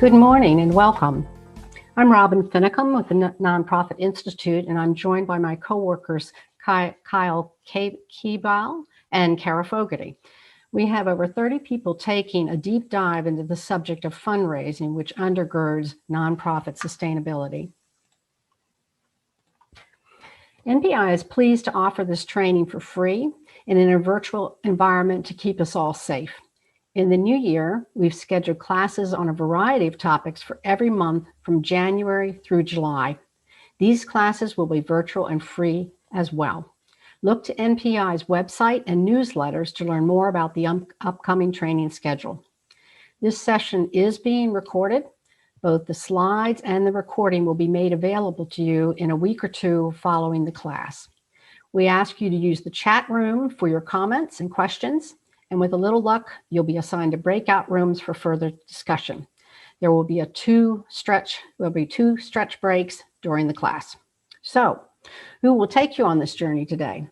Good morning and welcome. I'm Robin Finicum with the Nonprofit Institute, and I'm joined by my coworkers Kyle Keebal and Kara Fogarty. We have over 30 people taking a deep dive into the subject of fundraising, which undergirds nonprofit sustainability. NPI is pleased to offer this training for free and in a virtual environment to keep us all safe. In the new year, we've scheduled classes on a variety of topics for every month from January through July. These classes will be virtual and free as well. Look to NPI's website and newsletters to learn more about the upcoming training schedule. This session is being recorded. Both the slides and the recording will be made available to you in a week or two following the class. We ask you to use the chat room for your comments and questions. And with a little luck, you'll be assigned to breakout rooms for further discussion. There will be two stretch breaks during the class. So, who will take you on this journey today?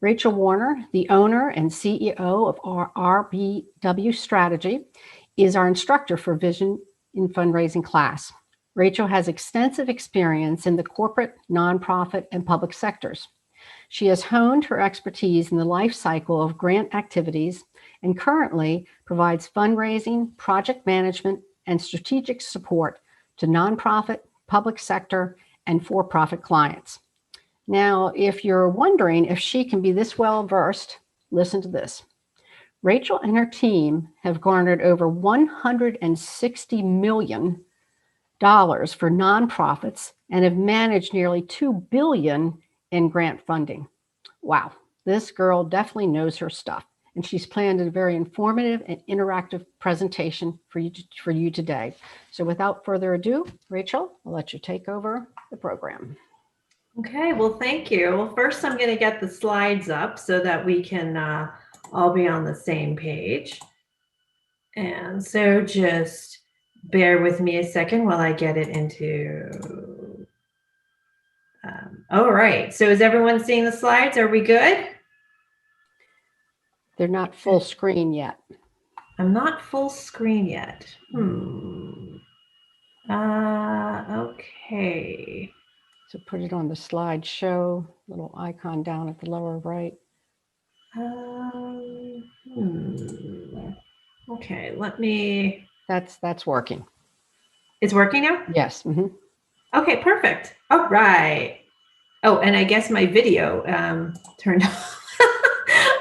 Rachel Warner, the owner and CEO of our RBW Strategy, is our instructor for Vision in Fundraising class. Rachel has extensive experience in the corporate, nonprofit, and public sectors. She has honed her expertise in the life cycle of grant activities and currently provides fundraising, project management, and strategic support to nonprofit, public sector, and for-profit clients. Now, if you're wondering if she can be this well-versed, listen to this. Rachel and her team have garnered over $160 million for nonprofits and have managed nearly $2 billion in grant funding. Wow, this girl definitely knows her stuff, and she's planned a very informative and interactive presentation for you today. So without further ado, Rachel, I'll let you take over the program. Okay, well, thank you. Well, first I'm going to get the slides up so that we can all be on the same page. And so just bear with me a second while I get it into... all right, so is everyone seeing the slides? Are we good? They're not full screen yet. I'm not full screen yet. Okay. So put it on the slideshow, little icon down at the lower right. Okay, let me... That's working. It's working now? Yes. Mm-hmm. Okay, perfect. All right. Oh, and I guess my video turned off.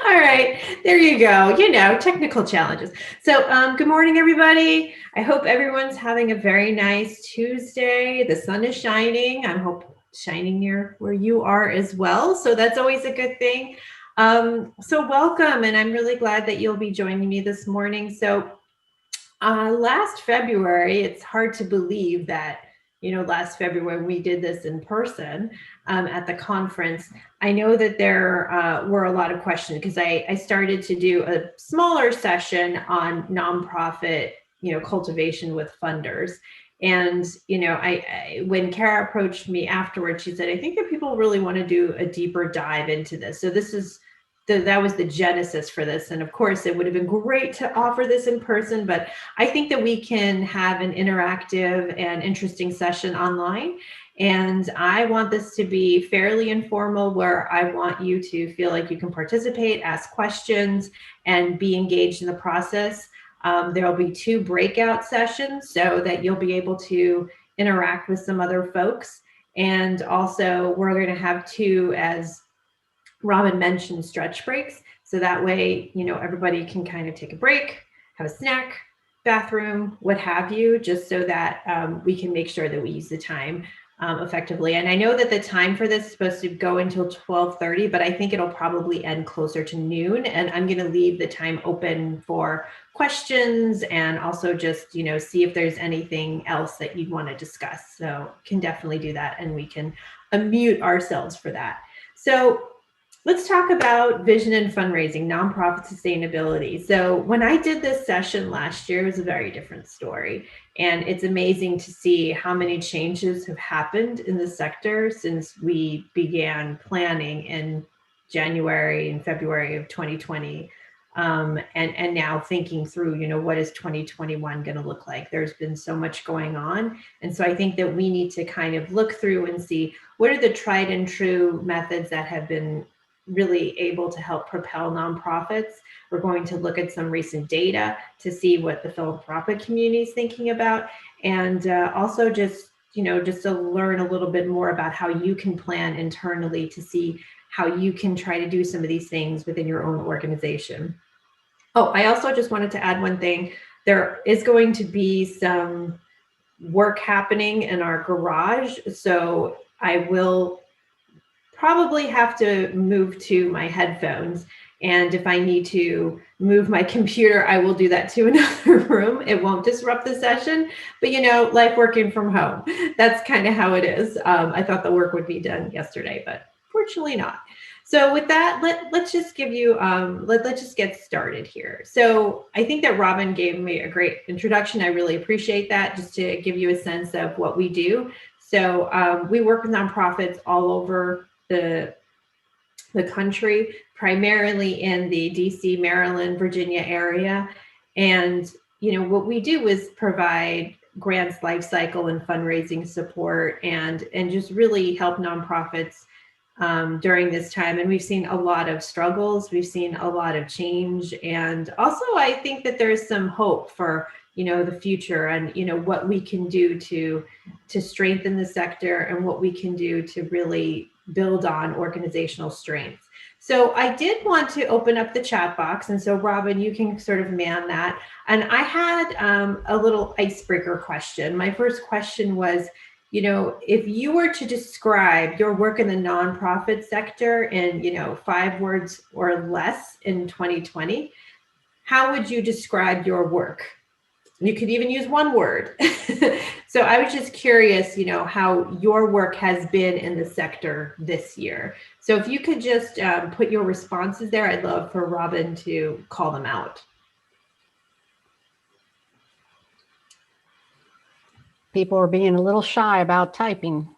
All right, there you go. You know, technical challenges. So good morning, everybody. I hope everyone's having a very nice Tuesday. The sun is shining. I hope shining near where you are as well. So that's always a good thing. So welcome, and I'm really glad that you'll be joining me this morning. So last February, it's hard to believe that, you know, last February we did this in person at the conference. I know that there were a lot of questions because I started to do a smaller session on nonprofit, you know, cultivation with funders. And, you know, when Kara approached me afterwards, she said, I think that people really want to do a deeper dive into this. So this is that was the genesis for this. And of course, it would have been great to offer this in person, but I think that we can have an interactive and interesting session online. And I want this to be fairly informal, where I want you to feel like you can participate, ask questions, and be engaged in the process. There will be 2 breakout sessions so that you'll be able to interact with some other folks. And also we're going to have 2, as Robin mentioned, stretch breaks. So that way, you know, everybody can kind of take a break, have a snack, bathroom, what have you, just so that we can make sure that we use the time effectively. And I know that the time for this is supposed to go until 12:30, but I think it'll probably end closer to noon. And I'm going to leave the time open for questions and also just, you know, see if there's anything else that you'd want to discuss. So can definitely do that, and we can unmute ourselves for that. So let's talk about vision and fundraising, nonprofit sustainability. So when I did this session last year, it was a very different story. And it's amazing to see how many changes have happened in the sector since we began planning in January and February of 2020. and now thinking through, what is 2021 going to look like? There's been so much going on. And so I think that we need to kind of look through and see what are the tried and true methods that have been really able to help propel nonprofits. We're going to look at some recent data to see what the philanthropic community is thinking about, and also just to learn a little bit more about how you can plan internally to see how you can try to do some of these things within your own organization. Oh, I also just wanted to add one thing. There is going to be some work happening in our garage, so I will probably have to move to my headphones. And if I need to move my computer, I will do that to another room. It won't disrupt the session, but life working from home, that's kind of how it is. I thought the work would be done yesterday, but fortunately not. So with that, let's just give you, let's just get started here. So I think that Robin gave me a great introduction. I really appreciate that, just to give you a sense of what we do. So we work with nonprofits all over the country, primarily in the DC, Maryland, Virginia area. And, what we do is provide grants, life cycle, and fundraising support, and just really help nonprofits during this time. And we've seen a lot of struggles. We've seen a lot of change. And also, I think that there's some hope for, the future, and, what we can do to strengthen the sector, and what we can do to really build on organizational strength. So I did want to open up the chat box. And so Robin, you can sort of man that. And I had a little icebreaker question. My first question was, if you were to describe your work in the nonprofit sector in, 5 words or less in 2020, how would you describe your work? You could even use 1 word. So I was just curious, how your work has been in the sector this year. So if you could just put your responses there, I'd love for Robin to call them out. People are being a little shy about typing.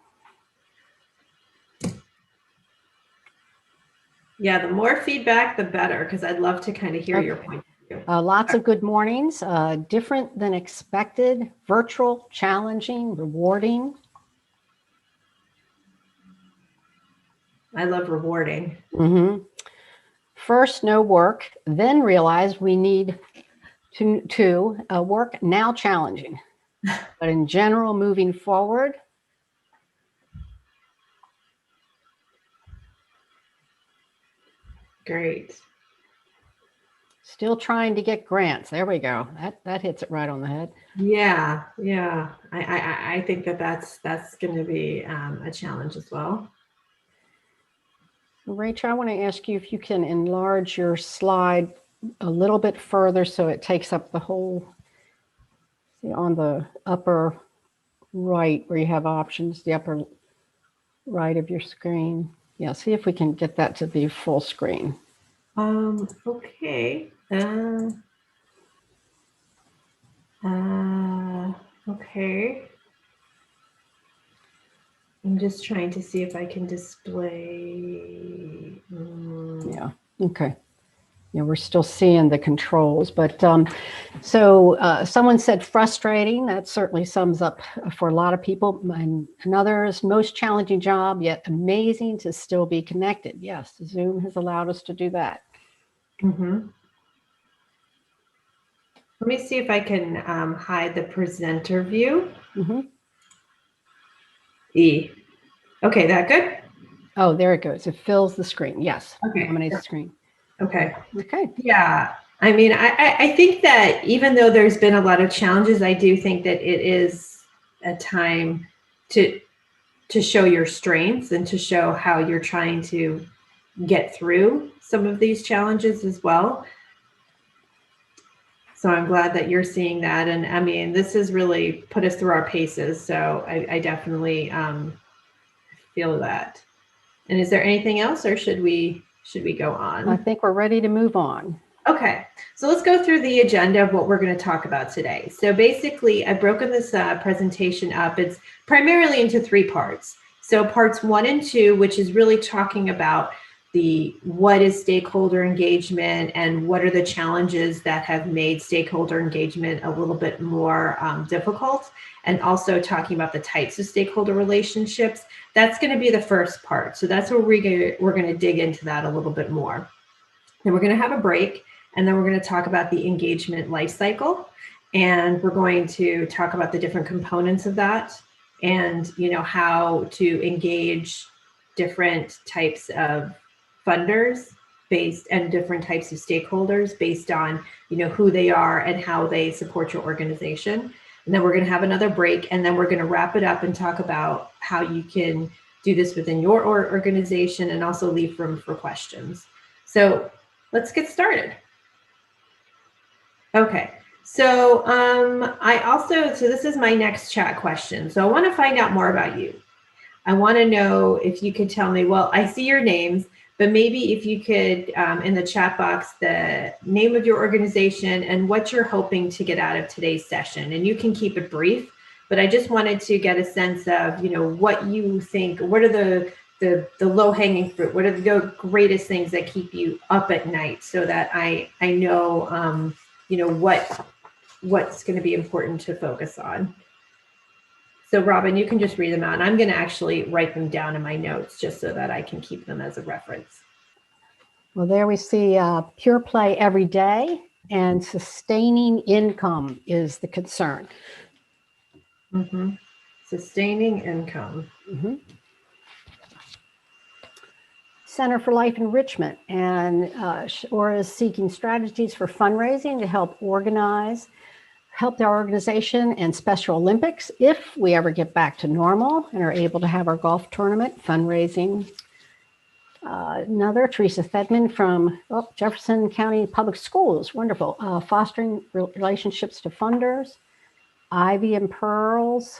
Yeah, the more feedback, the better, because I'd love to kind of hear your point. Lots of good mornings, different than expected, virtual, challenging, rewarding. I love rewarding. Mm-hmm. First, no work, then realize we need to work, now challenging. But in general, moving forward. Great. Still trying to get grants. There we go. That hits it right on the head. Yeah. I think that's going to be a challenge as well. Rachel, I want to ask you if you can enlarge your slide a little bit further so it takes up the whole, see, on the upper right where you have options, the upper right of your screen. Yeah, see if we can get that to be full screen. Okay. Okay. I'm just trying to see if I can display. Yeah, okay. Yeah, we're still seeing the controls, but so someone said frustrating. That certainly sums up for a lot of people. And another is most challenging job, yet amazing to still be connected. Yes, Zoom has allowed us to do that. Mm-hmm. Let me see if I can hide the presenter view. Mm-hmm. E. Okay, that good? Oh, there it goes. It fills the screen. Yes. Okay. Dominates the screen. Okay. Okay. Yeah. I mean, I think that even though there's been a lot of challenges, I do think that it is a time to show your strengths and to show how you're trying to get through some of these challenges as well. So I'm glad that you're seeing that. And I mean, this has really put us through our paces. So I definitely feel that. And is there anything else, or should we go on? I think we're ready to move on. Okay, so let's go through the agenda of what we're going to talk about today. So basically, I've broken this presentation up. It's primarily into 3 parts. So parts 1 and 2, which is really talking about what is stakeholder engagement and what are the challenges that have made stakeholder engagement a little bit more difficult, and also talking about the types of stakeholder relationships. That's going to be the first part. So that's where we're going to dig into that a little bit more. Then we're going to have a break, and then we're going to talk about the engagement life cycle, and we're going to talk about the different components of that, and how to engage different types of funders and different types of stakeholders based on who they are and how they support your organization. And then we're going to have another break, and then we're going to wrap it up and talk about how you can do this within your organization and also leave room for questions. So let's get started. Okay, so so this is my next chat question. So I want to find out more about you. I want to know if you could tell me, well, I see your names, but maybe if you could, in the chat box, the name of your organization and what you're hoping to get out of today's session. And you can keep it brief, but I just wanted to get a sense of, what you think, what are the low-hanging fruit, what are the greatest things that keep you up at night, so that I know, what's going to be important to focus on. So Robin, you can just read them out, and I'm going to actually write them down in my notes just so that I can keep them as a reference. Well, there we see pure play every day, and sustaining income is the concern. Mm-hmm. Sustaining income. Mm-hmm. Center for Life Enrichment, and or is seeking strategies for fundraising to help their organization and Special Olympics if we ever get back to normal and are able to have our golf tournament fundraising. Another, Teresa Thedman from Jefferson County Public Schools, wonderful. Fostering relationships to funders. Ivy and Pearls,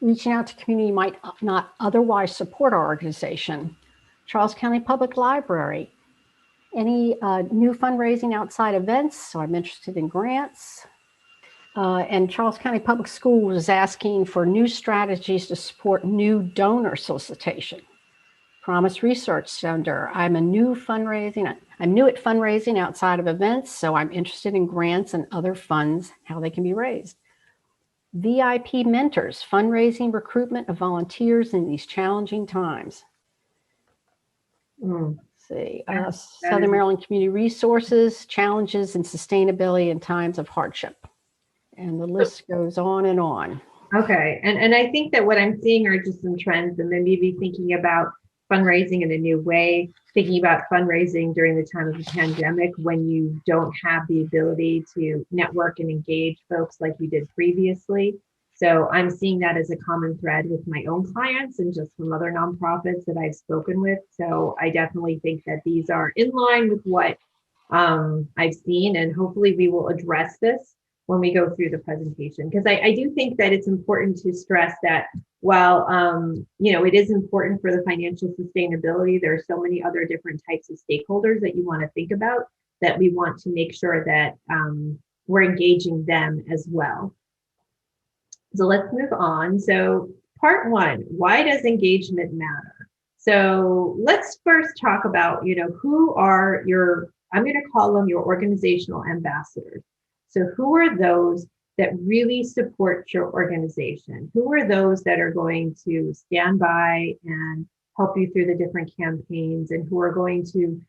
reaching out to community might not otherwise support our organization. Charles County Public Library. Any new fundraising outside events? So I'm interested in grants. And Charles County Public Schools is asking for new strategies to support new donor solicitation. Promise Research Center. I'm new at fundraising outside of events, so I'm interested in grants and other funds, how they can be raised. VIP Mentors, fundraising recruitment of volunteers in these challenging times. Let's see, Southern Maryland Community Resources, challenges and sustainability in times of hardship. And the list goes on and on. Okay, and I think that what I'm seeing are just some trends, and then maybe thinking about fundraising in a new way, thinking about fundraising during the time of the pandemic when you don't have the ability to network and engage folks like you did previously. So I'm seeing that as a common thread with my own clients and just from other nonprofits that I've spoken with. So I definitely think that these are in line with what I've seen, and hopefully we will address this when we go through the presentation, because I do think that it's important to stress that while it is important for the financial sustainability, there are so many other different types of stakeholders that you want to think about, that we want to make sure that we're engaging them as well. So let's move on. So part one, why does engagement matter? So let's first talk about, who are I'm going to call them your organizational ambassadors. So who are those that really support your organization? Who are those that are going to stand by and help you through the different campaigns, and who are going to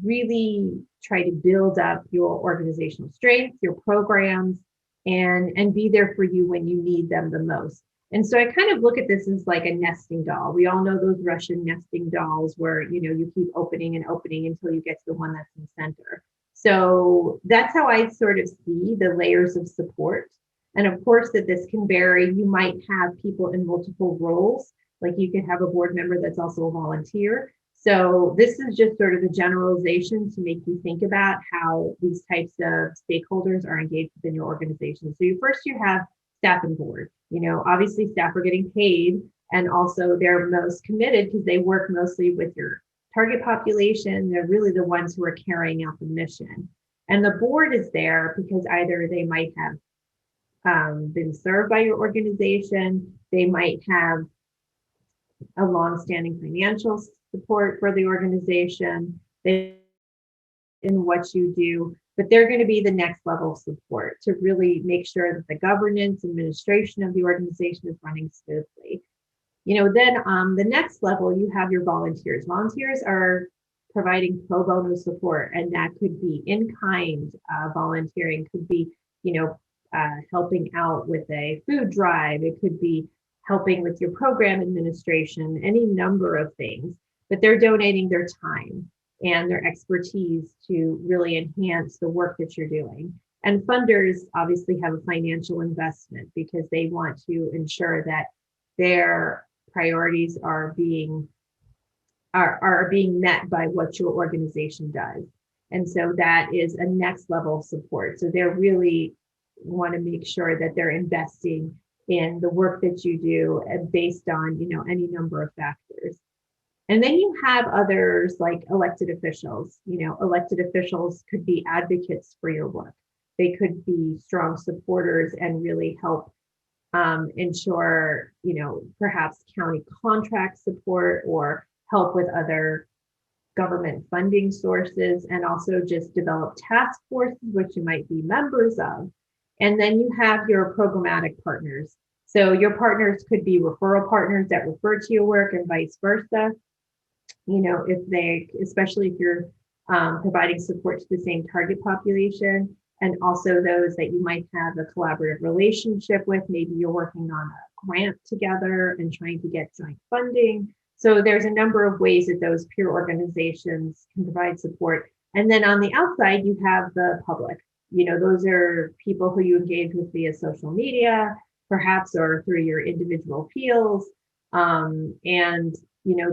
really try to build up your organizational strength, your programs, and be there for you when you need them the most? And so I kind of look at this as like a nesting doll. We all know those Russian nesting dolls where, you keep opening and opening until you get to the one that's in the center. So that's how I sort of see the layers of support. And of course, that this can vary. You might have people in multiple roles, like you could have a board member that's also a volunteer. So this is just sort of a generalization to make you think about how these types of stakeholders are engaged within your organization. So first you have staff and board. Obviously staff are getting paid, and also they're most committed because they work mostly with your target population. They're really the ones who are carrying out the mission. And the board is there because either they might have been served by your organization, they might have a long-standing financial support for the organization, in what you do, but they're going to be the next level of support to really make sure that the governance, administration of the organization is running smoothly. Then the next level, you have your volunteers. Volunteers are providing pro bono support, and that could be in-kind volunteering, could be, helping out with a food drive. It could be helping with your program administration, any number of things, but they're donating their time and their expertise to really enhance the work that you're doing. And funders obviously have a financial investment because they want to ensure that their priorities are being met by what your organization does. And so that is a next level of support. So they really want to make sure that they're investing in the work that you do based on, any number of factors. And then you have others like elected officials. Elected officials could be advocates for your work. They could be strong supporters and really help ensure, perhaps county contract support or help with other government funding sources, and also just develop task forces, which you might be members of. And then you have your programmatic partners. So your partners could be referral partners that refer to your work and vice versa. Especially if you're providing support to the same target population, and also those that you might have a collaborative relationship with. Maybe you're working on a grant together and trying to get joint funding. So there's a number of ways that those peer organizations can provide support. And then on the outside, you have the public. Those are people who you engage with via social media, perhaps, or through your individual appeals.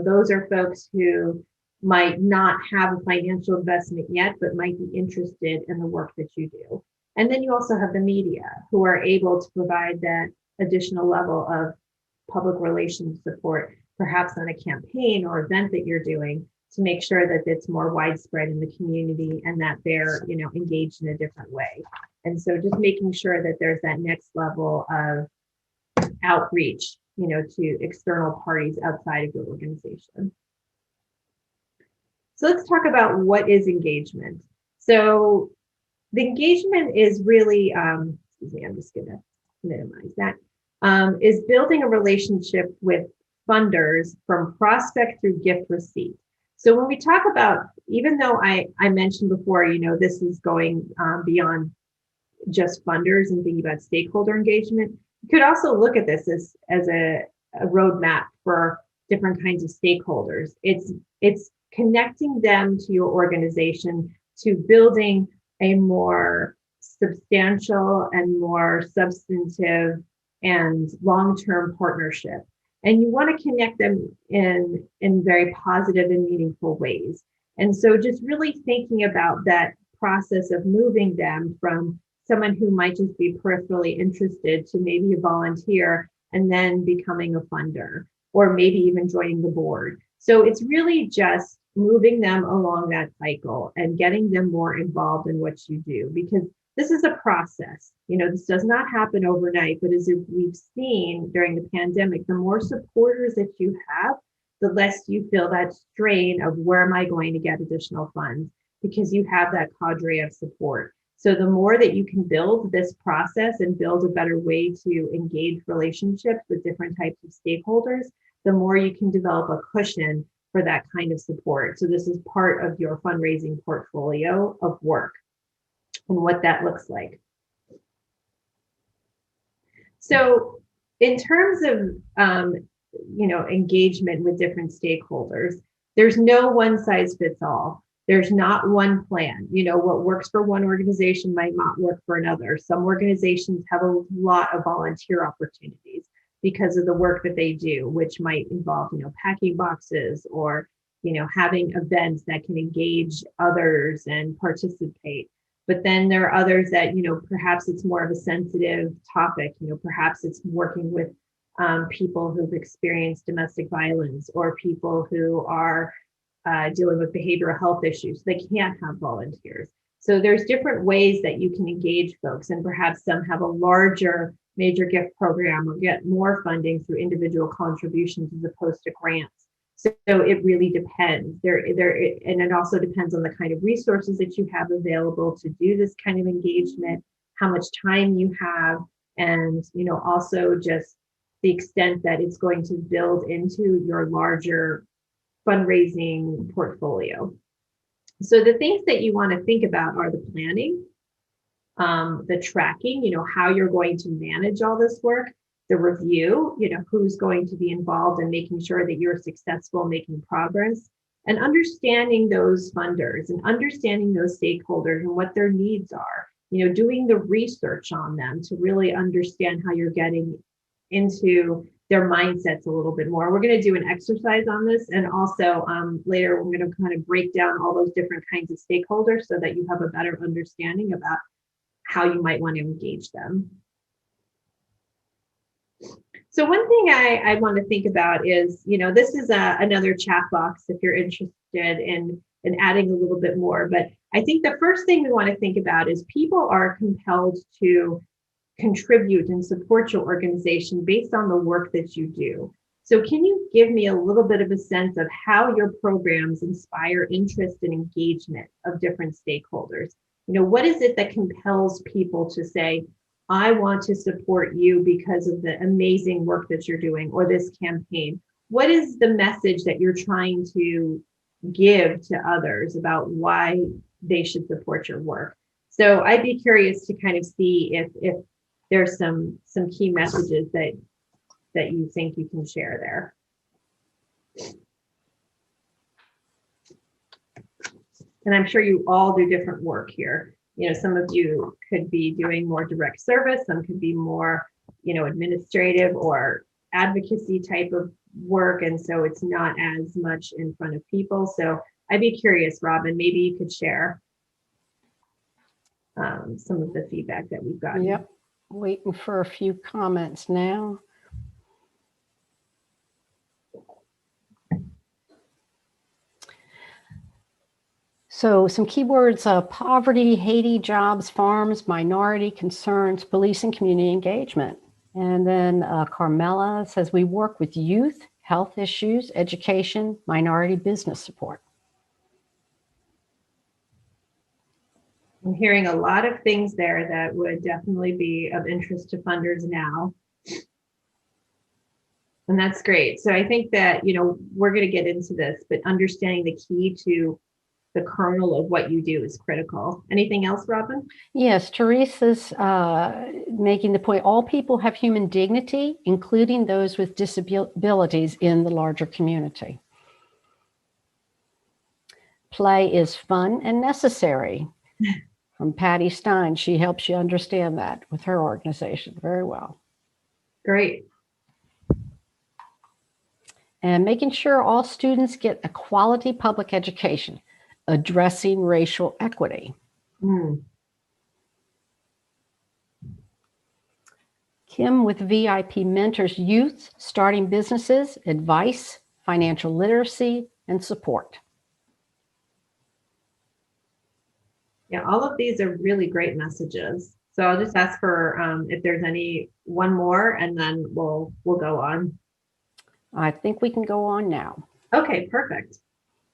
Those are folks who might not have a financial investment yet, but might be interested in the work that you do. And then you also have the media, who are able to provide that additional level of public relations support, perhaps on a campaign or event that you're doing, to make sure that it's more widespread in the community and that they're, engaged in a different way. And so just making sure that there's that next level of outreach, to external parties outside of your organization. So let's talk about what is engagement. So the engagement is really, excuse me, I'm just gonna minimize that, is building a relationship with funders from prospect through gift receipt. So when we talk about, even though I mentioned before, this is going beyond just funders and thinking about stakeholder engagement, you could also look at this as a roadmap for different kinds of stakeholders. It's connecting them to your organization, to building a more substantial and more substantive and long-term partnership. And you want to connect them in very positive and meaningful ways. And so just really thinking about that process of moving them from someone who might just be peripherally interested to maybe a volunteer and then becoming a funder, or maybe even joining the board. So it's really just moving them along that cycle and getting them more involved in what you do, because this is a process. This does not happen overnight, but as we've seen during the pandemic, the more supporters that you have, the less you feel that strain of where am I going to get additional funds, because you have that cadre of support. So the more that you can build this process and build a better way to engage relationships with different types of stakeholders, the more you can develop a cushion for that kind of support. So this is part of your fundraising portfolio of work and what that looks like. So in terms of engagement with different stakeholders, there's no one size fits all. There's not one plan. What works for one organization might not work for another. Some organizations have a lot of volunteer opportunities because of the work that they do, which might involve, packing boxes or, having events that can engage others and participate. But then there are others that, perhaps it's more of a sensitive topic. Perhaps it's working with people who've experienced domestic violence, or people who are dealing with behavioral health issues. They can't have volunteers. So there's different ways that you can engage folks, and perhaps some have a larger major gift program or get more funding through individual contributions as opposed to grants. So it really depends. And it also depends on the kind of resources that you have available to do this kind of engagement, how much time you have, and also just the extent that it's going to build into your larger fundraising portfolio. So the things that you want to think about are the planning, the tracking, how you're going to manage all this work, the review, who's going to be involved in making sure that you're successful making progress, and understanding those funders and understanding those stakeholders and what their needs are, doing the research on them to really understand how you're getting into their mindsets a little bit more. We're going to do an exercise on this, and also later we're going to kind of break down all those different kinds of stakeholders so that you have a better understanding about how you might want to engage them. So one thing I want to think about is, this is another chat box if you're interested in adding a little bit more. But I think the first thing we want to think about is people are compelled to contribute and support your organization based on the work that you do. So can you give me a little bit of a sense of how your programs inspire interest and engagement of different stakeholders? What is it that compels people to say, I want to support you because of the amazing work that you're doing, or this campaign? What is the message that you're trying to give to others about why they should support your work? So I'd be curious to kind of see if there's some key messages that you think you can share there. And I'm sure you all do different work here. Some of you could be doing more direct service, some could be more, administrative or advocacy type of work. And so it's not as much in front of people. So I'd be curious, Robin, maybe you could share some of the feedback that we've gotten. Yep, waiting for a few comments now. So some keywords: poverty, Haiti, jobs, farms, minority concerns, police and community engagement. And then Carmela says, we work with youth, health issues, education, minority business support. I'm hearing a lot of things there that would definitely be of interest to funders now. And that's great. So I think that, we're going to get into this, but understanding the key to the kernel of what you do is critical. Anything else, Robin? Yes, Teresa's making the point, all people have human dignity, including those with disabilities in the larger community. Play is fun and necessary. From Patty Stein, she helps you understand that with her organization very well. Great. And making sure all students get a quality public education, addressing racial equity. Kim with VIP mentors youth, starting businesses, advice, financial literacy, and support. Yeah, all of these are really great messages. So I'll just ask for if there's one more, and then we'll go on. I think we can go on now. Okay, perfect.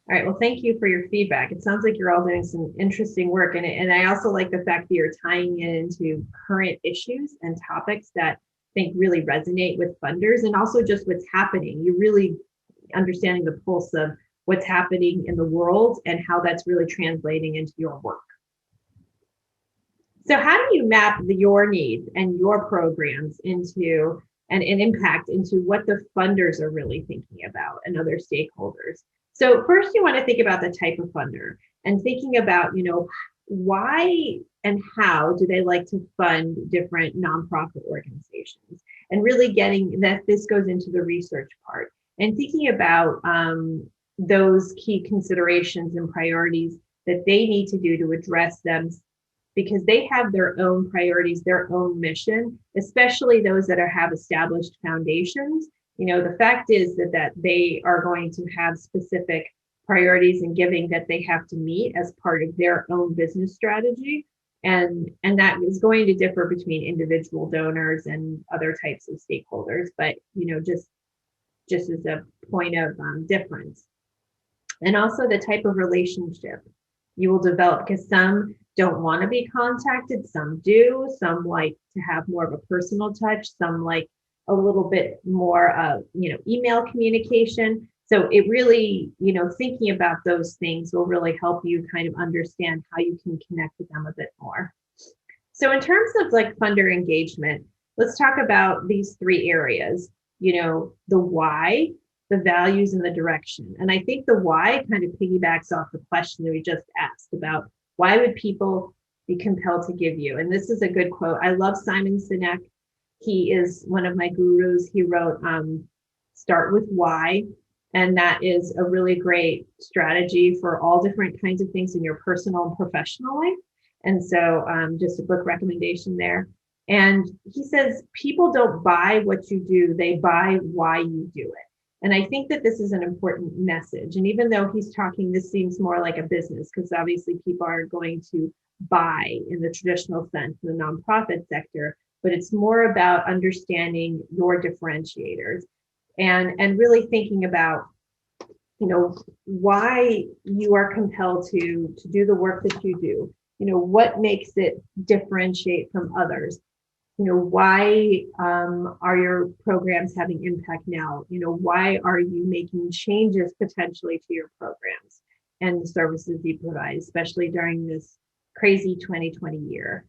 All right, well, thank you for your feedback. It sounds like you're all doing some interesting work. And I also like the fact that you're tying it into current issues and topics that I think really resonate with funders, and also just what's happening. You're really understanding the pulse of what's happening in the world and how that's really translating into your work. So how do you map your needs and your programs into an impact into what the funders are really thinking about and other stakeholders? So first you want to think about the type of funder and thinking about, why and how do they like to fund different nonprofit organizations, and really getting that this goes into the research part and thinking about those key considerations and priorities that they need to do to address them, because they have their own priorities, their own mission, especially those that have established foundations. The fact is that they are going to have specific priorities and giving that they have to meet as part of their own business strategy. And that is going to differ between individual donors and other types of stakeholders. But, just just as a point of difference. And also the type of relationship you will develop, because some don't want to be contacted, some do, some like to have more of a personal touch, some like a little bit more of, email communication. So it really, thinking about those things will really help you kind of understand how you can connect with them a bit more. So in terms of like funder engagement, let's talk about these three areas, the why, the values, and the direction. And I think the why kind of piggybacks off the question that we just asked about why would people be compelled to give you? And this is a good quote. I love Simon Sinek. He is one of my gurus. He wrote, Start with Why. And that is a really great strategy for all different kinds of things in your personal and professional life. And so just a book recommendation there. And he says, people don't buy what you do, they buy why you do it. And I think that this is an important message. And even though he's talking, this seems more like a business, because obviously people are going to buy in the traditional sense in the nonprofit sector, but it's more about understanding your differentiators and really thinking about, why you are compelled to do the work that you do. What makes it differentiate from others? Why are your programs having impact now? Why are you making changes potentially to your programs and the services you provide, especially during this crazy 2020 year?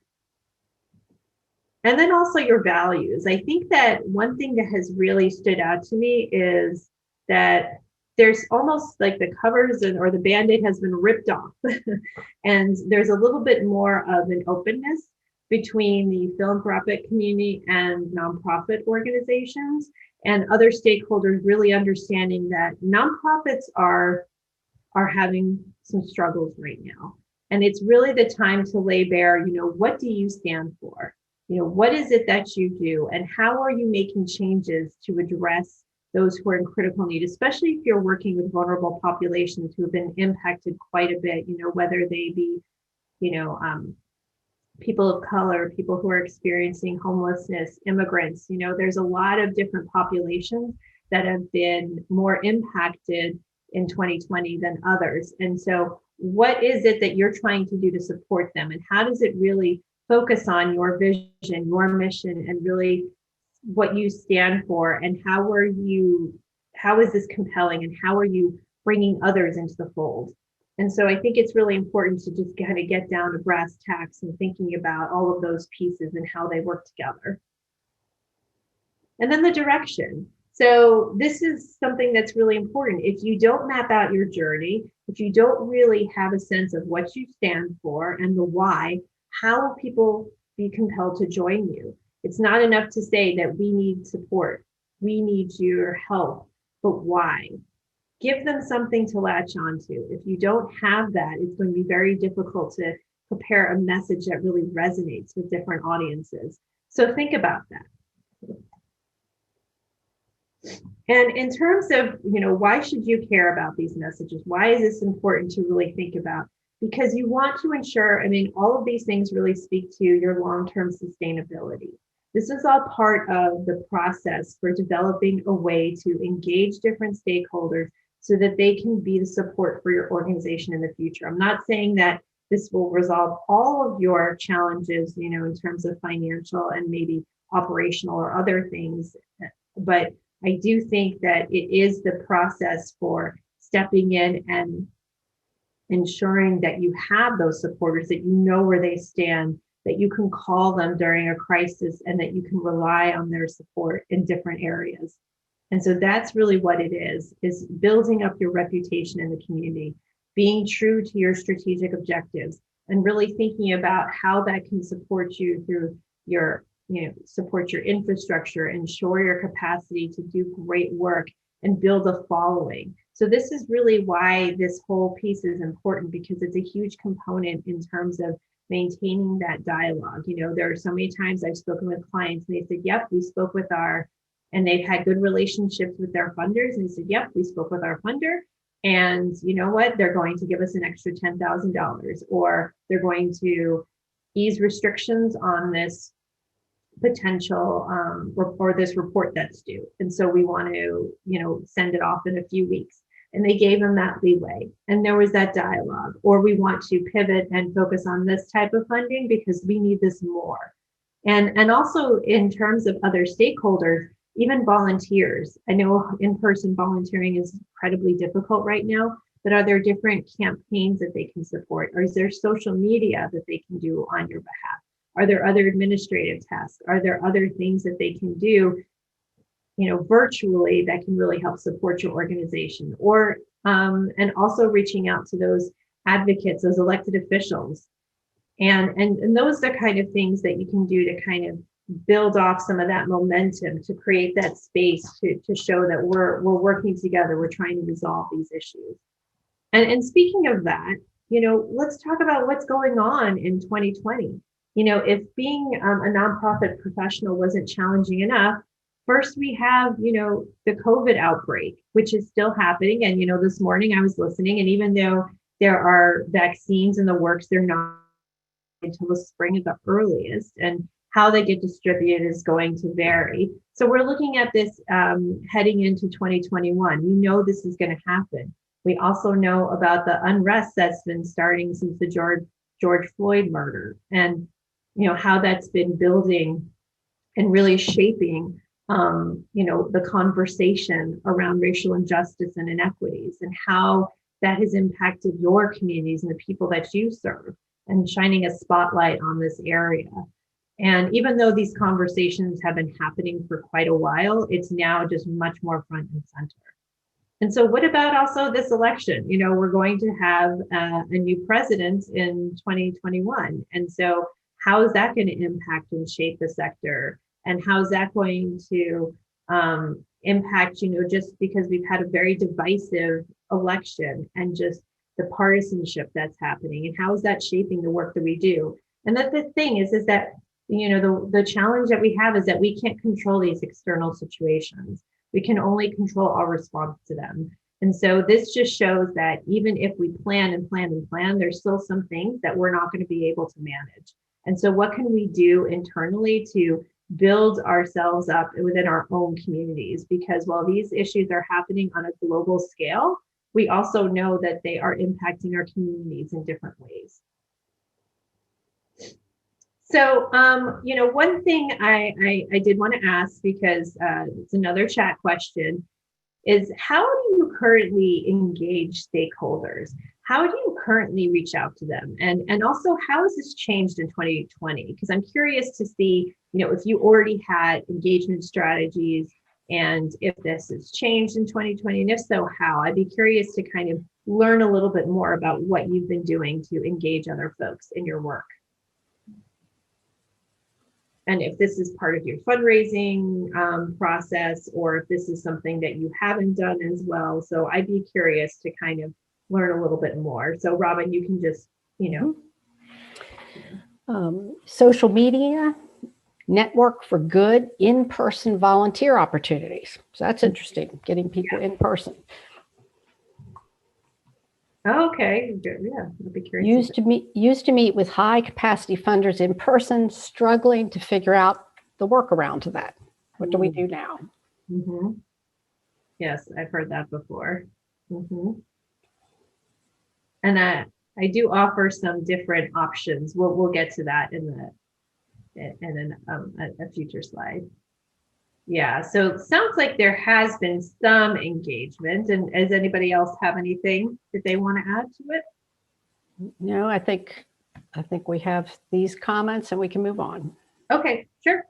And then also your values. I think that one thing that has really stood out to me is that there's almost like the covers or the Band-Aid has been ripped off. And there's a little bit more of an openness between the philanthropic community and nonprofit organizations and other stakeholders, really understanding that nonprofits are having some struggles right now. And it's really the time to lay bare, what do you stand for? What is it that you do? And how are you making changes to address those who are in critical need, especially if you're working with vulnerable populations who have been impacted quite a bit, whether they be, people of color, people who are experiencing homelessness, immigrants. There's a lot of different populations that have been more impacted in 2020 than others. And so what is it that you're trying to do to support them? And how does it really focus on your vision, your mission, and really what you stand for? And how is this compelling? And how are you bringing others into the fold? And so I think it's really important to just kind of get down to brass tacks and thinking about all of those pieces and how they work together. And then the direction. So this is something that's really important. If you don't map out your journey, if you don't really have a sense of what you stand for and the why, how will people be compelled to join you? It's not enough to say that we need support, we need your help, but why? Give them something to latch onto. If you don't have that, it's going to be very difficult to prepare a message that really resonates with different audiences. So think about that. And in terms of, why should you care about these messages? Why is this important to really think about? Because you want to ensure, all of these things really speak to your long-term sustainability. This is all part of the process for developing a way to engage different stakeholders so that they can be the support for your organization in the future. I'm not saying that this will resolve all of your challenges, in terms of financial and maybe operational or other things, but I do think that it is the process for stepping in and ensuring that you have those supporters, that you know where they stand, that you can call them during a crisis, and that you can rely on their support in different areas. And so that's really what it is building up your reputation in the community, being true to your strategic objectives, and really thinking about how that can support you through your, support your infrastructure, ensure your capacity to do great work, and build a following. So this is really why this whole piece is important, because it's a huge component in terms of maintaining that dialogue. There are so many times I've spoken with clients and they said, yep, we spoke with and they've had good relationships with their funders. And they said, yep, we spoke with our funder. And you know what? They're going to give us an extra $10,000, or they're going to ease restrictions on this potential or this report that's due. And so we want to, send it off in a few weeks. And they gave them that leeway. And there was that dialogue, or we want to pivot and focus on this type of funding because we need this more. And also in terms of other stakeholders, even volunteers. I know in-person volunteering is incredibly difficult right now, but are there different campaigns that they can support? Or is there social media that they can do on your behalf? Are there other administrative tasks? Are there other things that they can do, virtually that can really help support your organization? Or, and also reaching out to those advocates, those elected officials. And those are the kind of things that you can do to kind of build off some of that momentum, to create that space to show that we're working together, we're trying to resolve these issues. And speaking of that, let's talk about what's going on in 2020. If being a nonprofit professional wasn't challenging enough, first we have, the COVID outbreak, which is still happening. And, this morning I was listening, and even though there are vaccines in the works, they're not until the spring at the earliest. And how they get distributed is going to vary. So we're looking at this heading into 2021. We know this is going to happen. We also know about the unrest that's been starting since the George Floyd murder, and how that's been building and really shaping the conversation around racial injustice and inequities, and how that has impacted your communities and the people that you serve, and shining a spotlight on this area. And even though these conversations have been happening for quite a while, it's now just much more front and center. And so what about also this election? We're going to have a new president in 2021. And so how is that going to impact and shape the sector? And how is that going to impact, just because we've had a very divisive election, and just the partisanship that's happening, and how is that shaping the work that we do? And that the thing is that, the challenge that we have is that we can't control these external situations. We can only control our response to them. And so this just shows that even if we plan and plan and plan, there's still some things that we're not going to be able to manage. And so what can we do internally to build ourselves up within our own communities? Because while these issues are happening on a global scale, we also know that they are impacting our communities in different ways. So, one thing I did want to ask, because it's another chat question, is how do you currently engage stakeholders? How do you currently reach out to them? And also, how has this changed in 2020? Because I'm curious to see, if you already had engagement strategies, and if this has changed in 2020, and if so, how? I'd be curious to kind of learn a little bit more about what you've been doing to engage other folks in your work. And if this is part of your fundraising process, or if this is something that you haven't done as well. So I'd be curious to kind of learn a little bit more. So Robin, you can just, Social media, network for good in-person volunteer opportunities. So that's interesting, getting people in person. Okay, good. Yeah, I'd be curious. Used to meet with high capacity funders in person, struggling to figure out the workaround to that. What do we do now? Mm-hmm. Yes, I've heard that before. Mm-hmm. And I do offer some different options. We'll get to that in a future slide. Yeah, so it sounds like there has been some engagement. And does anybody else have anything that they want to add to it? No, I think we have these comments and we can move on. Okay, sure.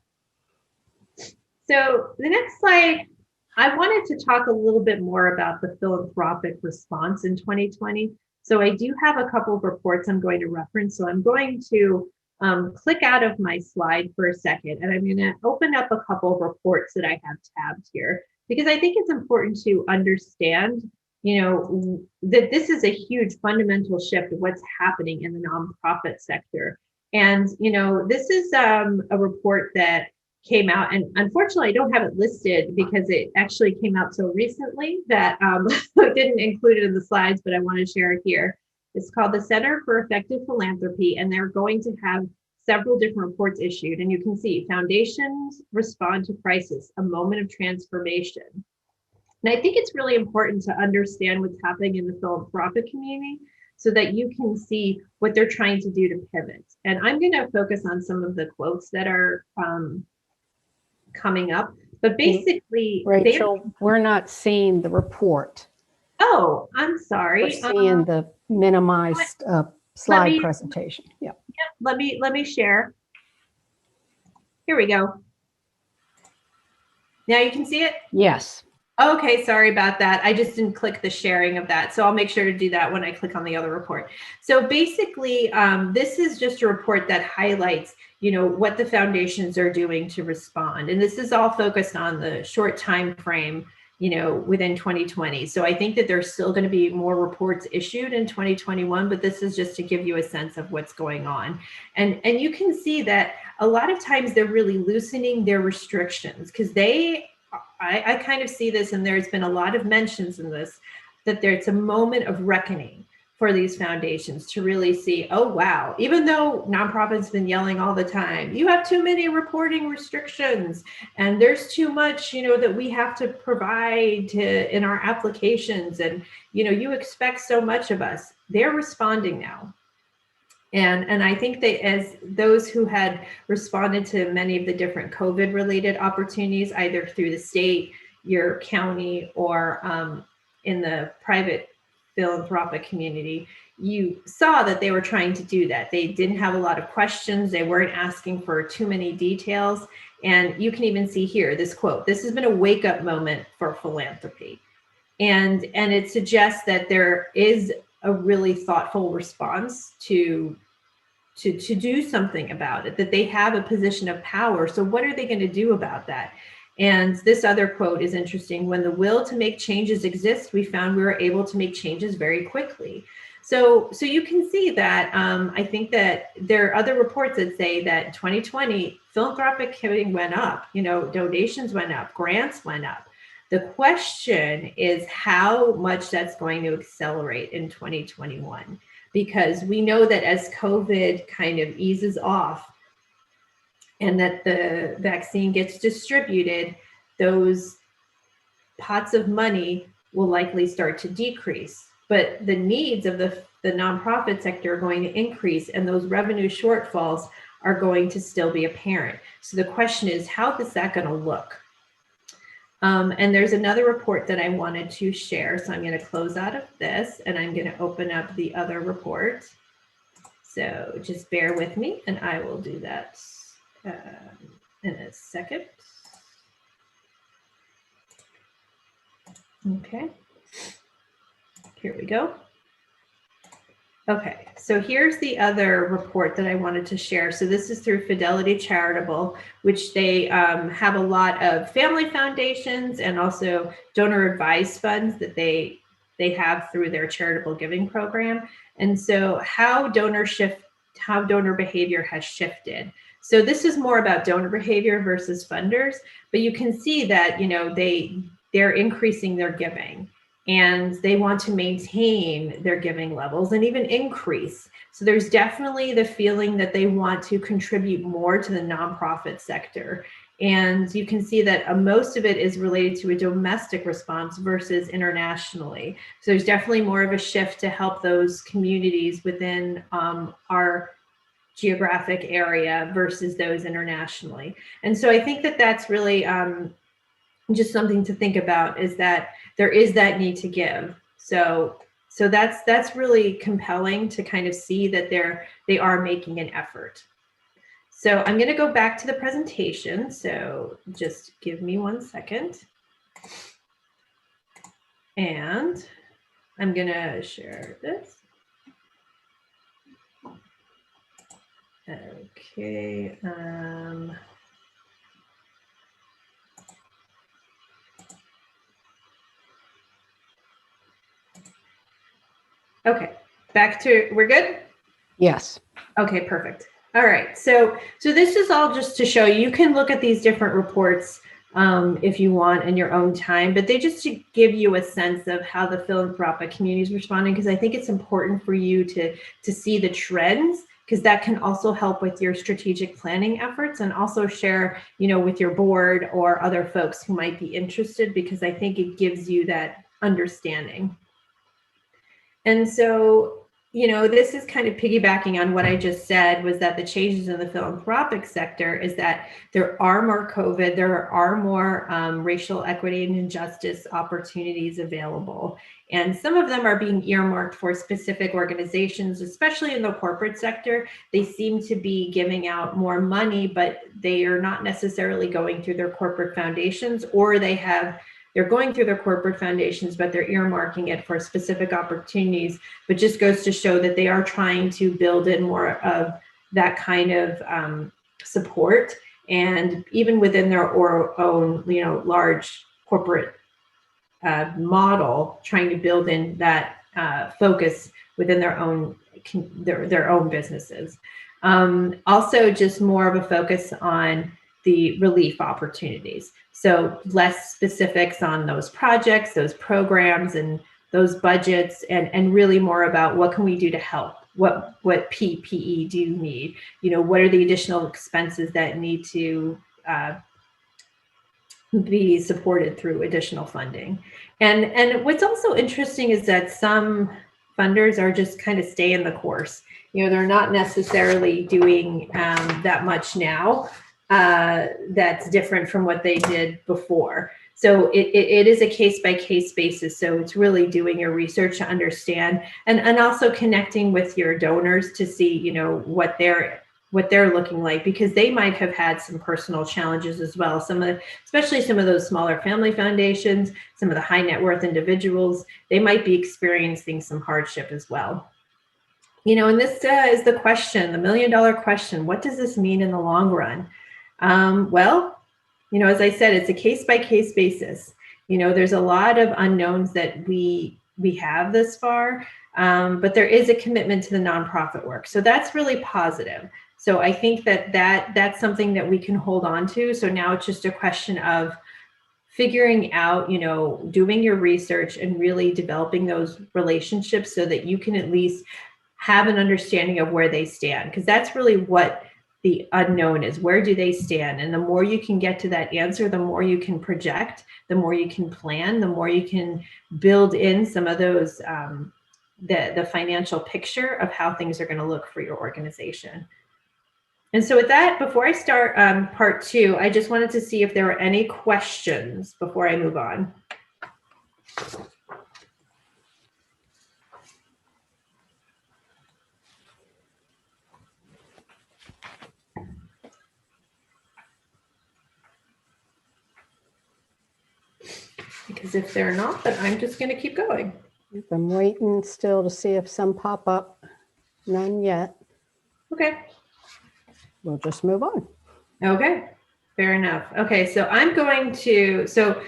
So the next slide, I wanted to talk a little bit more about the philanthropic response in 2020. So I do have a couple of reports I'm going to reference. So I'm going to click out of my slide for a second, and I'm going to open up a couple of reports that I have tabbed here, because I think it's important to understand, that this is a huge fundamental shift of what's happening in the nonprofit sector. And, this is a report that came out, and unfortunately I don't have it listed because it actually came out so recently that I didn't include it in the slides, but I want to share it here. It's called the Center for Effective Philanthropy, and they're going to have several different reports issued, and you can see foundations respond to crisis, a moment of transformation. And I think it's really important to understand what's happening in the philanthropic community so that you can see what they're trying to do to pivot. And I'm going to focus on some of the quotes that are coming up. But basically, Rachel, we're not seeing the report. Oh, I'm sorry. We're seeing the minimized slide presentation. Yeah. Let me share. Here we go. Now you can see it? Yes. Okay, sorry about that. I just didn't click the sharing of that. So I'll make sure to do that when I click on the other report. So basically, this is just a report that highlights, what the foundations are doing to respond. And this is all focused on the short time frame, within 2020. So I think that there's still going to be more reports issued in 2021, but this is just to give you a sense of what's going on. And you can see that a lot of times they're really loosening their restrictions because I kind of see this, and there's been a lot of mentions in this, that there's a moment of reckoning for these foundations to really see, oh, wow, even though nonprofits have been yelling all the time, you have too many reporting restrictions and there's too much, that we have to provide in our applications. And, you expect so much of us. They're responding now. And I think that as those who had responded to many of the different COVID-related opportunities, either through the state, your county, or in the private philanthropic community, you saw that they were trying to do that. They didn't have a lot of questions. They weren't asking for too many details. And you can even see here, this quote, "This has been a wake-up moment for philanthropy." And it suggests that there is a really thoughtful response to do something about it, that they have a position of power. So what are they going to do about that? And this other quote is interesting. "When the will to make changes exists, we found we were able to make changes very quickly." So you can see that I think that there are other reports that say that in 2020, philanthropic giving went up, donations went up, grants went up. The question is how much that's going to accelerate in 2021, because we know that as COVID kind of eases off and that the vaccine gets distributed, those pots of money will likely start to decrease. But the needs of the nonprofit sector are going to increase, and those revenue shortfalls are going to still be apparent. So the question is, how is that going to look? And there's another report that I wanted to share. So I'm going to close out of this and I'm going to open up the other report. So just bear with me and I will do that in a second. Okay, here we go. Okay, so here's the other report that I wanted to share. So this is through Fidelity Charitable, which they have a lot of family foundations and also donor advised funds that they have through their charitable giving program. And so how donor behavior has shifted. So this is more about donor behavior versus funders, but you can see that, they're increasing their giving. And they want to maintain their giving levels and even increase. So there's definitely the feeling that they want to contribute more to the nonprofit sector. And you can see that most of it is related to a domestic response versus internationally. So there's definitely more of a shift to help those communities within our geographic area versus those internationally. And so I think that that's really just something to think about, is that there is that need to give. So that's really compelling to kind of see that they are making an effort. So I'm going to go back to the presentation. So just give me 1 second. And I'm going to share this. Okay. Okay, we're good? Yes. Okay, perfect. All right, so this is all just to show you can look at these different reports if you want in your own time, but they just to give you a sense of how the philanthropic community is responding, because I think it's important for you to see the trends because that can also help with your strategic planning efforts, and also share, with your board or other folks who might be interested, because I think it gives you that understanding. And so, this is kind of piggybacking on what I just said, was that the changes in the philanthropic sector is that there are more COVID, there are more racial equity and injustice opportunities available. And some of them are being earmarked for specific organizations, especially in the corporate sector. They seem to be giving out more money, but they are not necessarily going through their corporate foundations, or they're going through their corporate foundations, but they're earmarking it for specific opportunities, but just goes to show that they are trying to build in more of that kind of support. And even within their own, large corporate model, trying to build in that focus within their own businesses. Also, just more of a focus on the relief opportunities. So less specifics on those projects, those programs, and those budgets, and really more about what can we do to help? What PPE do you need? What are the additional expenses that need to be supported through additional funding? And what's also interesting is that some funders are just kind of staying the course. They're not necessarily doing that much now that's different from what they did before. So it is a case-by-case basis. So it's really doing your research to understand, and also connecting with your donors to see, what they're looking like, because they might have had some personal challenges as well. Especially some of those smaller family foundations, some of the high net worth individuals, they might be experiencing some hardship as well. And this is the question, the $1 million question: what does this mean in the long run? Well, as I said, it's a case-by-case basis. There's a lot of unknowns that we have this far, but there is a commitment to the nonprofit work. So that's really positive. So I think that's something that we can hold on to. So now it's just a question of figuring out, doing your research and really developing those relationships so that you can at least have an understanding of where they stand, because that's really what the unknown is. Where do they stand? And the more you can get to that answer, the more you can project, the more you can plan, the more you can build in some of those, the financial picture of how things are going to look for your organization. And so with that, before I start part 2, I just wanted to see if there were any questions before I move on. Because if they're not, then I'm just going to keep going. I'm waiting still to see if some pop up. None yet. Okay. We'll just move on. Okay, fair enough. Okay, so I'm going to, so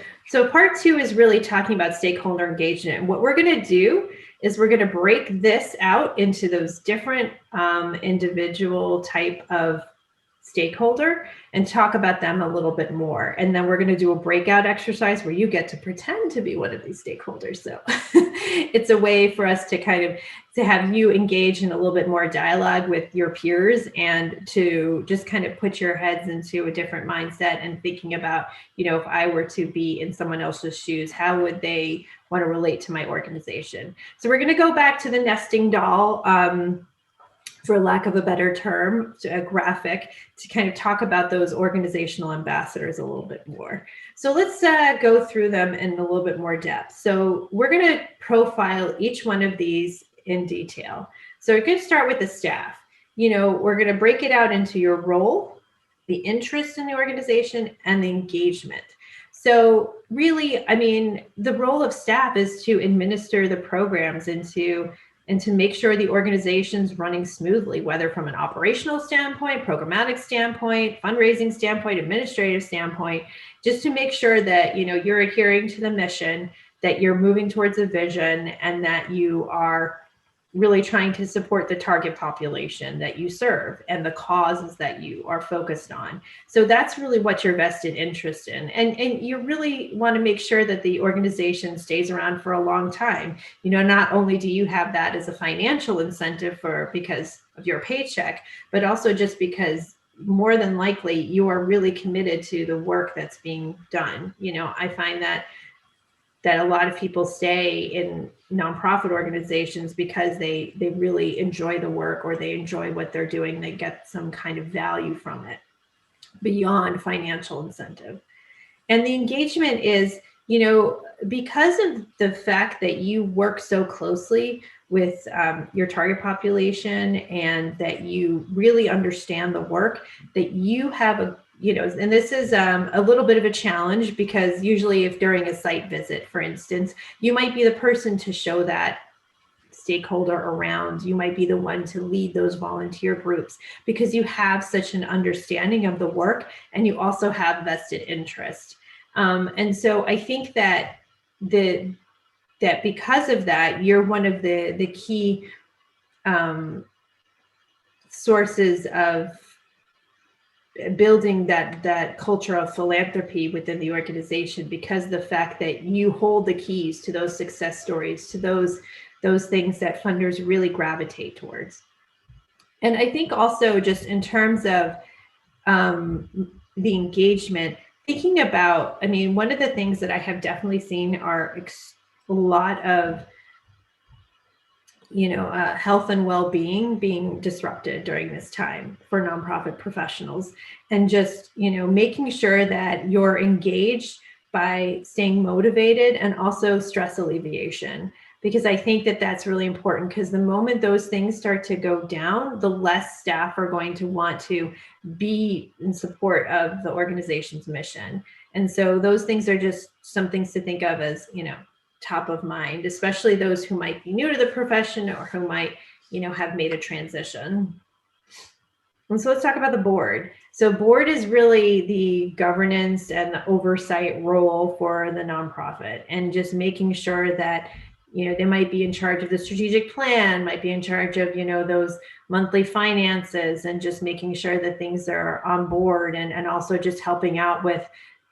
part 2 is really talking about stakeholder engagement. And what we're going to do is we're going to break this out into those different individual type of stakeholder and talk about them a little bit more. And then we're going to do a breakout exercise where you get to pretend to be one of these stakeholders. So it's a way for us to to have you engage in a little bit more dialogue with your peers, and to just kind of put your heads into a different mindset and thinking about, if I were to be in someone else's shoes, how would they want to relate to my organization? So we're going to go back to the nesting doll, for lack of a better term, a graphic, to kind of talk about those organizational ambassadors a little bit more. So let's go through them in a little bit more depth. So we're going to profile each one of these in detail. So we're going to start with the staff. We're going to break it out into your role, the interest in the organization, and the engagement. So really, the role of staff is to administer the programs and to make sure the organization's running smoothly, whether from an operational standpoint, programmatic standpoint, fundraising standpoint, administrative standpoint, just to make sure that, you're adhering to the mission, that you're moving towards a vision, and that you are really trying to support the target population that you serve and the causes that you are focused on. So that's really what your vested interest in. And you really want to make sure that the organization stays around for a long time. You know, not only do you have that as a financial incentive because of your paycheck, but also just because more than likely you are really committed to the work that's being done. You know, I find that a lot of people stay in nonprofit organizations because they really enjoy the work, or they enjoy what they're doing. They get some kind of value from it beyond financial incentive. And the engagement is, you know, because of the fact that you work so closely with your target population, and that you really understand the work, that you have a, you know, and this is a little bit of a challenge, because usually if during a site visit, for instance, you might be the person to show that stakeholder around. You might be the one to lead those volunteer groups, because you have such an understanding of the work, and you also have vested interest. And so I think that that because of that, you're one of the key sources of building that culture of philanthropy within the organization, because the fact that you hold the keys to those success stories, to those things that funders really gravitate towards. And I think also, just in terms of the engagement, thinking about, I mean, one of the things that I have definitely seen are a lot of, you know, health and well-being being disrupted during this time for nonprofit professionals, and just, you know, making sure that you're engaged by staying motivated, and also stress alleviation, because I think that that's really important, because the moment those things start to go down, the less staff are going to want to be in support of the organization's mission. And so those things are just some things to think of as, you know, top of mind, especially those who might be new to the profession, or who might, you know, have made a transition. And so let's talk about the board. So board is really the governance and the oversight role for the nonprofit, and just making sure that, you know, they might be in charge of the strategic plan, might be in charge of, you know, those monthly finances, and just making sure that things are on board, and also just helping out with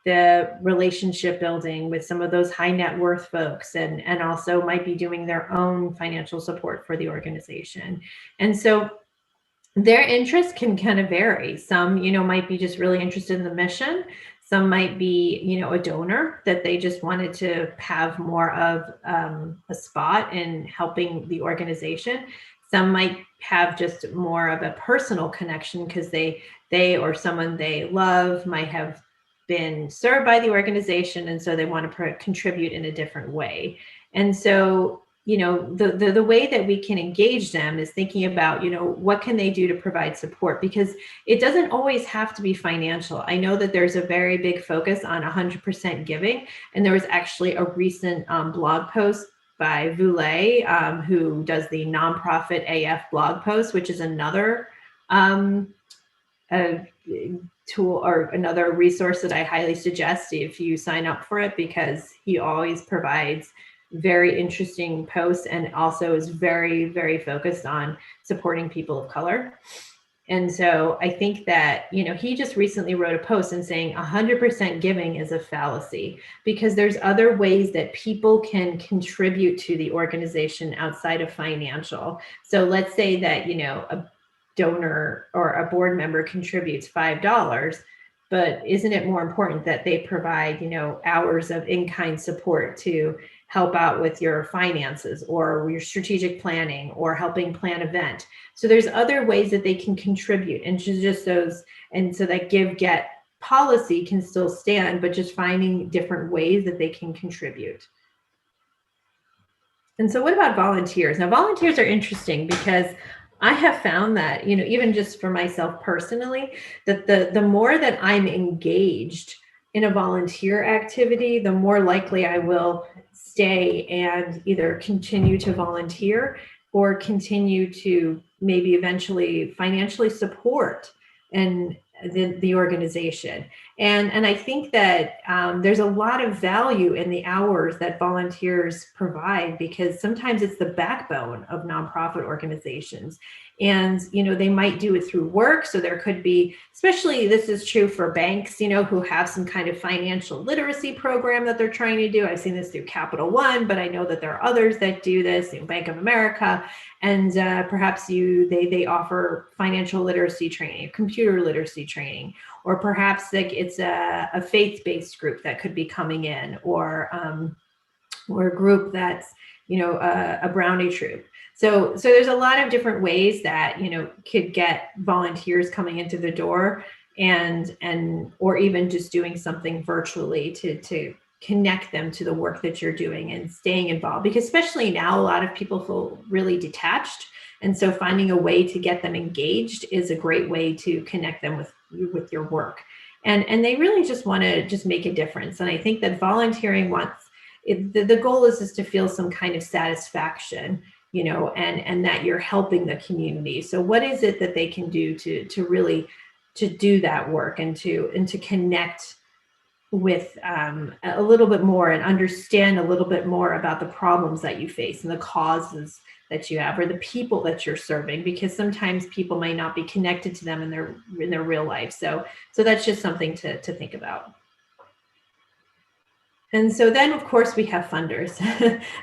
the relationship building with some of those high net worth folks, and also might be doing their own financial support for the organization. And so their interests can kind of vary. Some, you know, might be just really interested in the mission. Some might be, you know, a donor that they just wanted to have more of a spot in helping the organization. Some might have just more of a personal connection, because they or someone they love might have been served by the organization, and so they want to contribute in a different way. And so, you know, the way that we can engage them is thinking about, you know, what can they do to provide support, because it doesn't always have to be financial. I know that there's a very big focus on 100% giving, and there was actually a recent blog post by Voulet, who does the Nonprofit AF blog post, which is another tool or another resource that I highly suggest if you sign up for it, because he always provides very interesting posts, and also is very, very focused on supporting people of color. And so I think that, you know, he just recently wrote a post and saying 100% giving is a fallacy, because there's other ways that people can contribute to the organization outside of financial. So let's say that, you know, a donor or a board member contributes $5, but isn't it more important that they provide, you know, hours of in-kind support to help out with your finances, or your strategic planning, or helping plan event? So there's other ways that they can contribute, and just those, and so that give-get policy can still stand, but just finding different ways that they can contribute. And so what about volunteers? Now, volunteers are interesting, because I have found that, you know, even just for myself personally, that the more that I'm engaged in a volunteer activity, the more likely I will stay and either continue to volunteer, or continue to maybe eventually financially support and the organization. And I think that there's a lot of value in the hours that volunteers provide, because sometimes it's the backbone of nonprofit organizations. And, they might do it through work. So there could be, especially this is true for banks, who have some kind of financial literacy program that they're trying to do. I've seen this through Capital One, but I know that there are others that do this, Bank of America. And perhaps they offer financial literacy training, computer literacy training, or perhaps like it's a faith-based group that could be coming in, or a group that's a brownie troop. So there's a lot of different ways that could get volunteers coming into the door, and or even just doing something virtually to connect them to the work that you're doing and staying involved, because especially now a lot of people feel really detached, and so finding a way to get them engaged is a great way to connect them with your work, and they really just want to just make a difference. And I think that volunteering the goal is to feel some kind of satisfaction, and that you're helping the community. So what is it that they can do to really to do that work, and to connect with a little bit more, and understand a little bit more about the problems that you face and the causes that you have, or the people that you're serving, because sometimes people might not be connected to them in their real life. So that's just something to think about. And so then, of course, we have funders.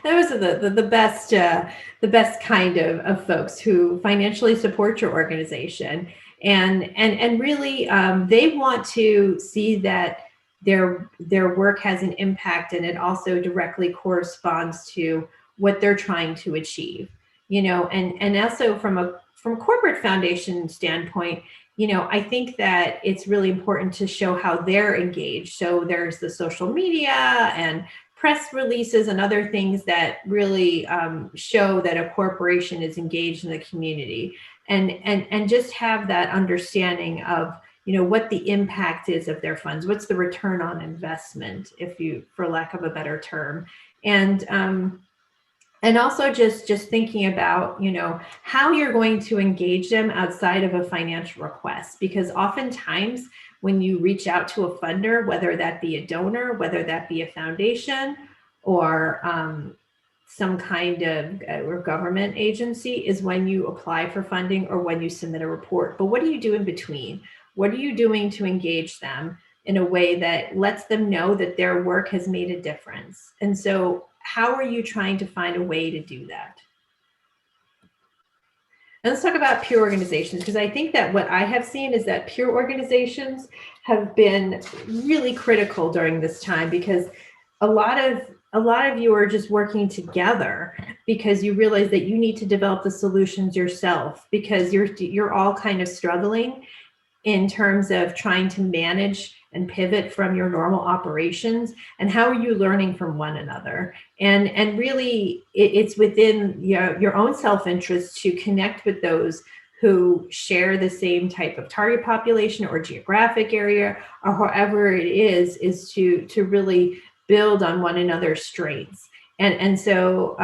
Those are the best kind of folks who financially support your organization, and really they want to see that their work has an impact, and it also directly corresponds to what they're trying to achieve. And also from corporate foundation standpoint, I think that it's really important to show how they're engaged. So there's the social media and press releases and other things that really show that a corporation is engaged in the community, and just have that understanding of what the impact is of their funds, what's the return on investment, for lack of a better term, and also just thinking about, how you're going to engage them outside of a financial request. Because oftentimes when you reach out to a funder, whether that be a donor, whether that be a foundation, or some kind of or government agency, is when you apply for funding or when you submit a report. But what do you do in between? What are you doing to engage them in a way that lets them know that their work has made a difference? And so how are you trying to find a way to do that? And let's talk about peer organizations, because I think that what I have seen is that peer organizations have been really critical during this time, because a lot of you are just working together because you realize that you need to develop the solutions yourself, because you're all kind of struggling in terms of trying to manage and pivot from your normal operations. And how are you learning from one another? And really, it's within your own self-interest to connect with those who share the same type of target population or geographic area, or however it is to really build on one another's strengths. And so,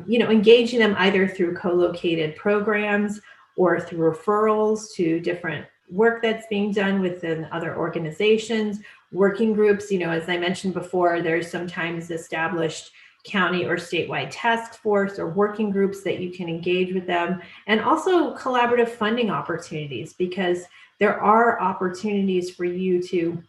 engaging them either through co-located programs or through referrals to different work that's being done within other organizations, working groups. As I mentioned before, there's sometimes established county or statewide task force or working groups that you can engage with them, and also collaborative funding opportunities, because there are opportunities for you to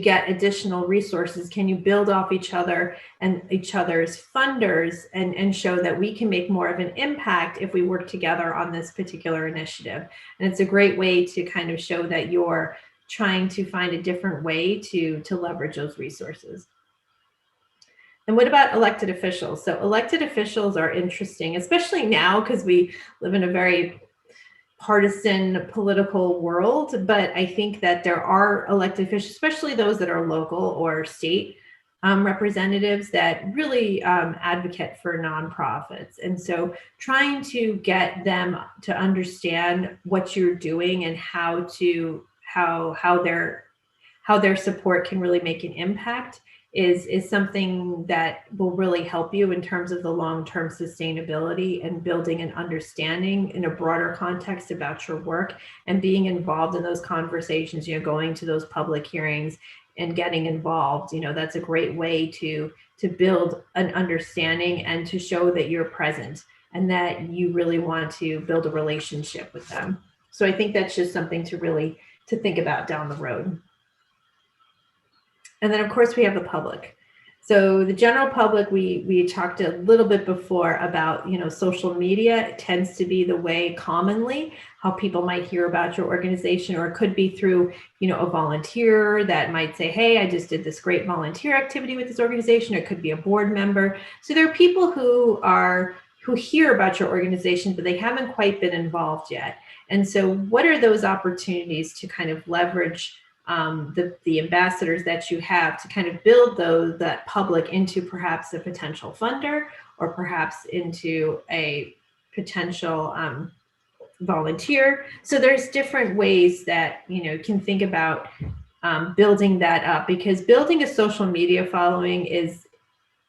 get additional resources. Can you build off each other and each other's funders, and show that we can make more of an impact if we work together on this particular initiative? And it's a great way to kind of show that you're trying to find a different way to leverage those resources. And what about elected officials? So elected officials are interesting, especially now, because we live in a very partisan political world. But I think that there are elected officials, especially those that are local or state representatives, that really advocate for nonprofits. And so trying to get them to understand what you're doing and how their support can really make an impact is something that will really help you in terms of the long-term sustainability and building an understanding in a broader context about your work and being involved in those conversations, going to those public hearings and getting involved. That's a great way to build an understanding and to show that you're present and that you really want to build a relationship with them. So I think that's just something to think about down the road. And then of course we have the public. So the general public, we talked a little bit before about, social media tends to be the way commonly how people might hear about your organization, or it could be through, a volunteer that might say, hey, I just did this great volunteer activity with this organization. It could be a board member. So there are people who hear about your organization, but they haven't quite been involved yet. And so what are those opportunities to kind of leverage the ambassadors that you have to kind of build that public into perhaps a potential funder, or perhaps into a potential volunteer? So there's different ways that you can think about building that up, because building a social media following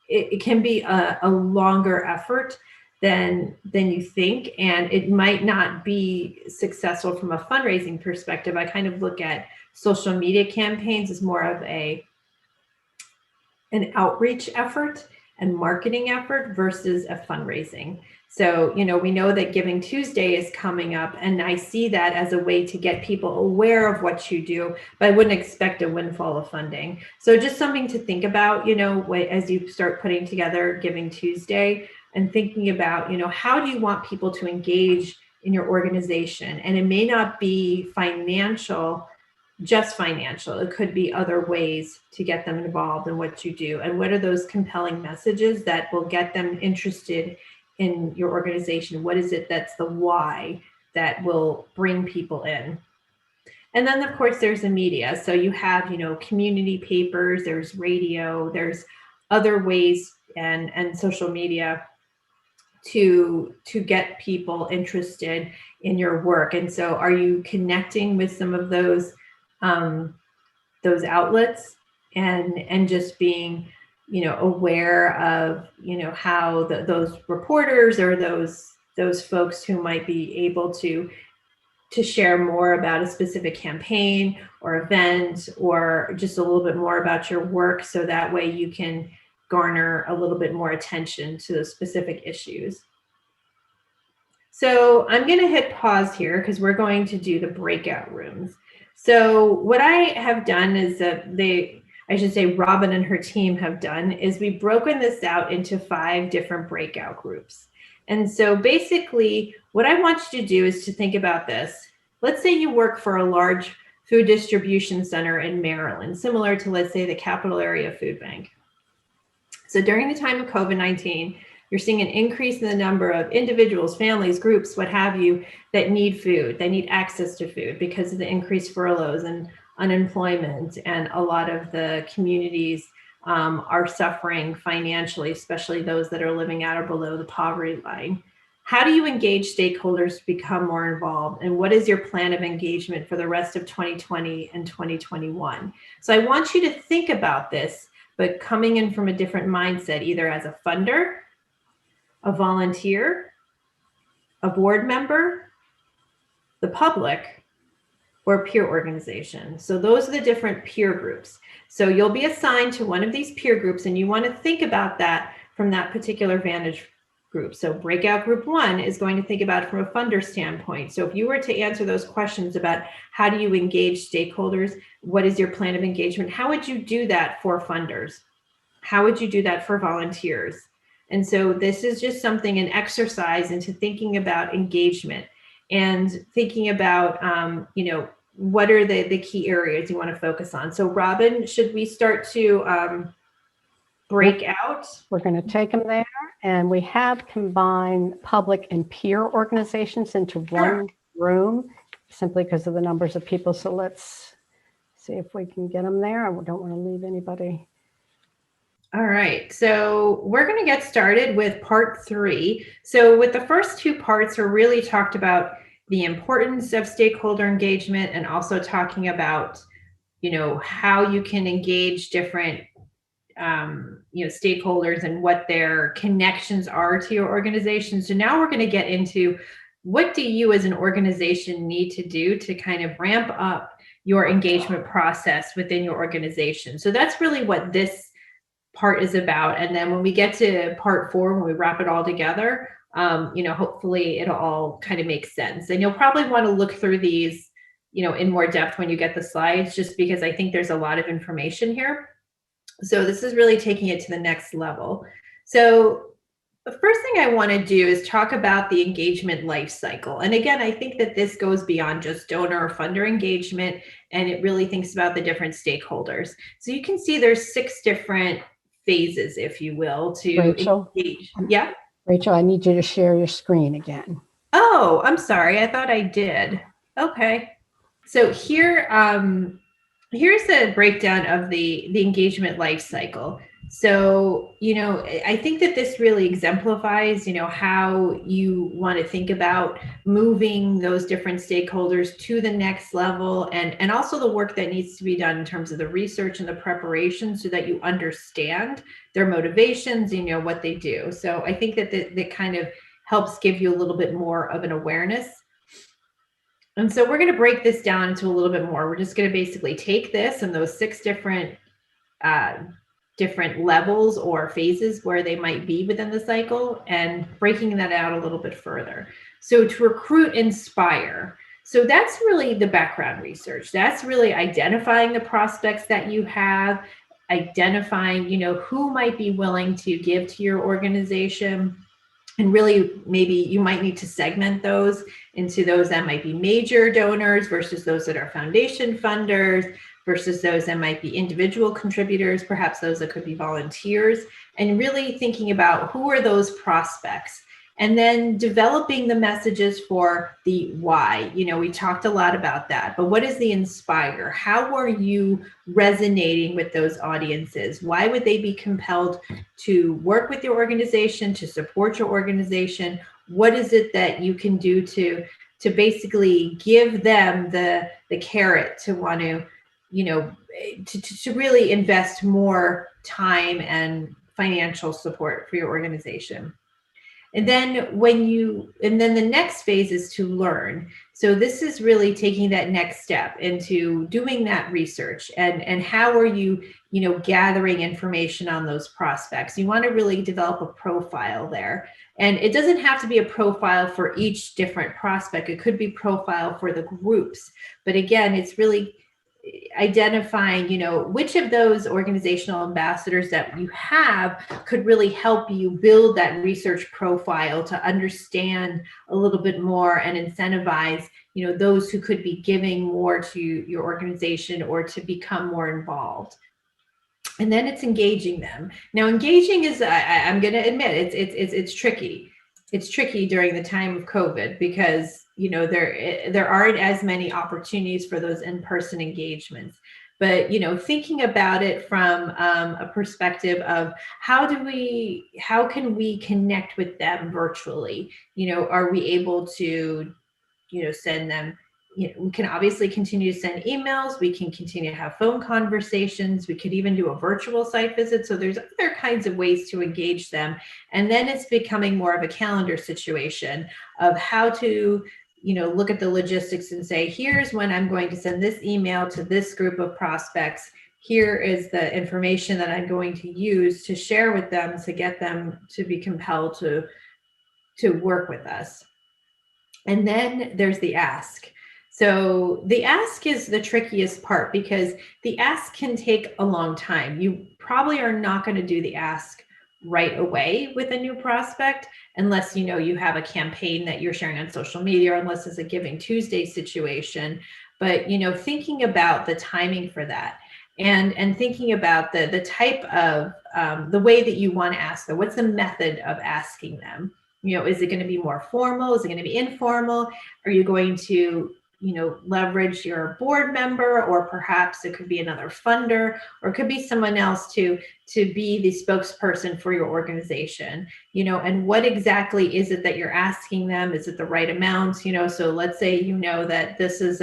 it can be a longer effort than you think, and it might not be successful from a fundraising perspective. I kind of look at social media campaigns as more of an outreach effort and marketing effort versus a fundraising. So, we know that Giving Tuesday is coming up, and I see that as a way to get people aware of what you do, but I wouldn't expect a windfall of funding. So just something to think about, as you start putting together Giving Tuesday, and thinking about, how do you want people to engage in your organization? And it may not be just financial. It could be other ways to get them involved in what you do. And what are those compelling messages that will get them interested in your organization? What is it that's the why that will bring people in? And then of course there's the media. So you have, community papers, there's radio, there's other ways and social media to get people interested in your work. And so are you connecting with some of those outlets and just being, aware of, how those reporters or those folks who might be able to share more about a specific campaign or event, or just a little bit more about your work, so that way you can garner a little bit more attention to those specific issues. So I'm going to hit pause here because we're going to do the breakout rooms. So what I have done is that Robin and her team have done is we've broken this out into 5 different breakout groups. And so basically what I want you to do is to think about this. Let's say you work for a large food distribution center in Maryland, similar to, let's say, the Capital Area Food Bank. So during the time of COVID-19, you're seeing an increase in the number of individuals, families, groups, what have you, that need food, that need access to food because of the increased furloughs and unemployment. And a lot of the communities are suffering financially, especially those that are living at or below the poverty line. How do you engage stakeholders to become more involved? And what is your plan of engagement for the rest of 2020 and 2021? So I want you to think about this, but coming in from a different mindset, either as a funder, a volunteer, a board member, the public, or a peer organization. So those are the different peer groups. So you'll be assigned to one of these peer groups, and you want to think about that from that particular vantage group. So breakout group 1 is going to think about it from a funder standpoint. So if you were to answer those questions about how do you engage stakeholders, what is your plan of engagement, how would you do that for funders? How would you do that for volunteers? And so this is just something, an exercise into thinking about engagement and thinking about, what are the key areas you want to focus on. So Robin, should we start to break out? We're going to take them there, and we have combined public and peer organizations into one room, simply because of the numbers of people. So let's see if we can get them there. I don't want to leave anybody. All right, so we're going to get started with part 3. So with the first 2 parts, we're really talked about the importance of stakeholder engagement, and also talking about, how you can engage different stakeholders and what their connections are to your organization. So now we're going to get into what do you as an organization need to do to kind of ramp up your engagement process within your organization. So that's really what this part is about. And then when we get to part 4, when we wrap it all together, hopefully it'll all kind of make sense. And you'll probably want to look through these, in more depth when you get the slides, just because I think there's a lot of information here. So this is really taking it to the next level. So the first thing I want to do is talk about the engagement life cycle. And again, I think that this goes beyond just donor or funder engagement, and it really thinks about the different stakeholders. So you can see there's 6 different phases, if you will, to Rachel, engage. Yeah. Rachel, I need you to share your screen again. Oh, I'm sorry. I thought I did. Okay. So here, here's a breakdown of the engagement life cycle. So, I think that this really exemplifies, how you want to think about moving those different stakeholders to the next level, and also the work that needs to be done in terms of the research and the preparation so that you understand their motivations, what they do. So I think that kind of helps give you a little bit more of an awareness. And so we're going to break this down into a little bit more. We're just going to basically take this and those 6 different levels or phases where they might be within the cycle and breaking that out a little bit further. So to recruit, inspire. So that's really the background research. That's really identifying the prospects that you have, identifying, who might be willing to give to your organization. And really, maybe you might need to segment those into those that might be major donors versus those that are foundation funders versus those that might be individual contributors, perhaps those that could be volunteers, and really thinking about who are those prospects. And then developing the messages for the why. We talked a lot about that, but what is the inspire? How are you resonating with those audiences? Why would they be compelled to work with your organization, to support your organization? What is it that you can do to basically give them the carrot to want to, to really invest more time and financial support for your organization? And then the next phase is to learn. So this is really taking that next step into doing that research and how are you, gathering information on those prospects. You want to really develop a profile there. And it doesn't have to be a profile for each different prospect. It could be profile for the groups. But again, it's really identifying, which of those organizational ambassadors that you have could really help you build that research profile to understand a little bit more and incentivize, those who could be giving more to your organization or to become more involved. And then it's engaging them. Now, engaging is, I'm going to admit, it's tricky. It's tricky during the time of COVID because there aren't as many opportunities for those in-person engagements. But thinking about it from a perspective of how can we connect with them virtually? Are we able to send them? We can obviously continue to send emails. We can continue to have phone conversations. We could even do a virtual site visit. So there's other kinds of ways to engage them. And then it's becoming more of a calendar situation of how to look at the logistics and say, here's when I'm going to send this email to this group of prospects. Here is the information that I'm going to use to share with them to get them to be compelled to work with us. And then there's the ask. So the ask is the trickiest part because the ask can take a long time. You probably are not going to do the ask right away with a new prospect unless you have a campaign that you're sharing on social media, or unless it's a Giving Tuesday situation. But thinking about the timing for that and thinking about the type of the way that you want to ask them. What's the method of asking them? Is it going to be more formal? Is it going to be informal? Are you going to leverage your board member, or perhaps it could be another funder, or it could be someone else to be the spokesperson for your organization, and what exactly is it that you're asking them? Is it the right amount? So let's say, that this is,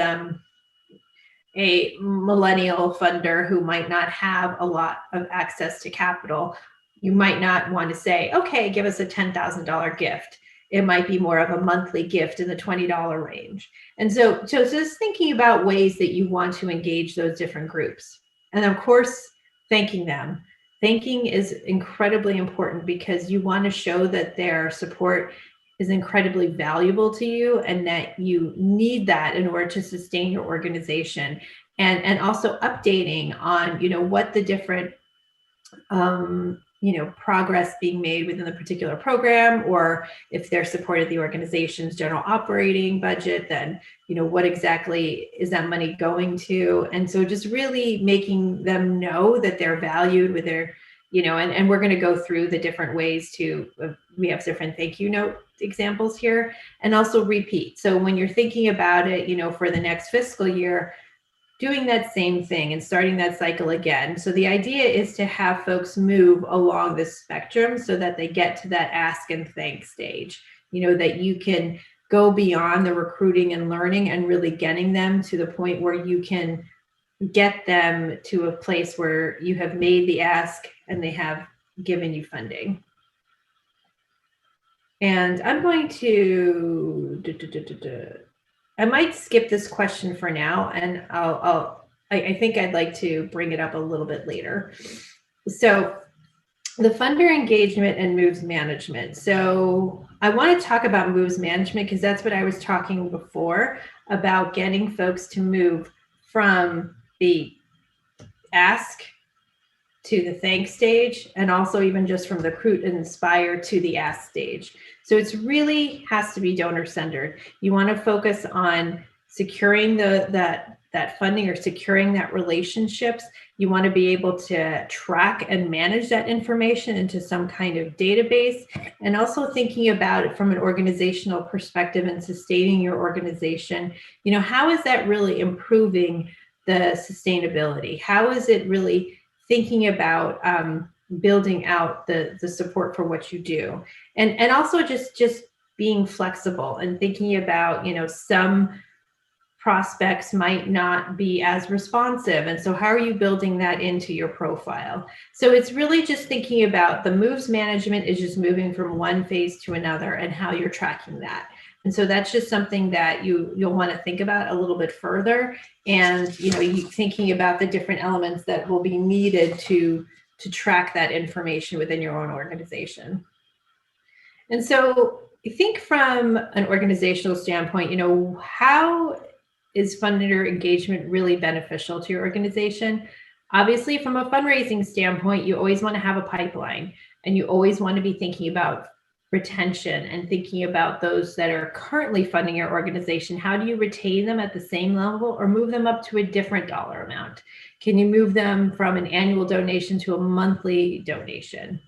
a millennial funder who might not have a lot of access to capital, you might not want to say, okay, give us a $10,000 gift. It might be more of a monthly gift in the $20 range. And so just thinking about ways that you want to engage those different groups. And of course, thanking them. Thanking is incredibly important because you want to show that their support is incredibly valuable to you and that you need that in order to sustain your organization. And also updating on, what the different progress being made within the particular program, or if they're supported the organization's general operating budget, then, what exactly is that money going to? And so just really making them know that they're valued with their, and we're going to go through the different ways we have different thank you note examples here, and also repeat. So when you're thinking about it, for the next fiscal year, doing that same thing and starting that cycle again. So the idea is to have folks move along this spectrum so that they get to that ask and thank stage, that you can go beyond the recruiting and learning and really getting them to the point where you can get them to a place where you have made the ask and they have given you funding. And I'm going to, I might skip this question for now, and I think I'd like to bring it up a little bit later. So the funder engagement and moves management. So I want to talk about moves management because that's what I was talking before about getting folks to move from the ask to the thank stage, and also even just from the recruit and inspire to the ask stage. So it's really has to be donor centered. You want to focus on securing that funding or securing that relationships. You want to be able to track and manage that information into some kind of database, and also thinking about it from an organizational perspective and sustaining your organization. How is that really improving the sustainability? How is it really thinking about building out the support for what you do, and also just being flexible and thinking about, some prospects might not be as responsive, and so how are you building that into your profile? So it's really just thinking about the moves management is just moving from one phase to another and how you're tracking that. And so that's just something that you'll want to think about a little bit further, and you thinking about the different elements that will be needed to track that information within your own organization. And so I think from an organizational standpoint, how is funder engagement really beneficial to your organization? Obviously, from a fundraising standpoint, you always want to have a pipeline, and you always want to be thinking about retention and thinking about those that are currently funding your organization. How do you retain them at the same level or move them up to a different dollar amount? Can you move them from an annual donation to a monthly donation?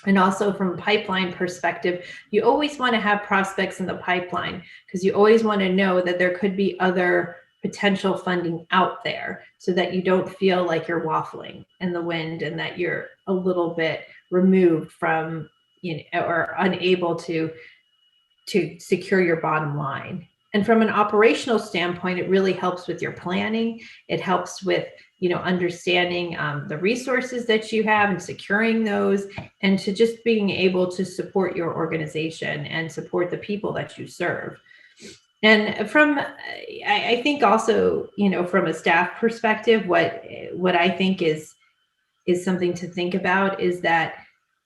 And also from a pipeline perspective, you always want to have prospects in the pipeline because you always want to know that there could be other potential funding out there so that you don't feel like you're waffling in the wind and that you're a little bit removed from, or unable to secure your bottom line. And from an operational standpoint, it really helps with your planning. It helps with, understanding the resources that you have and securing those, and to just being able to support your organization and support the people that you serve. And I think also, from a staff perspective, what I think is something to think about is that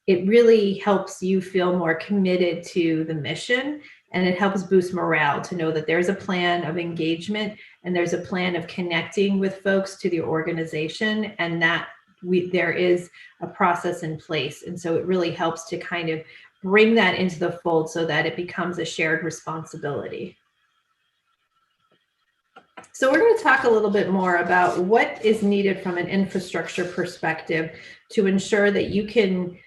it really helps you feel more committed to the mission, and it helps boost morale to know that there's a plan of engagement and there's a plan of connecting with folks to the organization, and that there is a process in place. And so it really helps to kind of bring that into the fold so that it becomes a shared responsibility. So we're going to talk a little bit more about what is needed from an infrastructure perspective to ensure that you can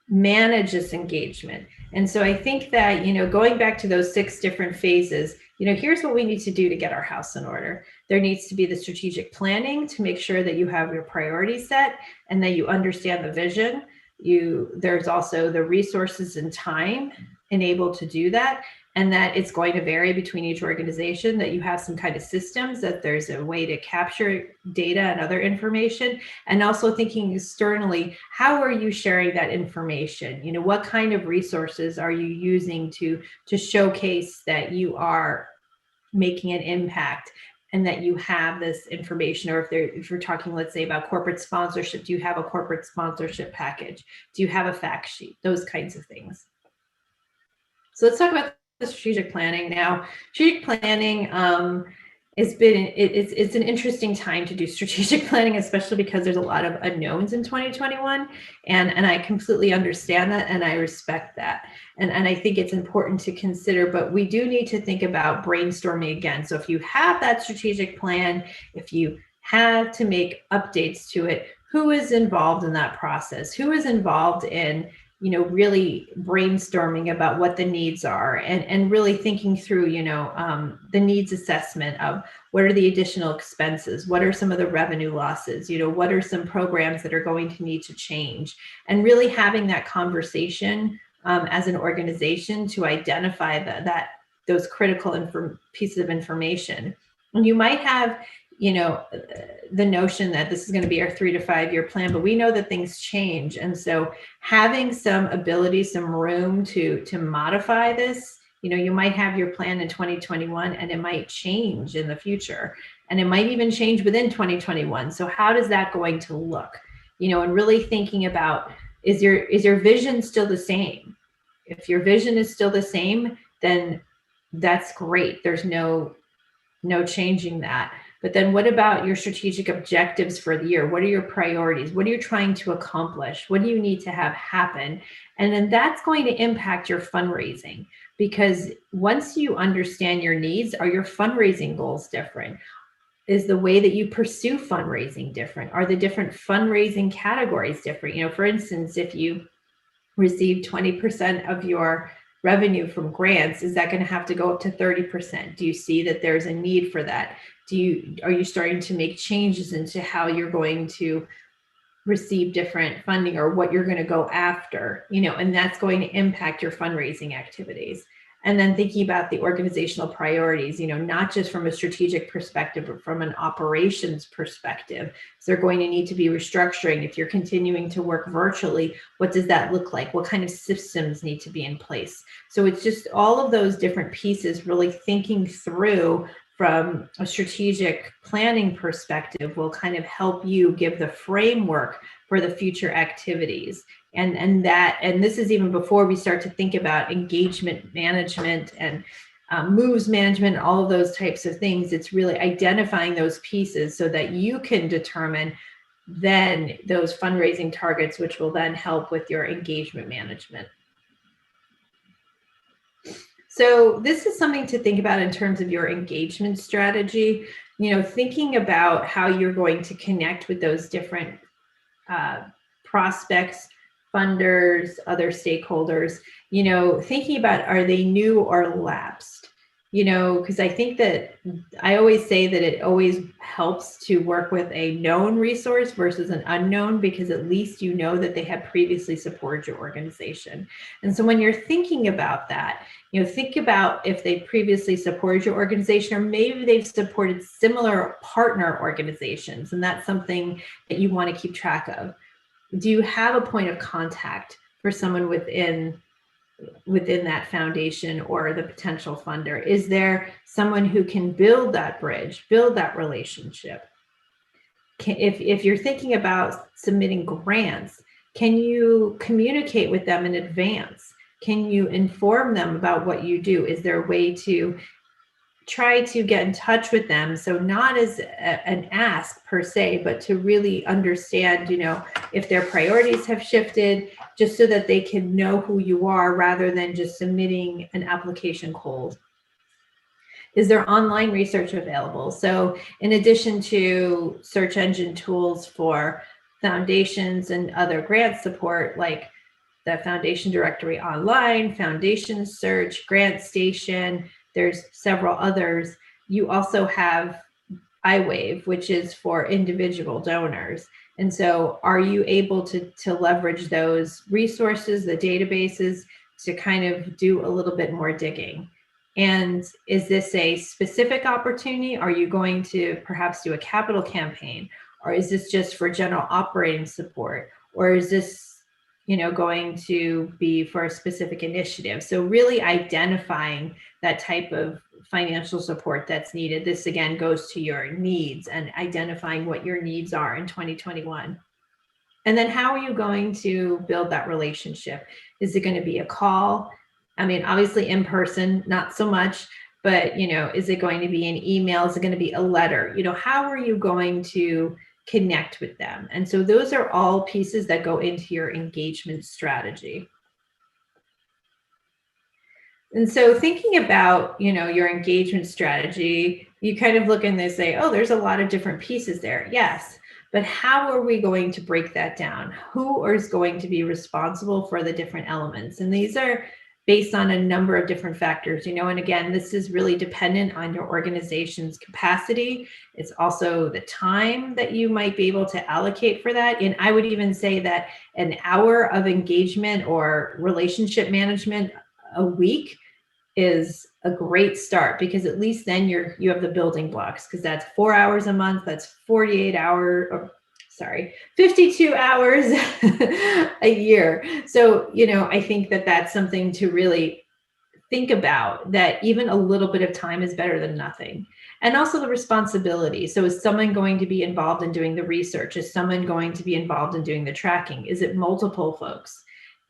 manage this engagement. And so I think that, going back to those 6 different phases, here's what we need to do to get our house in order. There needs to be the strategic planning to make sure that you have your priorities set and that you understand the vision. There's also the resources and time enabled to do that. and that it's going to vary between each organization, that you have some kind of systems, that there's a way to capture data and other information, and also thinking externally, how are you sharing that information? You know, what kind of resources are you using to showcase that you are making an impact and that you have this information? Or if you're talking, let's say, about corporate sponsorship, do you have a corporate sponsorship package? Do you have a fact sheet? Those kinds of things. So let's talk about the strategic planning now. Strategic planning it's an interesting time to do strategic planning, especially because there's a lot of unknowns in 2021, and I completely understand that, and I respect that, and I think it's important to consider. But we do need to think about brainstorming again. So if you have that strategic plan, if you have to make updates to it, who is involved in that process? Who is involved in, you know, really brainstorming about what the needs are, and really thinking through, you know, the needs assessment of what are the additional expenses, what are some of the revenue losses, you know, what are some programs that are going to need to change, and really having that conversation as an organization to identify those critical pieces of information. And you might have, you know, the notion that this is going to be our 3 to 5 year plan, but we know that things change. And so having some ability, some room to modify this, you know, you might have your plan in 2021 and it might change in the future, and it might even change within 2021. So how does that going to look? You know, and really thinking about, is your vision still the same? If your vision is still the same, then that's great. There's no changing that. But then what about your strategic objectives for the year? What are your priorities? What are you trying to accomplish? What do you need to have happen? And then that's going to impact your fundraising, because once you understand your needs, are your fundraising goals different? Is the way that you pursue fundraising different? Are the different fundraising categories different? You know, for instance, if you receive 20% of your revenue from grants, is that going to have to go up to 30%? Do you see that there's a need for that? Are you starting to make changes into how you're going to receive different funding, or what you're going to go after? You know, and that's going to impact your fundraising activities. And then thinking about the organizational priorities, you know, not just from a strategic perspective, but from an operations perspective. So they're going to need to be restructuring. If you're continuing to work virtually, what does that look like? What kind of systems need to be in place? So it's just all of those different pieces, really thinking through from a strategic planning perspective will kind of help you give the framework for the future activities. And this is even before we start to think about engagement management and moves management, all of those types of things. It's really identifying those pieces so that you can determine then those fundraising targets, which will then help with your engagement management. So this is something to think about in terms of your engagement strategy, you know, thinking about how you're going to connect with those different prospects, funders, other stakeholders, you know, thinking about, are they new or lapsed? You know, because I think that I always say that it always helps to work with a known resource versus an unknown, because at least you know that they have previously supported your organization. And so when you're thinking about that, you know, think about if they previously supported your organization, or maybe they've supported similar partner organizations, and that's something that you want to keep track of. Do you have a point of contact for someone within that foundation or the potential funder? Is there someone who can build that bridge, build that relationship? If you're thinking about submitting grants, can you communicate with them in advance? Can you inform them about what you do? Is there a way to try to get in touch with them? So not as an ask per se, but to really understand, you know, if their priorities have shifted, just so that they can know who you are rather than just submitting an application cold. Is there online research available? So in addition to search engine tools for foundations and other grant support, like the Foundation Directory Online, Foundation Search, Grant Station, there's several others. You also have iWave, which is for individual donors. And so are you able to leverage those resources, the databases, to kind of do a little bit more digging? And is this a specific opportunity? Are you going to perhaps do a capital campaign? Or is this just for general operating support? Or is this, going to be for a specific initiative? So really identifying that type of financial support that's needed. This again goes to your needs and identifying what your needs are in 2021. And then how are you going to build that relationship? Is it going to be a call? I mean, obviously in person, not so much, but is it going to be an email? Is it going to be a letter? How are you going to connect with them? And so those are all pieces that go into your engagement strategy. And so thinking about, your engagement strategy, you kind of look and they say, oh, there's a lot of different pieces there. Yes. But how are we going to break that down? Who is going to be responsible for the different elements? And these are based on a number of different factors, and again, this is really dependent on your organization's capacity. It's also the time that you might be able to allocate for that. And I would even say that an hour of engagement or relationship management a week is a great start, because at least then you have the building blocks, because that's 4 hours a month, that's 52 hours a year. So, I think that that's something to really think about, that even a little bit of time is better than nothing. And also the responsibility. So is someone going to be involved in doing the research? Is someone going to be involved in doing the tracking? Is it multiple folks?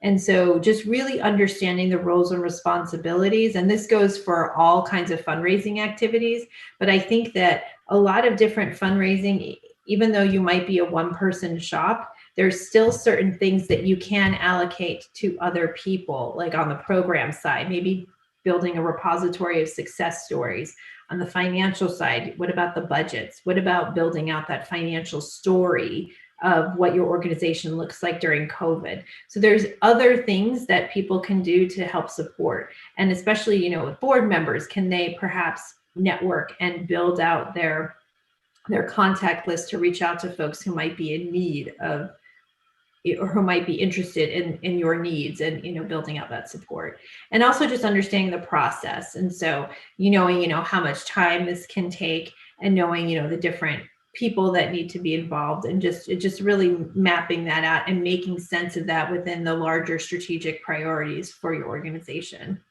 And so just really understanding the roles and responsibilities, and this goes for all kinds of fundraising activities, but I think that a lot of different fundraising, even though you might be a one-person shop, there's still certain things that you can allocate to other people, like on the program side, maybe building a repository of success stories. On the financial side, what about the budgets? What about building out that financial story of what your organization looks like during COVID? So there's other things that people can do to help support. And especially, with board members, can they perhaps network and build out their contact list to reach out to folks who might be in need of, or who might be interested in your needs, and building out that support. And also just understanding the process. And so knowing how much time this can take, and knowing the different people that need to be involved, and just really mapping that out and making sense of that within the larger strategic priorities for your organization.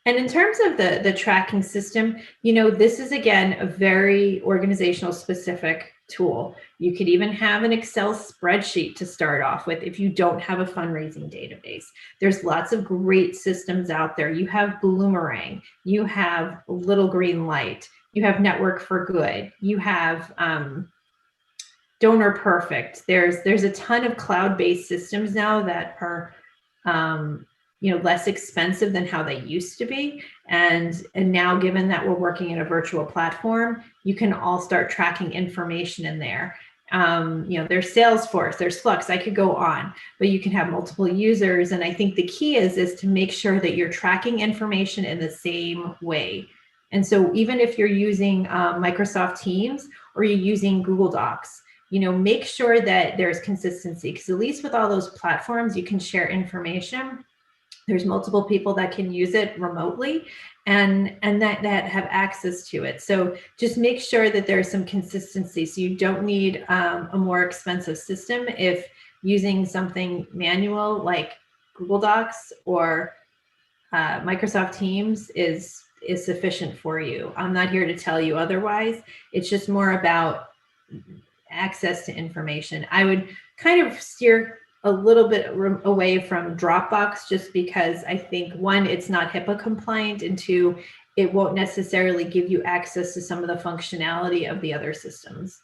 And in terms of the tracking system, this is again a very organizational specific tool. You could even have an Excel spreadsheet to start off with if you don't have a fundraising database. There's lots of great systems out there. You have Bloomerang, you have Little Green Light, you have Network for Good, you have Donor Perfect. There's a ton of cloud-based systems now that are less expensive than how they used to be. And now, given that we're working in a virtual platform, you can all start tracking information in there. There's Salesforce, there's Flux, I could go on, but you can have multiple users. And I think the key is to make sure that you're tracking information in the same way. And so even if you're using Microsoft Teams or you're using Google Docs, make sure that there's consistency, because at least with all those platforms, you can share information. There's multiple people that can use it remotely and that have access to it. So just make sure that there's some consistency. So you don't need a more expensive system if using something manual like Google Docs or Microsoft Teams is sufficient for you. I'm not here to tell you otherwise. It's just more about access to information. I would kind of steer a little bit away from Dropbox, just because I think, one, it's not HIPAA compliant, and two, it won't necessarily give you access to some of the functionality of the other systems.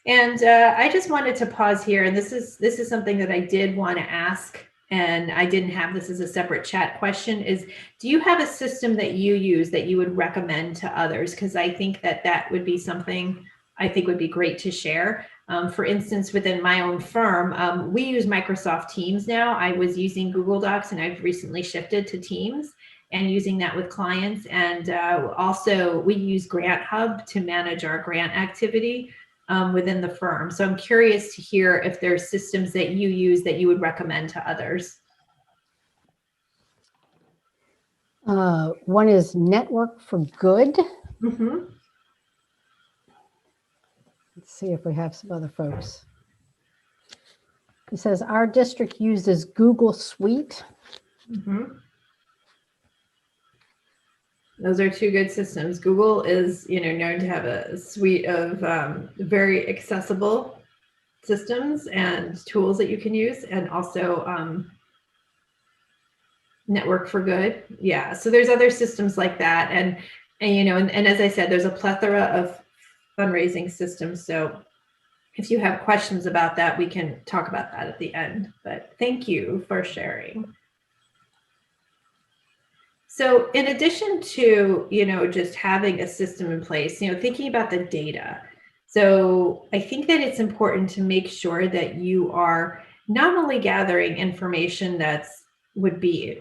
And I just wanted to pause here, and this is something that I did want to ask, and I didn't have this as a separate chat question, is do you have a system that you use that you would recommend to others? Because I think that would be something I think would be great to share. For instance, within my own firm, we use Microsoft Teams now. I was using Google Docs, and I've recently shifted to Teams and using that with clients. And also we use Grant Hub to manage our grant activity within the firm. So I'm curious to hear if there's systems that you use that you would recommend to others. One is Network for Good. Mm-hmm. Let's see if we have some other folks. It says our district uses Google Suite. Mm-hmm. Those are two good systems. Google is, known to have a suite of very accessible systems and tools that you can use, and also Network for Good. Yeah. So there's other systems like that, and as I said, there's a plethora of fundraising systems. So if you have questions about that, we can talk about that at the end. But thank you for sharing. So in addition to, just having a system in place, thinking about the data. So I think that it's important to make sure that you are not only gathering information that's would be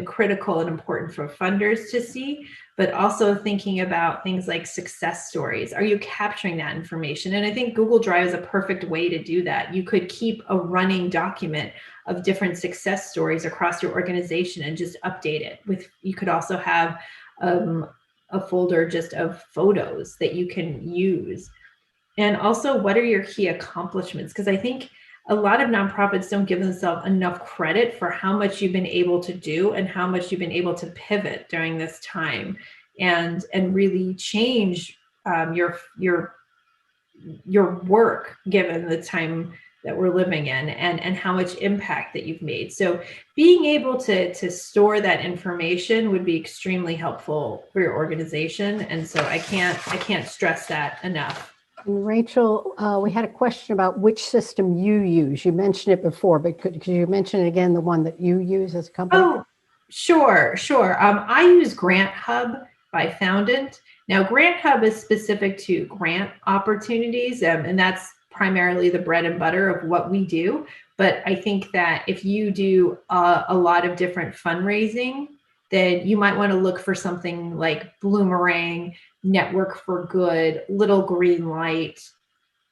critical and important for funders to see, but also thinking about things like success stories. Are you capturing that information? And I think Google Drive is a perfect way to do that. You could keep a running document of different success stories across your organization and just update it with. You could also have a folder just of photos that you can use. And also, what are your key accomplishments? Because I think a lot of nonprofits don't give themselves enough credit for how much you've been able to do and how much you've been able to pivot during this time, and really change your work given the time that we're living in, and how much impact that you've made. So being able to store that information would be extremely helpful for your organization. And so I can't stress that enough. And Rachel, we had a question about which system you use. You mentioned it before, but could you mention it again, the one that you use as a company? Oh, sure. I use Grant Hub by Foundant. Now, Grant Hub is specific to grant opportunities, and that's primarily the bread and butter of what we do. But I think that if you do a lot of different fundraising, then you might want to look for something like Bloomerang, Network for Good, Little Green Light,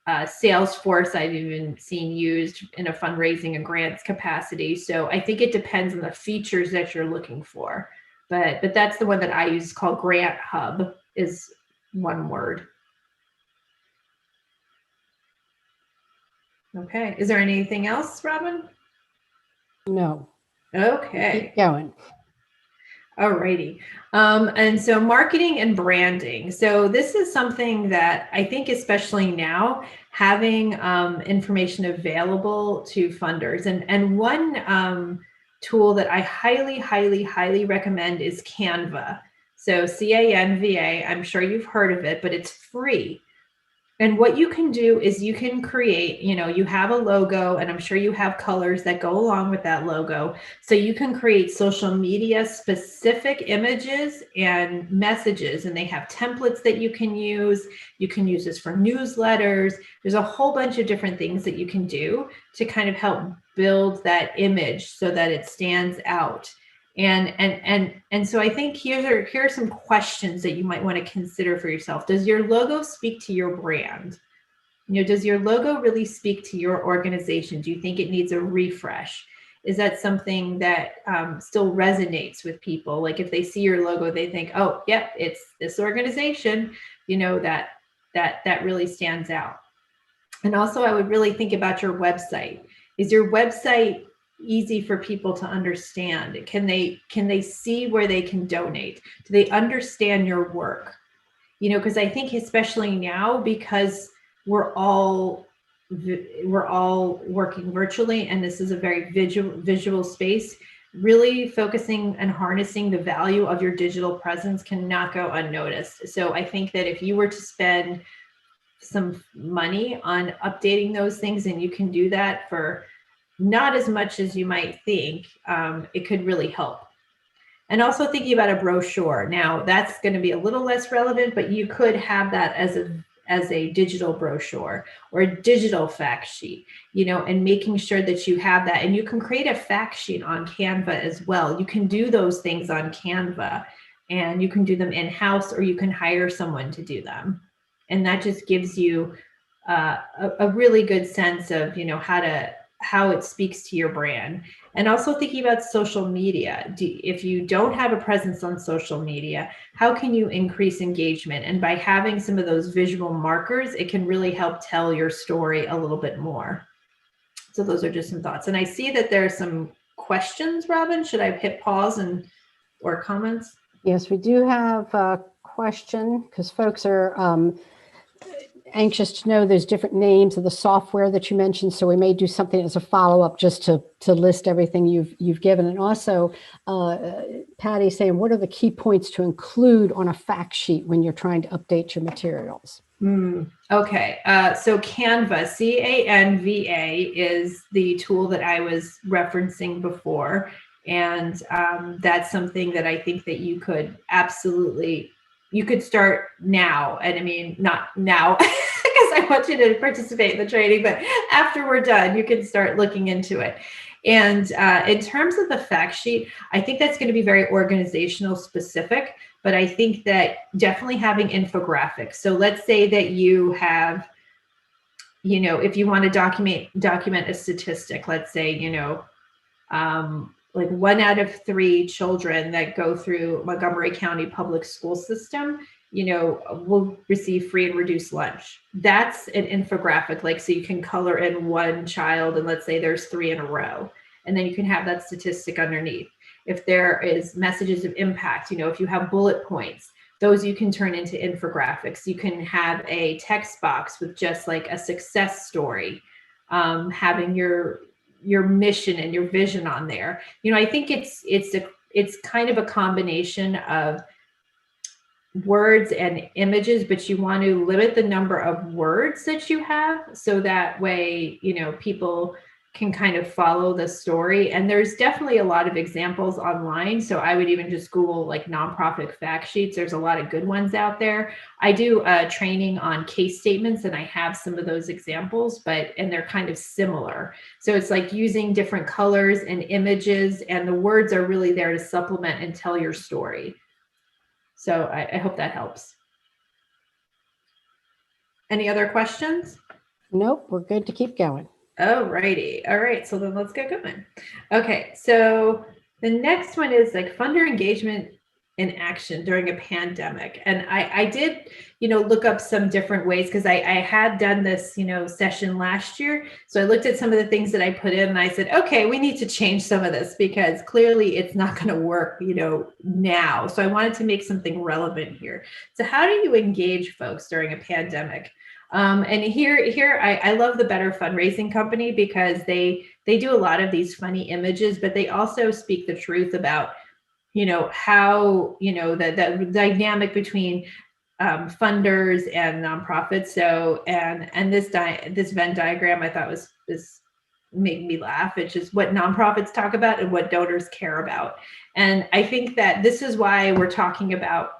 Salesforce. I've even seen used in a fundraising and grants capacity. So I think it depends on the features that you're looking for. But that's the one that I use, called Grant Hub, is one word. Okay. Is there anything else, Robin? No. Okay. Keep going. Alrighty. And so marketing and branding. So this is something that I think, especially now, having information available to funders. And one tool that I highly recommend is Canva. So Canva, I'm sure you've heard of it, but it's free. And what you can do is you can create, you have a logo, and I'm sure you have colors that go along with that logo. So you can create social media specific images and messages, and they have templates that you can use. You can use this for newsletters. There's a whole bunch of different things that you can do to kind of help build that image so that it stands out. And so I think here are some questions that you might want to consider for yourself. Does your logo speak to your brand? Does your logo really speak to your organization? Do you think it needs a refresh? Is that something that still resonates with people? Like if they see your logo, they think, oh, yep, it's this organization, that really stands out. And also I would really think about your website. Is your website easy for people to understand? Can they see where they can donate? Do they understand your work? Because I think especially now, because we're all working virtually, and this is a very visual space, really focusing and harnessing the value of your digital presence cannot go unnoticed. So I think that if you were to spend some money on updating those things, and you can do that for not as much as you might think, it could really help. And also thinking about a brochure. Now that's going to be a little less relevant, but you could have that as a digital brochure or a digital fact sheet, and making sure that you have that. And you can create a fact sheet on Canva as well. You can do those things on Canva, and you can do them in-house, or you can hire someone to do them. And that just gives you a really good sense of, how it speaks to your brand. And also thinking about social media. If you don't have a presence on social media, how can you increase engagement? And by having some of those visual markers, it can really help tell your story a little bit more. So those are just some thoughts. And I see that there are some questions, Robin. Should I hit pause or comments? Yes, we do have a question because folks are anxious to know there's different names of the software that you mentioned. So we may do something as a follow-up just to list everything you've given. And also, Patty saying, what are the key points to include on a fact sheet when you're trying to update your materials? Okay, so Canva, CANVA is the tool that I was referencing before. And that's something that I think that you could you could start now. And I mean, not now, because I want you to participate in the training, but after we're done, you can start looking into it. And in terms of the fact sheet, I think that's going to be very organizational specific, but I think that definitely having infographics. So let's say that you have, if you want to document a statistic, let's say, like 1 out of 3 children that go through Montgomery County public school system, will receive free and reduced lunch. That's an infographic, like, so you can color in one child and let's say there's 3 in a row, and then you can have that statistic underneath. If there is messages of impact, if you have bullet points, those you can turn into infographics. You can have a text box with just like a success story, having your mission and your vision on there. I think it's kind of a combination of words and images, but you want to limit the number of words that you have, so that way, people can kind of follow the story. And there's definitely a lot of examples online. So I would even just Google like nonprofit fact sheets. There's a lot of good ones out there. I do training on case statements, and I have some of those examples, and they're kind of similar. So it's like using different colors and images, and the words are really there to supplement and tell your story. So I hope that helps. Any other questions? Nope, we're good to keep going. Oh, righty. All right. So then let's get going. Okay. So the next one is like funder engagement in action during a pandemic. And I did, look up some different ways, because I had done this, session last year. So I looked at some of the things that I put in, and I said, okay, we need to change some of this because clearly it's not going to work, now. So I wanted to make something relevant here. So how do you engage folks during a pandemic? And here I love the Better Fundraising Company, because they do a lot of these funny images, but they also speak the truth about, how, the dynamic between funders and nonprofits. So, and this Venn diagram I thought was made me laugh. It's just what nonprofits talk about and what donors care about. And I think that this is why we're talking about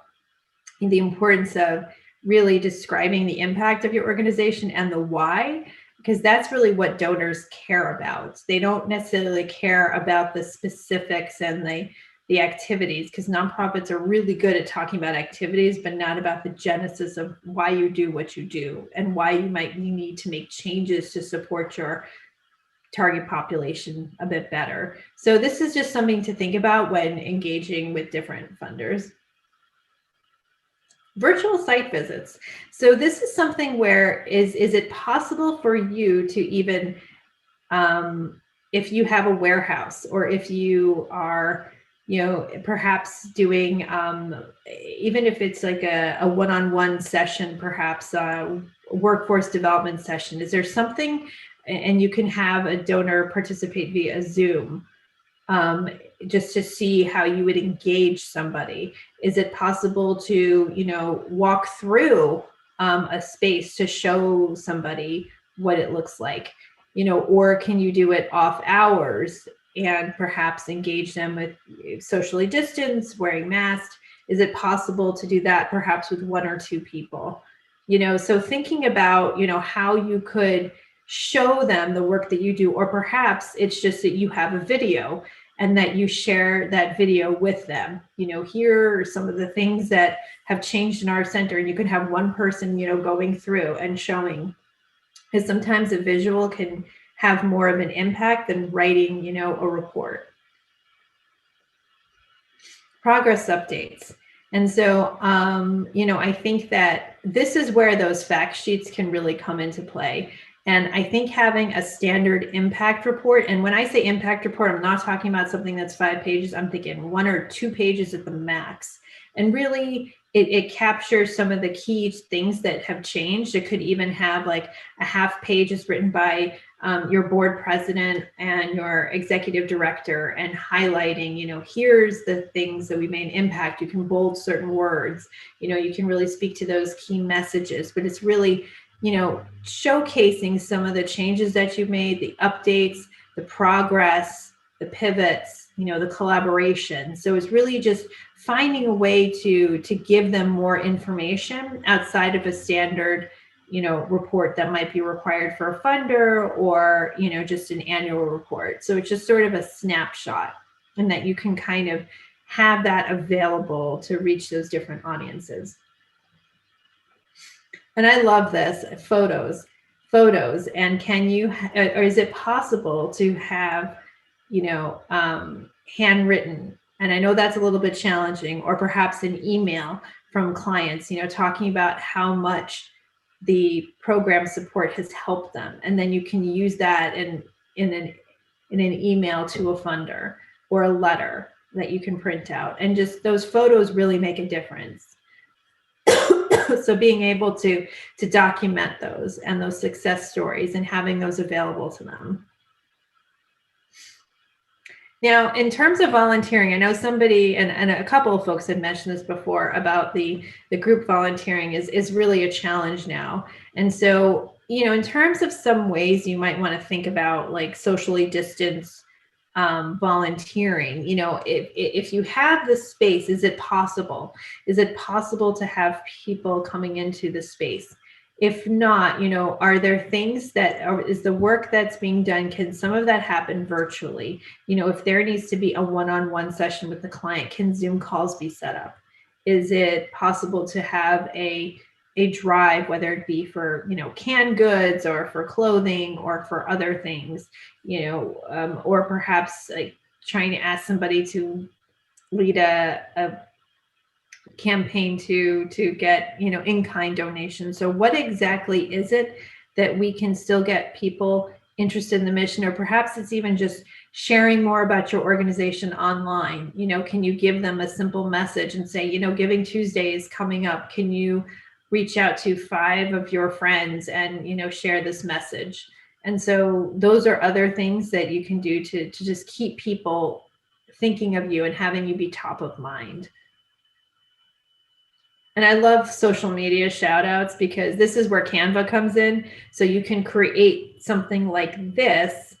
the importance of really describing the impact of your organization and the why, because that's really what donors care about. They don't necessarily care about the specifics and the activities, because nonprofits are really good at talking about activities, but not about the genesis of why you do what you do and why you need to make changes to support your target population a bit better. So this is just something to think about when engaging with different funders. Virtual site visits. So this is something where is it possible for you to even, if you have a warehouse, or if you are, perhaps doing, even if it's like a one-on-one session, perhaps a workforce development session, is there something, and you can have a donor participate via Zoom, just to see how you would engage somebody. Is it possible to, walk through a space to show somebody what it looks like, or can you do it off hours and perhaps engage them with socially distanced, wearing masks? Is it possible to do that perhaps with 1 or 2 people? So thinking about, how you could show them the work that you do, or perhaps it's just that you have a video and that you share that video with them. Here are some of the things that have changed in our center, and you can have one person, going through and showing, because sometimes a visual can have more of an impact than writing, you know, a report. Progress updates. And so, you know, I think that this is where those fact sheets can really come into play. And I think having a standard impact report, and when I say impact report, I'm not talking about something that's 5 pages. I'm thinking 1 or 2 pages at the max. And really, it captures some of the key things that have changed. It could even have like a half page is written by your board president and your executive director, and highlighting, you know, here's the things that we made an impact. You can bold certain words, you know, you can really speak to those key messages, but it's really, you know, showcasing some of the changes that you've made, the updates, the progress, the pivots, you know, the collaboration. So it's really just finding a way to give them more information outside of a standard, you know, report that might be required for a funder, or, you know, just an annual report. So it's just sort of a snapshot, and that you can kind of have that available to reach those different audiences. And I love this, photos. And can you, or is it possible to have, you know, handwritten, and I know that's a little bit challenging, or perhaps an email from clients, you know, talking about how much the program support has helped them. And then you can use that in an email to a funder, or a letter that you can print out. And just those photos really make a difference. So being able to document those and those success stories, and having those available to them. Now, in terms of volunteering, I know somebody and a couple of folks had mentioned this before about the group volunteering is really a challenge now. And so, you know, in terms of some ways you might want to think about, like, socially distanced volunteering, you know, if you have the space, is it possible? Is it possible to have people coming into the space? If not, you know, are there things that is the work that's being done, can some of that happen virtually? You know, if there needs to be a one-on-one session with the client, can Zoom calls be set up? Is it possible to have a drive, whether it be for, you know, canned goods, or for clothing, or for other things, you know, or perhaps like trying to ask somebody to lead a campaign to get, you know, in-kind donations. So what exactly is it that we can still get people interested in the mission? Or perhaps it's even just sharing more about your organization online. You know, can you give them a simple message and say, you know, Giving Tuesday is coming up. Can you reach out to 5 of your friends and, you know, share this message? And so those are other things that you can do to just keep people thinking of you and having you be top of mind. And I love social media shout outs, because this is where Canva comes in. So you can create something like this,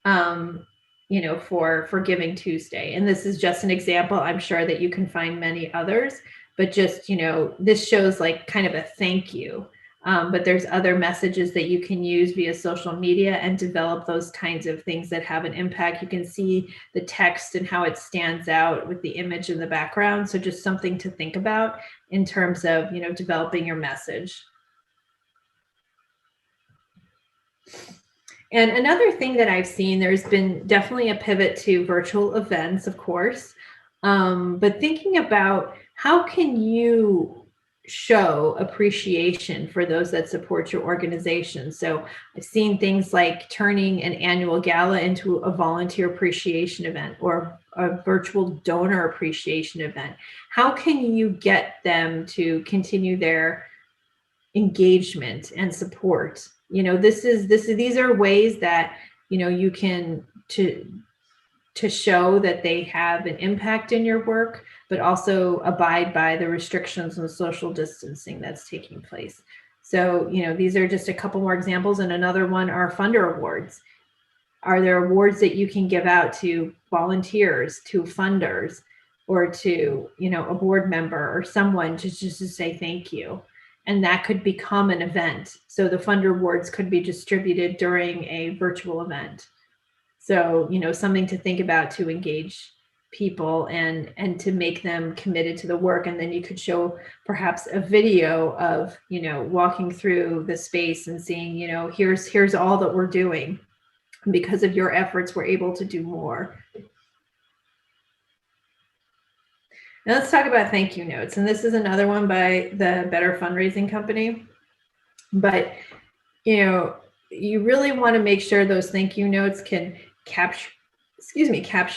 you know, for Giving Tuesday. And this is just an example. I'm sure that you can find many others, but just, you know, this shows like kind of a thank you. But there's other messages that you can use via social media and develop those kinds of things that have an impact. You can see the text and how it stands out with the image in the background. So just something to think about in terms of, you know, developing your message. And another thing that I've seen, there's been definitely a pivot to virtual events, of course, but thinking about how can you show appreciation for those that support your organization. So I've seen things like turning an annual gala into a volunteer appreciation event, or a virtual donor appreciation event. How can you get them to continue their engagement and support? You know, these are ways that, you know, you can to show that they have an impact in your work, but also abide by the restrictions and social distancing that's taking place. So, you know, these are just a couple more examples. And another one are funder awards. Are there awards that you can give out to volunteers, to funders, or to, you know, a board member or someone just to say thank you? And that could become an event. So the funder awards could be distributed during a virtual event. So, you know, something to think about to engage people and to make them committed to the work. And then you could show perhaps a video of, you know, walking through the space and seeing, you know, here's all that we're doing. Because of your efforts, we're able to do more. Now let's talk about thank you notes. And this is another one by the Better Fundraising Company. But, you know, you really want to make sure those thank you notes can capture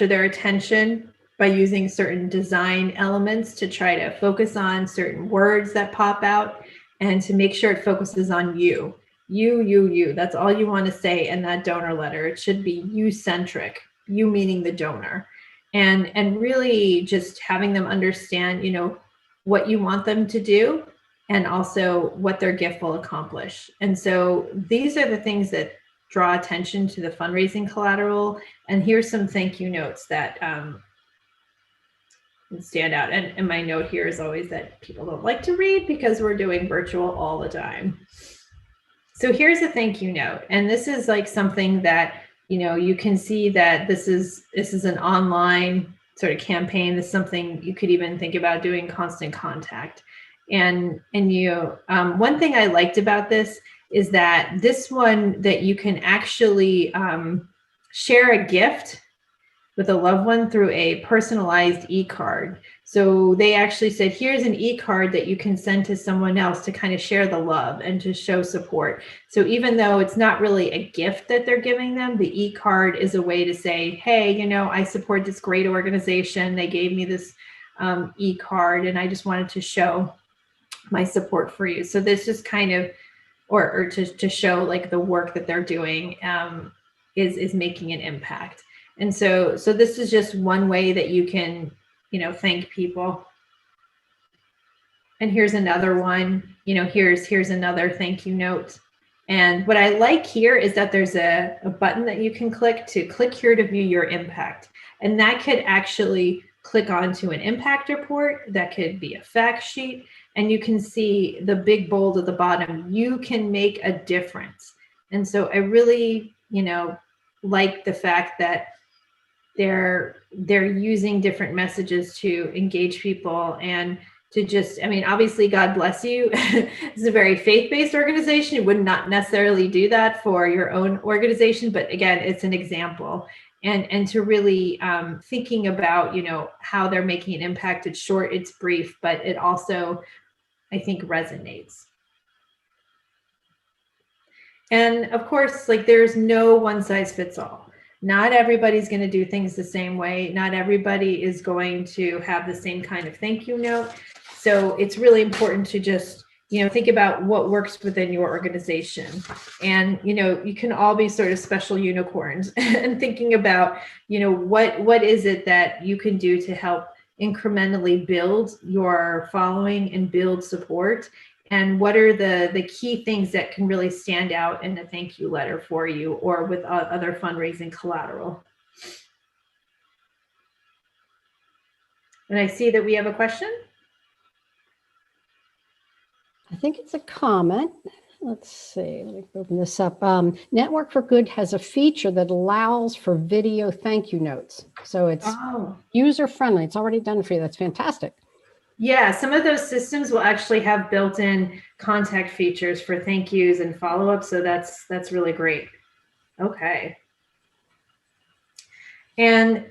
their attention by using certain design elements to try to focus on certain words that pop out, and to make sure it focuses on you. You. That's all you want to say in that donor letter. It should be you-centric, you meaning the donor. And really just having them understand, you know, what you want them to do, and also what their gift will accomplish. And so these are the things that draw attention to the fundraising collateral. And here's some thank you notes that stand out. And my note here is always that people don't like to read because we're doing virtual all the time. So here's a thank you note. And this is like something that, you know, you can see that this is an online sort of campaign. This is something you could even think about doing constant contact. And you, one thing I liked about this is that this one, that you can actually share a gift with a loved one through a personalized e-card. So they actually said, here's an e-card that you can send to someone else to kind of share the love and to show support. So even though it's not really a gift that they're giving them, the e-card is a way to say, hey, you know, I support this great organization. They gave me this e-card, and I just wanted to show my support for you. So this just kind of, or to show like the work that they're doing is making an impact. And so this is just one way that you can, you know, thank people. And here's another one, you know, here's another thank you note. And what I like here is that there's a button that you can click here to view your impact. And that could actually click onto an impact report. That could be a fact sheet. And you can see the big bold at the bottom. You can make a difference. And so I really, you know, like the fact that they're using different messages to engage people, and to just, I mean, obviously, God bless you. It's a very faith-based organization. You would not necessarily do that for your own organization, but again, it's an example. And to really thinking about, you know, how they're making an impact. It's short, it's brief, but it also, I think, resonates. And of course, like, there's no one size fits all. Not everybody's going to do things the same way. Not everybody is going to have the same kind of thank you note. So it's really important to just, you know, think about what works within your organization. And, you know, you can all be sort of special unicorns and thinking about, you know, what is it that you can do to help incrementally build your following and build support. And what are the key things that can really stand out in a thank you letter for you, or with other fundraising collateral? And I see that we have a question. I think it's a comment. Let's see, let me open this up. Network for Good has a feature that allows for video thank you notes. So it's user friendly. It's already done for you. That's fantastic. Yeah, some of those systems will actually have built-in contact features for thank yous and follow-up. So that's really great. Okay. And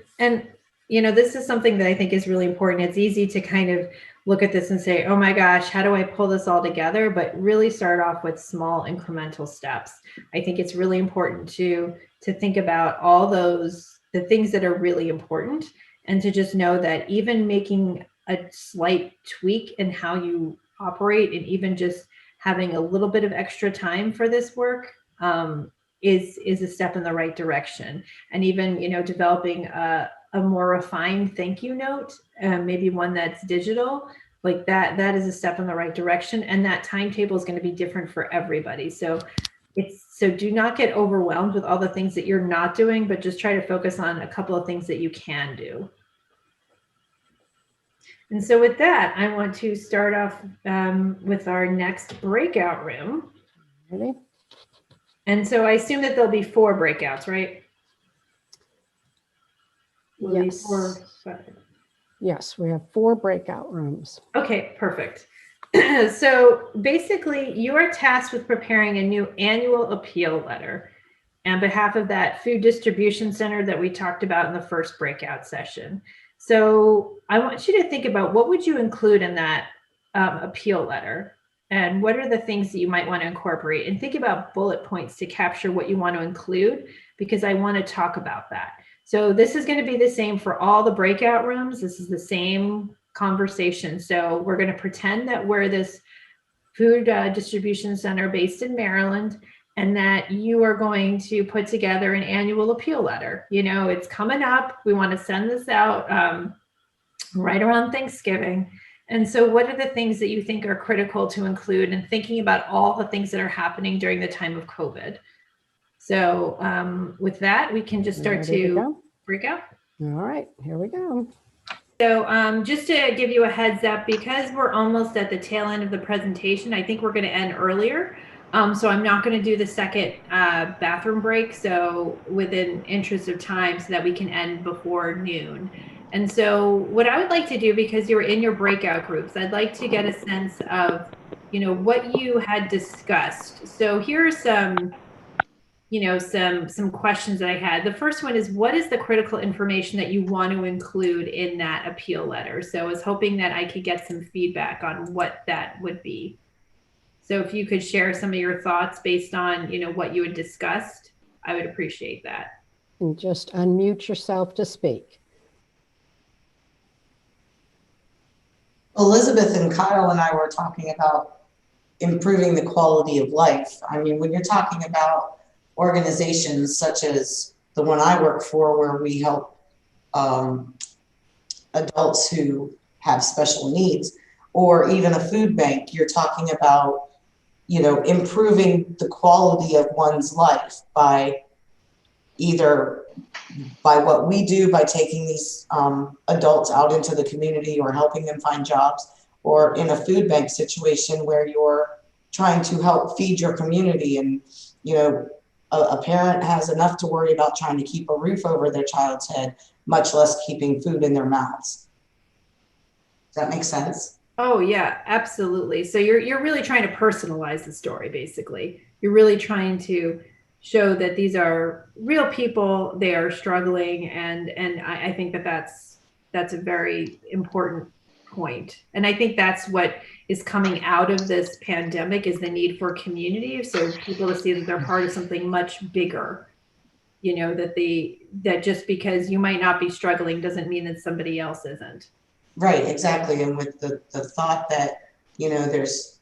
you know, this is something that I think is really important. It's easy to kind of look at this and say, oh my gosh, how do I pull this all together? But really start off with small incremental steps. I think it's really important to think about all the things that are really important, and to just know that even making a slight tweak in how you operate, and even just having a little bit of extra time for this work is a step in the right direction. And even, you know, developing a more refined thank you note, maybe one that's digital, like that is a step in the right direction. And that timetable is going to be different for everybody. So do not get overwhelmed with all the things that you're not doing, but just try to focus on a couple of things that you can do. And so with that, I want to start off with our next breakout room. Ready? And so I assume that there'll be 4 breakouts, right? Yes. Yes, we have 4 breakout rooms. Okay, perfect. So basically, you are tasked with preparing a new annual appeal letter. on behalf of that food distribution center that we talked about in the first breakout session. So I want you to think about what would you include in that appeal letter, and what are the things that you might want to incorporate, and think about bullet points to capture what you want to include, because I want to talk about that. So this is going to be the same for all the breakout rooms. This is the same conversation. So we're going to pretend that we're this food distribution center based in Maryland, and that you are going to put together an annual appeal letter. You know, it's coming up. We want to send this out right around Thanksgiving. And so what are the things that you think are critical to include, and thinking about all the things that are happening during the time of COVID? So with that, we can just start to break out. All right, here we go. So just to give you a heads up, because we're almost at the tail end of the presentation, I think we're going to end earlier. So I'm not going to do the second bathroom break. So within interest of time, so that we can end before noon. And so what I would like to do, because you're in your breakout groups, I'd like to get a sense of, you know, what you had discussed. So here are some, you know, some questions that I had. The first one is, what is the critical information that you want to include in that appeal letter? So I was hoping that I could get some feedback on what that would be. So if you could share some of your thoughts based on, you know, what you had discussed, I would appreciate that. And just unmute yourself to speak. Elizabeth and Kyle and I were talking about improving the quality of life. I mean, when you're talking about organizations such as the one I work for, where we help adults who have special needs, or even a food bank, you're talking about, you know, improving the quality of one's life by either by what we do, by taking these adults out into the community or helping them find jobs, or in a food bank situation where you're trying to help feed your community. And, you know, a parent has enough to worry about trying to keep a roof over their child's head, much less keeping food in their mouths. Does that make sense? Oh yeah, absolutely. So you're really trying to personalize the story, basically. You're really trying to show that these are real people, they are struggling, and I think that that's a very important point. And I think that's what is coming out of this pandemic, is the need for community. So people to see that they're part of something much bigger, you know, that just because you might not be struggling doesn't mean that somebody else isn't. Right, exactly. And with the thought that, you know, there's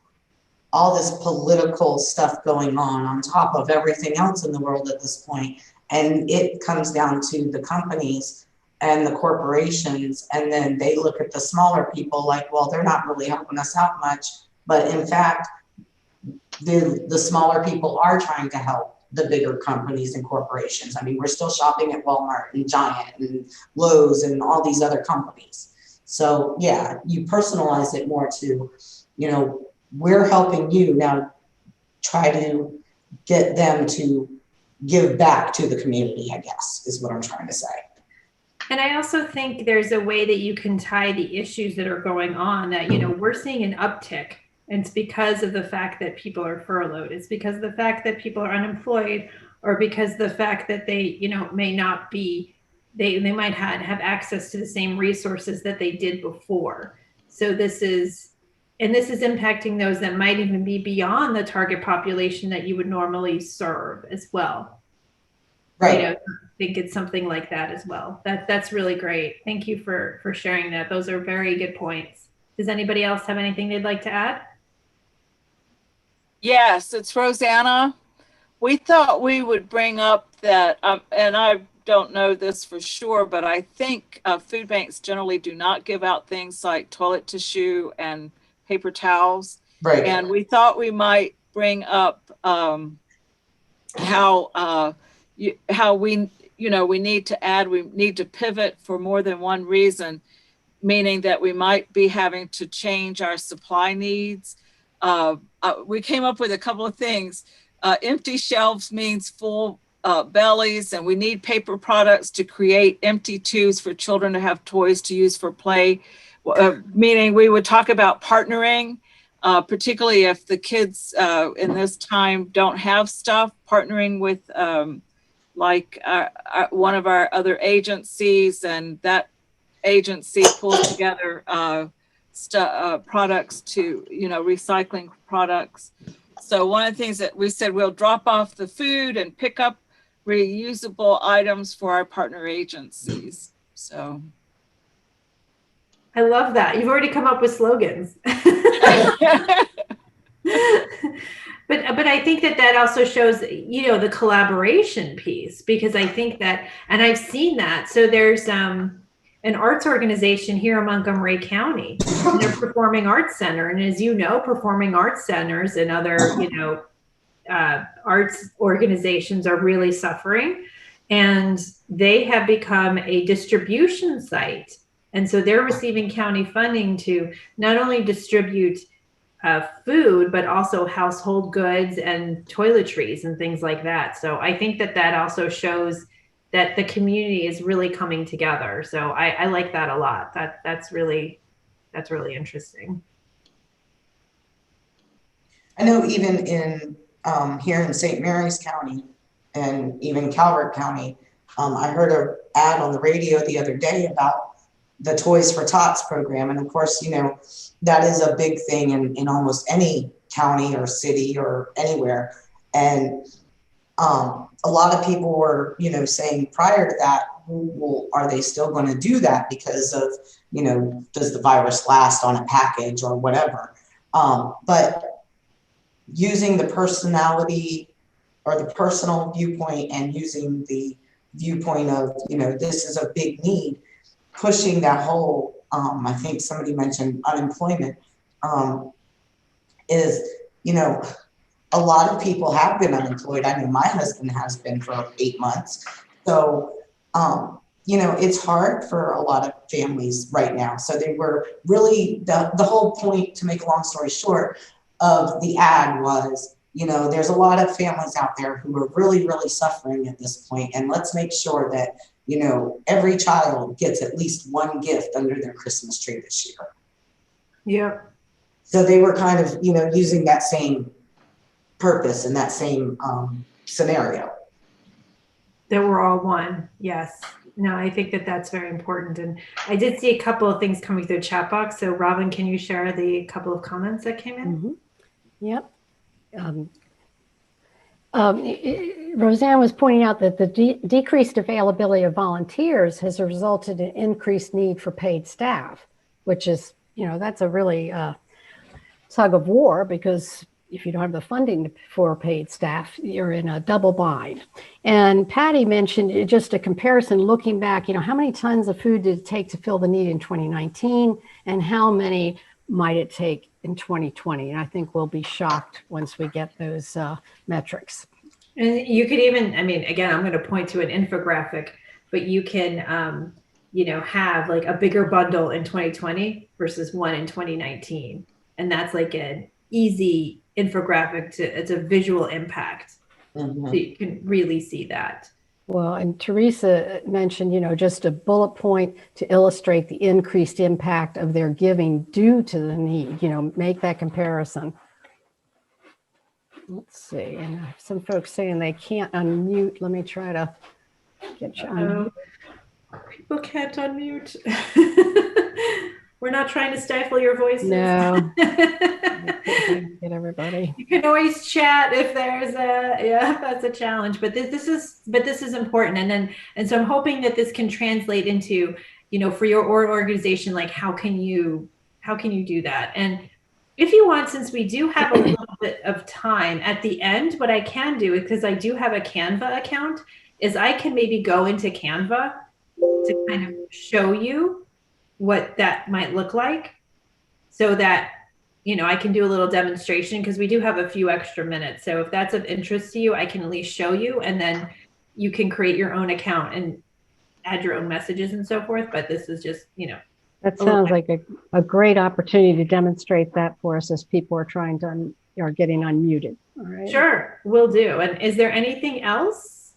all this political stuff going on top of everything else in the world at this point. And it comes down to the companies and the corporations, and then they look at the smaller people like, well, they're not really helping us out much. But in fact, the smaller people are trying to help the bigger companies and corporations. I mean, we're still shopping at Walmart and Giant and Lowe's and all these other companies. So yeah, you personalize it more to, you know, we're helping you now, try to get them to give back to the community, I guess, is what I'm trying to say. And I also think there's a way that you can tie the issues that are going on, that, you know, we're seeing an uptick, and it's because of the fact that people are furloughed. It's because of the fact that people are unemployed, or because of the fact that they, you know, may not be, they might have access to the same resources that they did before. So this is impacting those that might even be beyond the target population that you would normally serve as well. Right. You know, I think it's something like that as well. That's really great. Thank you for sharing that. Those are very good points. Does anybody else have anything they'd like to add? Yes, it's Rosanna. We thought we would bring up that, and I don't know this for sure, but I think food banks generally do not give out things like toilet tissue and paper towels. Right. And we thought we might bring up how we, you know, we need to pivot for more than one reason, meaning that we might be having to change our supply needs. We came up with a couple of things. Empty shelves means full bellies, and we need paper products to create empty tubes for children to have toys to use for play. Meaning we would talk about partnering, particularly if the kids in this time don't have stuff, partnering with like one of our other agencies, and that agency pulls together products to, recycling products. So one of the things that we said, we'll drop off the food and pick up reusable items for our partner agencies. So I love that. You've already come up with slogans. But I think that also shows, the collaboration piece, because I think that, and I've seen that. So there's an arts organization here in Montgomery County, and they're Performing Arts Center. And as you know, performing arts centers and other, arts organizations are really suffering, and they have become a distribution site. And so they're receiving county funding to not only distribute food, but also household goods and toiletries and things like that. So I think that also shows that the community is really coming together. So I like that a lot. That's really interesting. I know even in here in St. Mary's County and even Calvert County, I heard an ad on the radio the other day about the Toys for Tots program. And of course, that is a big thing in almost any county or city or anywhere. And a lot of people were, saying prior to that, well, are they still going to do that because of, does the virus last on a package or whatever? But using the personality or the personal viewpoint and using the viewpoint of, this is a big need, pushing that whole, I think somebody mentioned unemployment, is, a lot of people have been unemployed. I mean, my husband has been for 8 months. So, it's hard for a lot of families right now. So they were really, the whole point, to make a long story short, of the ad was, there's a lot of families out there who are really, really suffering at this point. And let's make sure that, every child gets at least one gift under their Christmas tree this year. Yeah. So they were kind of, using that same purpose and that same scenario. That we're all one. Yes. No, I think that's very important. And I did see a couple of things coming through the chat box. So Robin, can you share the couple of comments that came in? Mm-hmm. Yep. Roseanne was pointing out that the decreased availability of volunteers has resulted in increased need for paid staff, which is, that's a really tug of war, because if you don't have the funding for paid staff, you're in a double bind. And Patty mentioned just a comparison looking back, how many tons of food did it take to fill the need in 2019, and how many might it take in 2020? And I think we'll be shocked once we get those metrics. And you could even, again, I'm going to point to an infographic, but you can, have like a bigger bundle in 2020 versus one in 2019. And that's like an easy infographic it's a visual impact. Mm-hmm. So you can really see that. Well, and Teresa mentioned, just a bullet point to illustrate the increased impact of their giving due to the need, make that comparison. Let's see, and I have some folks saying they can't unmute. Let me try to get you unmuted. People can't unmute. We're not trying to stifle your voices. No. Get everybody. You can always chat if there's that's a challenge, but this is important. And so I'm hoping that this can translate into, for your organization, like how can you do that? And if you want, since we do have a little bit of time at the end, what I can do, because I do have a Canva account, is I can maybe go into Canva to kind of show you what that might look like, so that, I can do a little demonstration, because we do have a few extra minutes. So if that's of interest to you, I can at least show you, and then you can create your own account and add your own messages and so forth. But this is just, That sounds like a great opportunity to demonstrate that for us as people are trying to are getting unmuted. All right. Sure, will do. And is there anything else?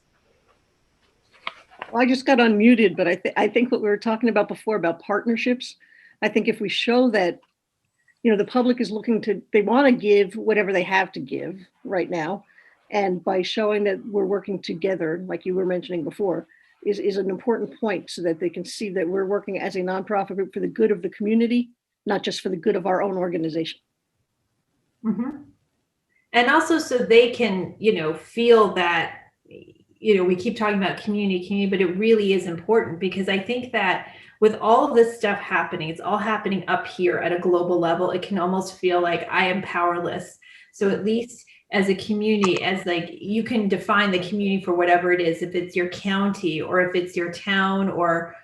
Well, I just got unmuted, but I think what we were talking about before about partnerships, I think if we show that, the public is they want to give whatever they have to give right now, And by showing that we're working together, like you were mentioning before, is an important point so that they can see that we're working as a nonprofit group for the good of the community, not just for the good of our own organization. Mm-hmm. And also so they can, feel that, we keep talking about community, but it really is important, because I think that with all of this stuff happening, it's all happening up here at a global level. It can almost feel like I am powerless. So at least as a community, as like, you can define the community for whatever it is, if it's your county or if it's your town or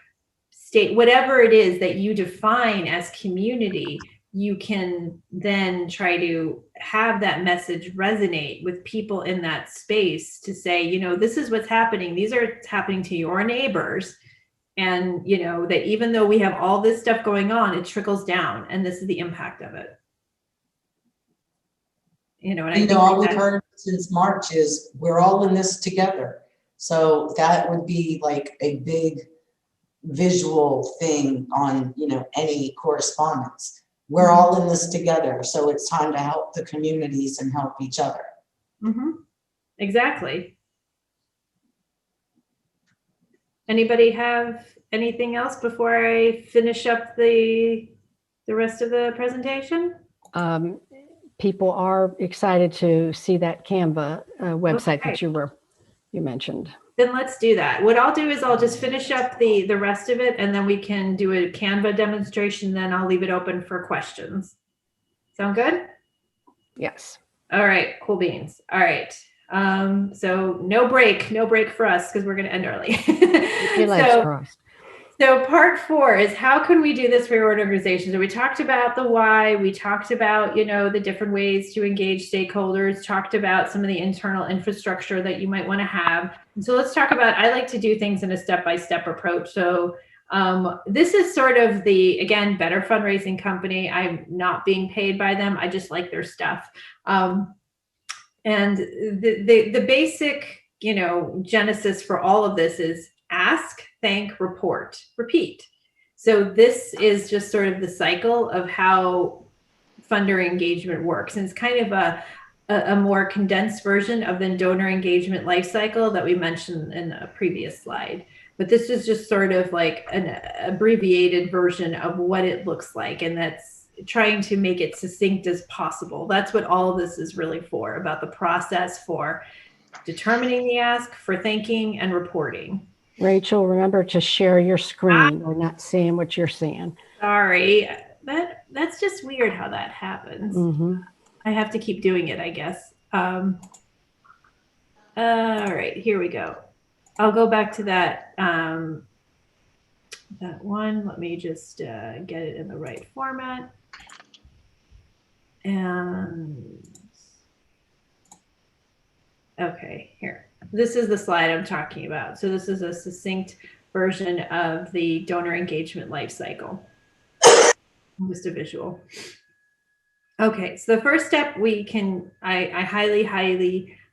state, whatever it is that you define as community, you can then try to have that message resonate with people in that space to say, this is what's happening. These are happening to your neighbors. And, that even though we have all this stuff going on, it trickles down, and this is the impact of it. And I think all we've heard since March is we're all in this together. So that would be like a big visual thing on, any correspondence. We're all in this together. So it's time to help the communities and help each other. Mm-hmm. Exactly. Anybody have anything else before I finish up the rest of the presentation? People are excited to see that Canva website Okay. that you mentioned. Then let's do that. What I'll do is I'll just finish up the rest of it, and then we can do a Canva demonstration. Then I'll leave it open for questions. Sound good? Yes. All right, cool beans. All right. So no break for us, because we're going to end early. Your legs crossed. So part 4 is, how can we do this for your organization? So we talked about the why, we talked about, the different ways to engage stakeholders, talked about some of the internal infrastructure that you might want to have. And so let's talk about, I like to do things in a step-by-step approach. So this is sort of the, again, Better Fundraising Company. I'm not being paid by them. I just like their stuff. And the basic, genesis for all of this is ask, thank, report, repeat. So this is just sort of the cycle of how funder engagement works. And it's kind of a more condensed version of the donor engagement life cycle that we mentioned in a previous slide. But this is just sort of like an abbreviated version of what it looks like. And that's trying to make it succinct as possible. That's what all of this is really for, about the process for determining the ask, for thanking, and reporting. Rachel, remember to share your screen. We're not seeing what you're seeing. Sorry, that's just weird how that happens. Mm-hmm. I have to keep doing it, I guess. All right, here we go. I'll go back to that that one. Let me just get it in the right format. And okay, here. This is the slide I'm talking about. So this is a succinct version of the donor engagement life cycle. Just a visual. Okay, so the first step I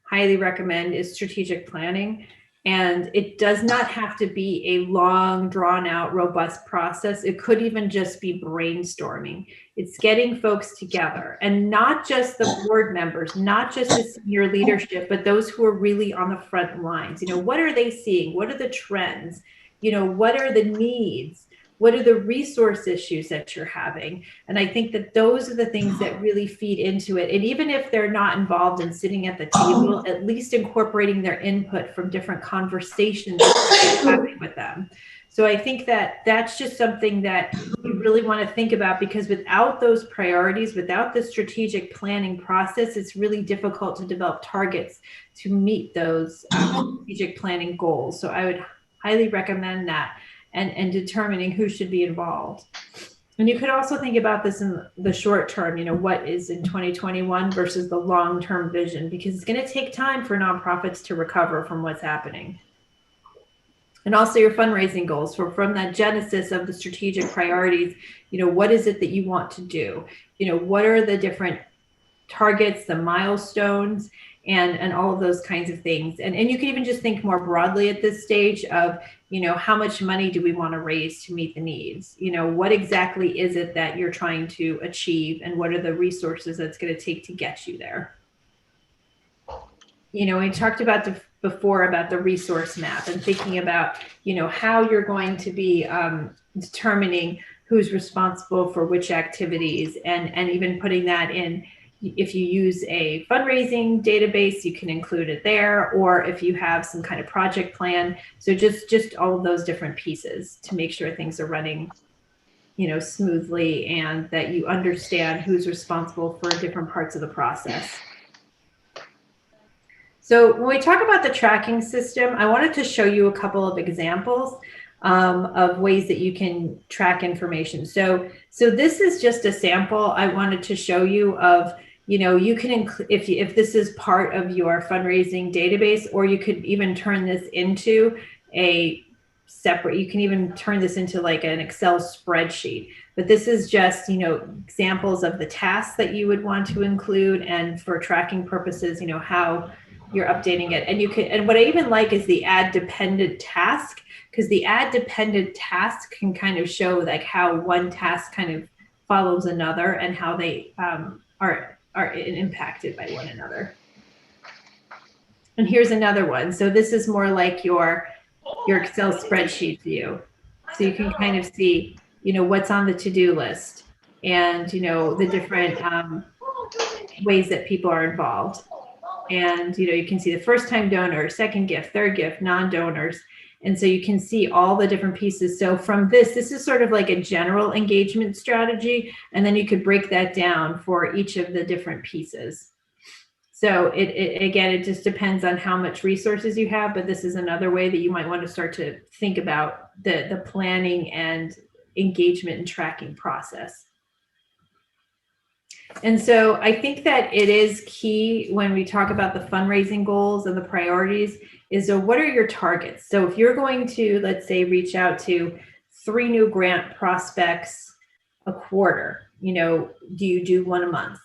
highly recommend is strategic planning. And it does not have to be a long, drawn out, robust process. It could even just be brainstorming. It's getting folks together, and not just the board members, not just the senior leadership, but those who are really on the front lines. What are they seeing? What are the trends? What are the needs? What are the resource issues that you're having? And I think that those are the things that really feed into it. And even if they're not involved in sitting at the table, at least incorporating their input from different conversations that you're having with them. So I think that that's just something that you really want to think about, because without those priorities, without the strategic planning process, it's really difficult to develop targets to meet those strategic planning goals. So I would highly recommend that. And determining who should be involved. And you could also think about this in the short term, what is in 2021 versus the long-term vision, because it's going to take time for nonprofits to recover from what's happening. And also your fundraising goals. So from that genesis of the strategic priorities, what is it that you want to do? What are the different targets, the milestones, and all of those kinds of things. And you can even just think more broadly at this stage of, how much money do we want to raise to meet the needs? What exactly is it that you're trying to achieve, and what are the resources that's going to take to get you there? we talked about before about the resource map and thinking about, how you're going to be determining who's responsible for which activities, and even putting that in. If you use a fundraising database, you can include it there, or if you have some kind of project plan. So just all of those different pieces to make sure things are running, smoothly, and that you understand who's responsible for different parts of the process. So when we talk about the tracking system, I wanted to show you a couple of examples of ways that you can track information. So this is just a sample I wanted to show you of, you can if this is part of your fundraising database, or you could even turn this into a separate, you can even turn this into like an Excel spreadsheet. But this is just, examples of the tasks that you would want to include, and for tracking purposes, how you're updating it. And you can, and what I even like is the add dependent task, because the add dependent task can kind of show like how one task kind of follows another, and how they are impacted by one another. And here's another one. So this is more like your Excel spreadsheet view. So you can kind of see, what's on the to-do list, and, the different ways that people are involved. And, you can see the first time donor, second gift, third gift, non-donors. And so you can see all the different pieces. So from this is sort of like a general engagement strategy. And then you could break that down for each of the different pieces. So it just depends on how much resources you have, but this is another way that you might want to start to think about the planning and engagement and tracking process. And so I think that it is key when we talk about the fundraising goals and the priorities is, so what are your targets? So if you're going to, let's say, reach out to 3 new grant prospects a quarter, do you do 1 a month?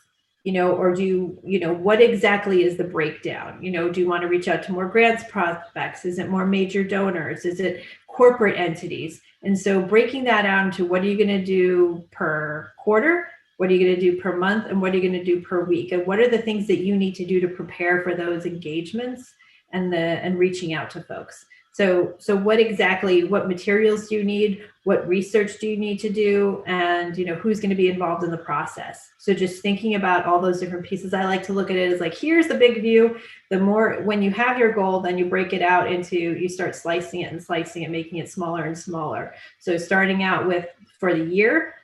Or do you, what exactly is the breakdown? Do you want to reach out to more grants prospects? Is it more major donors? Is it corporate entities? And so breaking that out into what are you going to do per quarter? What are you going to do per month? And what are you going to do per week? And what are the things that you need to do to prepare for those engagements and reaching out to folks? So what materials do you need? What research do you need to do? And, who's going to be involved in the process? So just thinking about all those different pieces, I like to look at it as like, here's the big view. The more, when you have your goal, then you break it out into, you start slicing it, making it smaller and smaller. So starting out with for the year,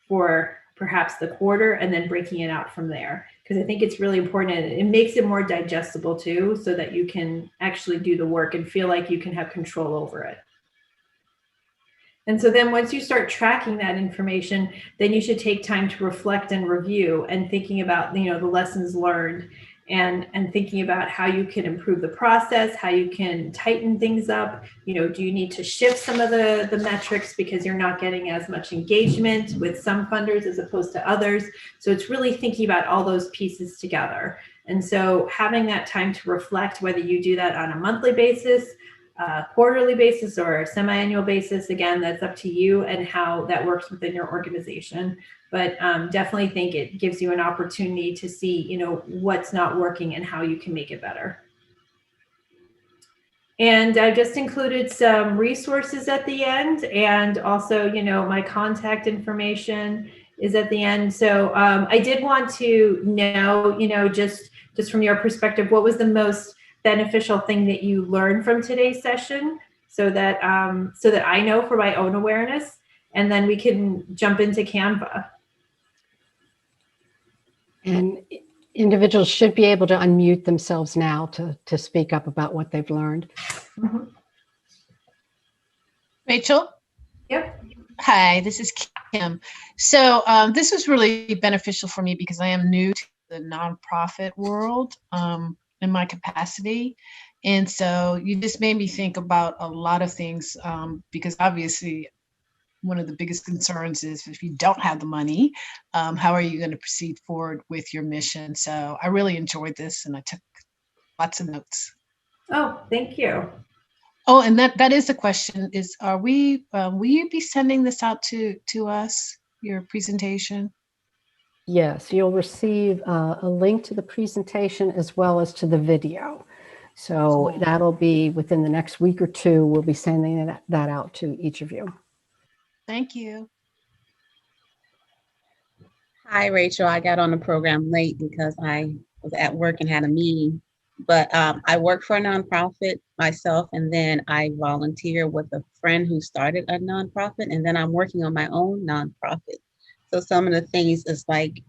for perhaps the quarter, and then breaking it out from there. Because I think it's really important, and it makes it more digestible too, so that you can actually do the work and feel like you can have control over it. And so then once you start tracking that information, then you should take time to reflect and review, and thinking about, the lessons learned, and thinking about how you can improve the process, how you can tighten things up. Do you need to shift some of the metrics because you're not getting as much engagement with some funders as opposed to others? So it's really thinking about all those pieces together. And so having that time to reflect, whether you do that on a monthly basis, quarterly basis, or a semi-annual basis, again, that's up to you and how that works within your organization. But definitely think it gives you an opportunity to see, what's not working and how you can make it better. And I've just included some resources at the end, and also, my contact information is at the end. So I did want to know, just from your perspective, what was the most beneficial thing that you learned from today's session, so that I know for my own awareness, and then we can jump into Canva. And individuals should be able to unmute themselves now to speak up about what they've learned. Mm-hmm. Rachel? Yep. Hi, this is Kim. So this was really beneficial for me because I am new to the nonprofit world in my capacity. And so you just made me think about a lot of things because obviously one of the biggest concerns is if you don't have the money, how are you going to proceed forward with your mission? So I really enjoyed this, and I took lots of notes. Oh, thank you. Oh, and that is the question: is will you be sending this out to us, your presentation? Yes, you'll receive a link to the presentation as well as to the video. So Cool. that'll be within the next week or two. We'll be sending that out to each of you. Thank you. Hi, Rachel. I got on the program late because I was at work and had a meeting. But I work for a nonprofit myself, and then I volunteer with a friend who started a nonprofit, and then I'm working on my own nonprofit. So some of the things is like,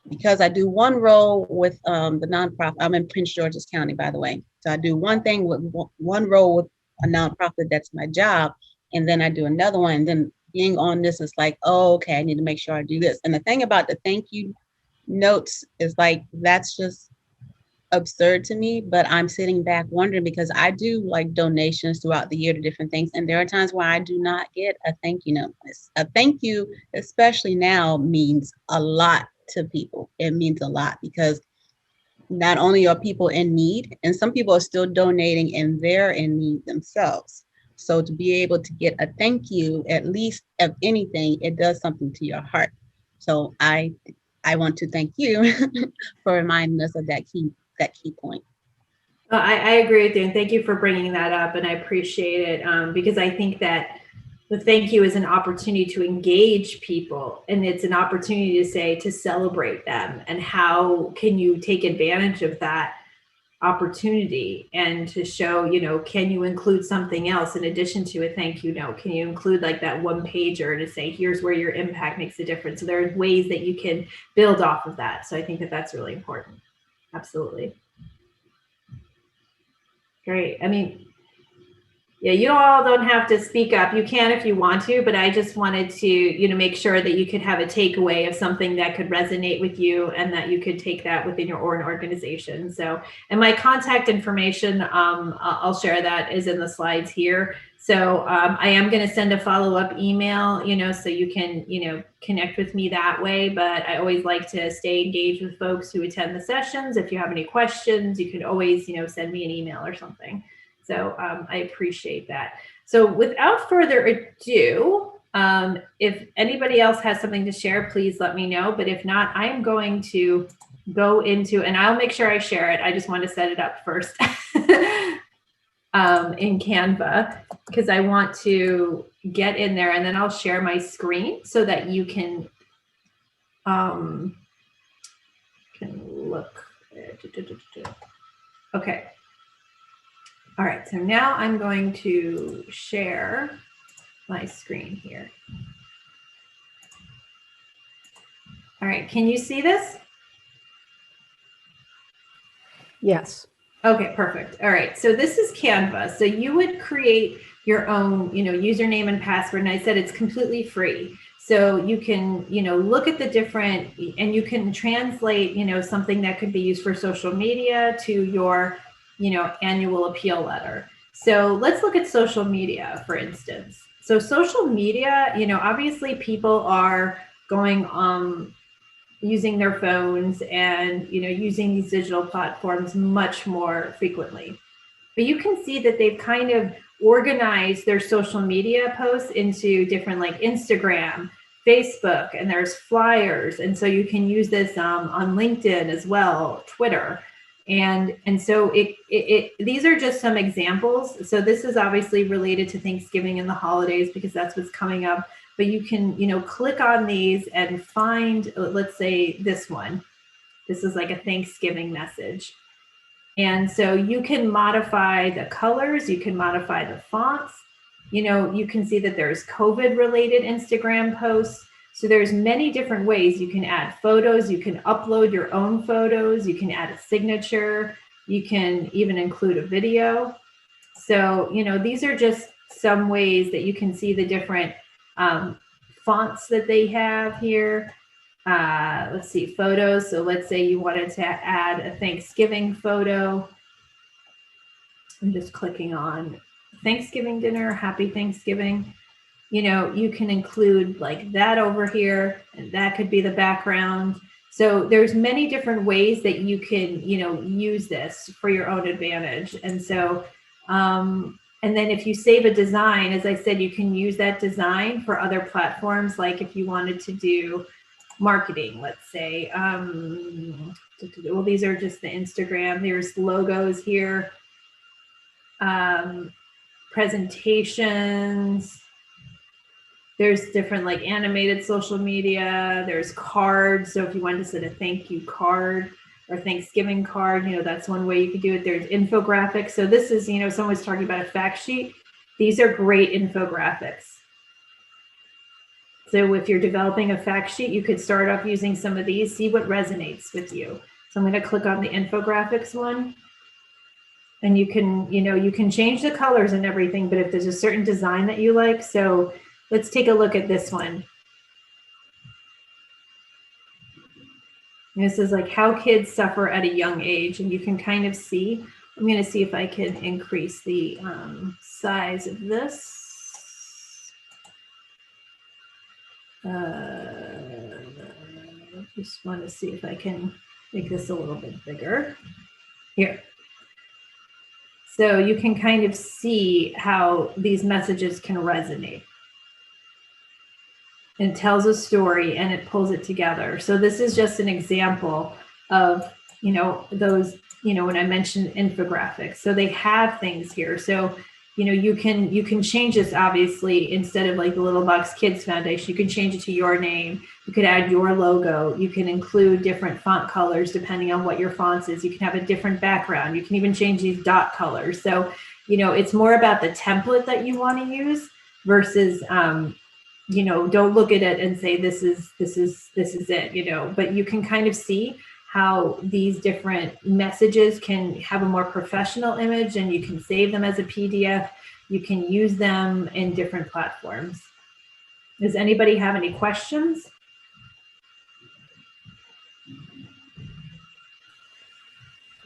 because I do one role with the nonprofit, I'm in Prince George's County, by the way. So I do one thing with one role with a nonprofit, that's my job, and then I do another one. And then being on this is like, oh, okay, I need to make sure I do this. And the thing about the thank you notes is like, that's just absurd to me, but I'm sitting back wondering, because I do like donations throughout the year to different things, and there are times where I do not get a thank you note. A thank you, especially now, means a lot to people. It means a lot because not only are people in need, and some people are still donating and they're in need themselves. So to be able to get a thank you, at least of anything, it does something to your heart. So I want to thank you for reminding us of that key point. I agree with you, and thank you for bringing that up, and I appreciate it, because I think that the thank you is an opportunity to engage people, and it's an opportunity to celebrate them, and how can you take advantage of that opportunity, and to show, can you include something else in addition to a thank you note? Can you include like that one pager to say, here's where your impact makes a difference? So there are ways that you can build off of that. So I think that that's really important. Absolutely. Great. I mean, yeah, you all don't have to speak up. You can if you want to, but I just wanted to, make sure that you could have a takeaway of something that could resonate with you, and that you could take that within your own organization. So, and my contact information, I'll share that, is in the slides here. So I am going to send a follow-up email, so you can, connect with me that way. But I always like to stay engaged with folks who attend the sessions. If you have any questions, you can always, send me an email or something. So I appreciate that. So without further ado, if anybody else has something to share, please let me know. But if not, I am going to go into, and I'll make sure I share it. I just want to set it up first in Canva, because I want to get in there, and then I'll share my screen so that you can look. Okay. All right, so now I'm going to share my screen here. All right, can you see this? Yes. Okay, perfect. All right, so this is Canva. So you would create your own, username and password, and I said it's completely free. So you can, look at the different, and you can translate, something that could be used for social media to your, annual appeal letter. So let's look at social media, for instance. So social media, obviously people are going using their phones and using these digital platforms much more frequently. But you can see that they've kind of organized their social media posts into different, like Instagram, Facebook, and there's flyers. And so you can use this on LinkedIn as well, Twitter. And so these are just some examples. So this is obviously related to Thanksgiving and the holidays, because that's what's coming up. But you can, click on these and find, let's say this one. This is like a Thanksgiving message. And so you can modify the colors, you can modify the fonts. You can see that there's COVID related Instagram posts. So there's many different ways you can add photos. You can upload your own photos. You can add a signature. You can even include a video. So, these are just some ways that you can see the different fonts that they have here. Let's see, photos. So let's say you wanted to add a Thanksgiving photo. I'm just clicking on Thanksgiving dinner, happy Thanksgiving. You can include like that over here, and that could be the background. So there's many different ways that you can, use this for your own advantage. And so, and then if you save a design, as I said, you can use that design for other platforms. Like if you wanted to do, marketing, let's say. Well, these are just the Instagram. There's logos here. Presentations. There's different like animated social media. There's cards. So if you wanted to send a thank you card or Thanksgiving card, that's one way you could do it. There's infographics. So this is, someone was talking about a fact sheet. These are great infographics. So if you're developing a fact sheet, you could start off using some of these, see what resonates with you. So I'm going to click on the infographics one. And you can, you can change the colors and everything, but if there's a certain design that you like, so let's take a look at this one. And this is like how kids suffer at a young age, and you can kind of see. I'm going to see if I can increase the size of this. Just want to see if I can make this a little bit bigger. Here. So you can kind of see how these messages can resonate. It tells a story and it pulls it together. So this is just an example of, those, when I mentioned infographics. So they have things here. So, you can change this, obviously, instead of like the Little Box Kids Foundation, you can change it to your name. You could add your logo. You can include different font colors depending on what your fonts is. You can have a different background. You can even change these dot colors. So, it's more about the template that you want to use versus, don't look at it and say, this is it, but you can kind of see how these different messages can have a more professional image, and you can save them as a PDF. You can use them in different platforms. Does anybody have any questions?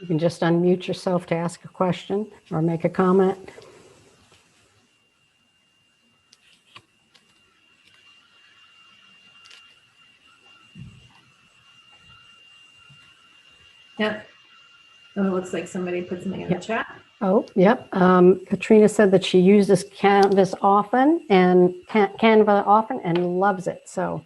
You can just unmute yourself to ask a question or make a comment. Yep. Oh, it looks like somebody put something in the chat. Oh, yep. Katrina said that she uses Canvas often and Canva often and loves it. So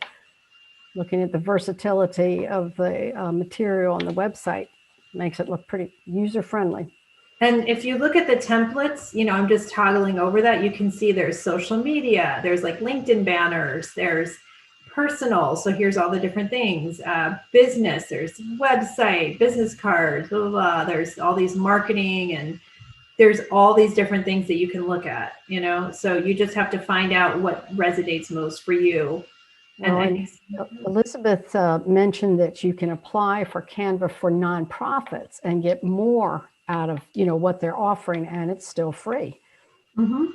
looking at the versatility of the material on the website makes it look pretty user-friendly. And if you look at the templates, I'm just toggling over that, you can see there's social media, there's like LinkedIn banners, there's personal. So here's all the different things, business, there's website, business cards, blah, blah, blah. There's all these marketing, and there's all these different things that you can look at, so you just have to find out what resonates most for you. And Elizabeth mentioned that you can apply for Canva for nonprofits and get more out of, what they're offering, and it's still free. Mm-hmm.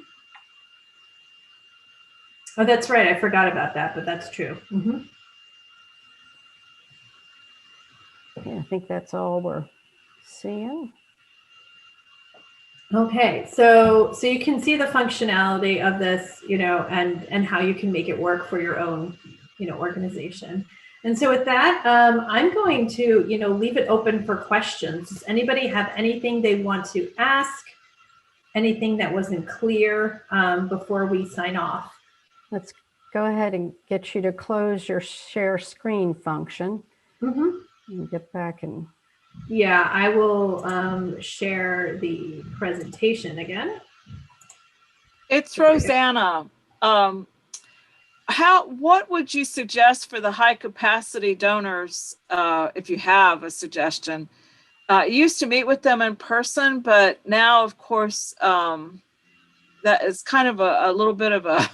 Oh, that's right. I forgot about that, but that's true. Mm-hmm. Yeah, I think that's all we're seeing. Okay, so you can see the functionality of this, and how you can make it work for your own, organization. And so with that, I'm going to, leave it open for questions. Does anybody have anything they want to ask? Anything that wasn't clear before we sign off? Let's go ahead and get you to close your share screen function. Mm-hmm. And get back and. Yeah, I will share the presentation again. It's Rosanna. What would you suggest for the high capacity donors, if you have a suggestion? I used to meet with them in person, but now, of course, that is kind of a little bit of a,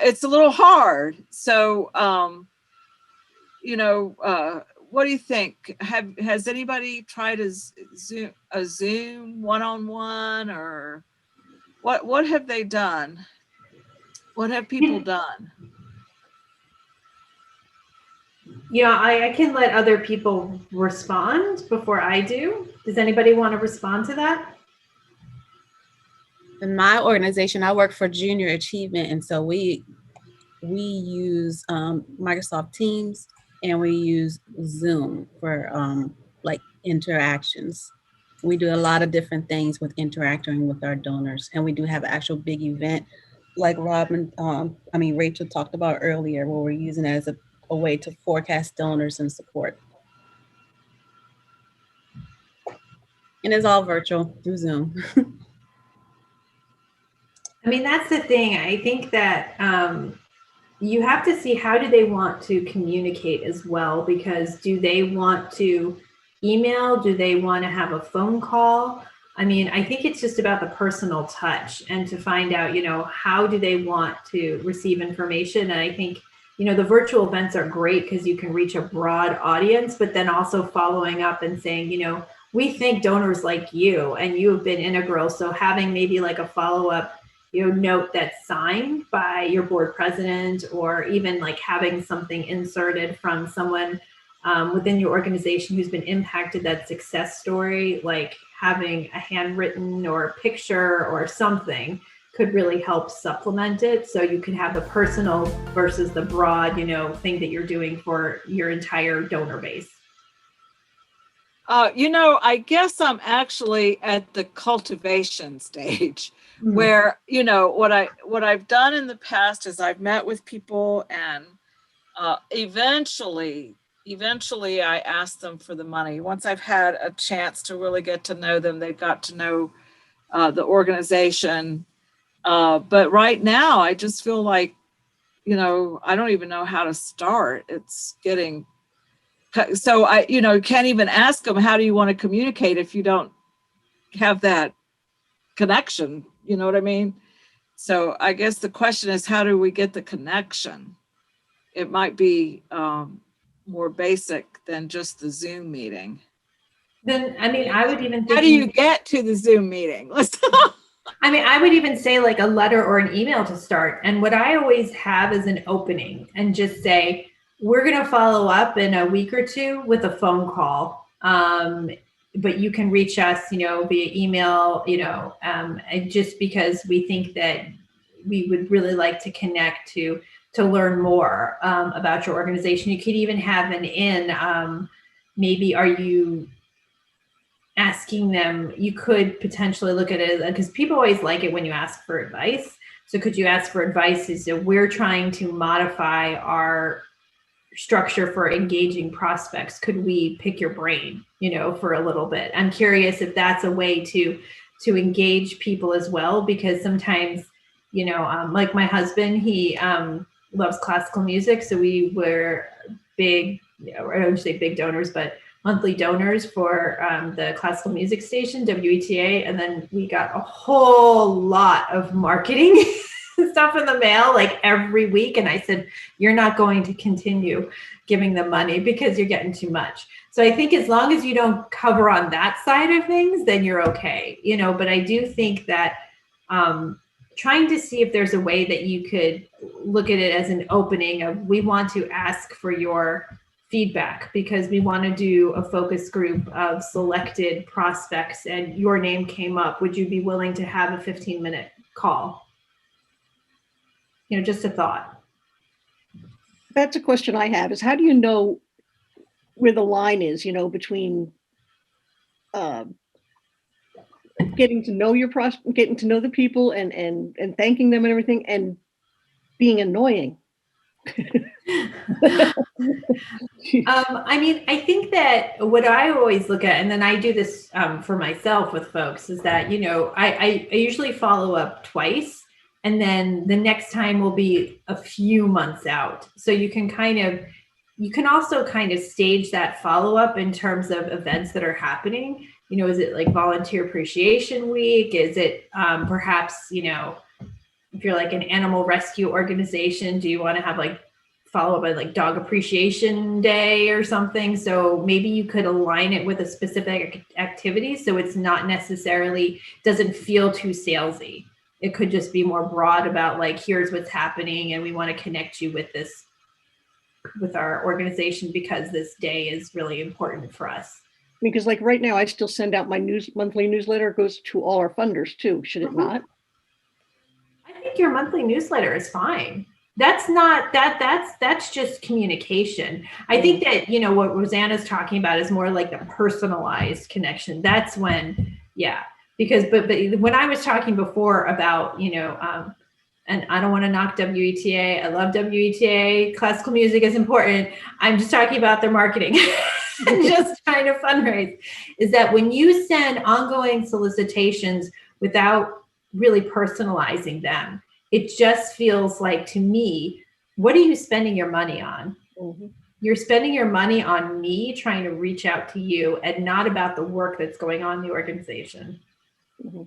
it's a little hard. So, what do you think? Has anybody tried a Zoom one-on-one, or what have they done? What have people done? Yeah, I can let other people respond before I do. Does anybody want to respond to that? In my organization, I work for Junior Achievement, and so we use Microsoft Teams, and we use Zoom for like interactions. We do a lot of different things with interacting with our donors, and we do have an actual big event like Rachel talked about earlier, where we're using it as a a way to forecast donors and support. And it's all virtual through Zoom. I mean, that's the thing. I think that you have to see how do they want to communicate as well, because do they want to email? Do they want to have a phone call? I mean, I think it's just about the personal touch and to find out, you know, how do they want to receive information? And I think, you know, the virtual events are great because you can reach a broad audience, but then also following up and saying, you know, we think donors like you and you have been integral. So having maybe like a follow-up, you know, note that's signed by your board president, or even like having something inserted from someone within your organization who's been impacted, that success story, like having a handwritten or a picture or something could really help supplement it. So you can have the personal versus the broad, you know, thing that you're doing for your entire donor base. You know, I guess I'm actually at the cultivation stage where, you know, what I've done in the past is I've met with people and eventually I ask them for the money. Once I've had a chance to really get to know them, they've got to know the organization. But right now I just feel like, you know, I don't even know how to start. It's getting, so I, you know, can't even ask them, how do you want to communicate if you don't have that connection? You know what I mean? So I guess the question is, how do we get the connection? It might be more basic than just the Zoom meeting. Then, I mean, I would even think, how do you get to the Zoom meeting? I mean, I would even say like a letter or an email to start. And what I always have is an opening and just say, we're going to follow up in a week or two with a phone call. But you can reach us, you know, via email, you know, just because we think that we would really like to connect to learn more about your organization. You could even have an maybe are you asking them, you could potentially look at it, because people always like it when you ask for advice. So could you ask for advice? Is that we're trying to modify our structure for engaging prospects. Could we pick your brain, you know, for a little bit? I'm curious if that's a way to engage people as well, because sometimes, you know, like my husband, he loves classical music. So we were big, you know, I don't say big donors, but monthly donors for the classical music station, WETA. And then we got a whole lot of marketing stuff in the mail like every week. And I said, you're not going to continue giving them money because you're getting too much. So I think as long as you don't cover on that side of things, then you're okay, you know. But I do think that trying to see if there's a way that you could look at it as an opening of, we want to ask for your feedback because we want to do a focus group of selected prospects and your name came up. Would you be willing to have a 15-minute call? You know, just a thought. That's a question I have, is how do you know where the line is, you know, between getting to know your prospect, getting to know the people and thanking them and everything, and being annoying? I mean, I think that what I always look at, and then I do this for myself with folks, is that, you know, I usually follow up twice. And then the next time will be a few months out. So you can also kind of stage that follow-up in terms of events that are happening. You know, is it like Volunteer Appreciation Week? Is it perhaps, you know, if you're like an animal rescue organization, do you want to have like follow up by like Dog Appreciation Day or something? So maybe you could align it with a specific activity so it's not necessarily, doesn't feel too salesy. It could just be more broad about like, here's what's happening and we want to connect you with this, with our organization, because this day is really important for us. Because like right now, I still send out my monthly newsletter. It goes to all our funders too, should it not? I think your monthly newsletter is fine. That's not, that's just communication. I think that, you know, what Rosanna's talking about is more like the personalized connection. That's when, yeah. Because, but when I was talking before about, you know, and I don't want to knock WETA. I love WETA. Classical music is important. I'm just talking about their marketing, just trying to fundraise, is that when you send ongoing solicitations without really personalizing them, it just feels like, to me, what are you spending your money on? Mm-hmm. You're spending your money on me trying to reach out to you and not about the work that's going on in the organization. Mm-hmm.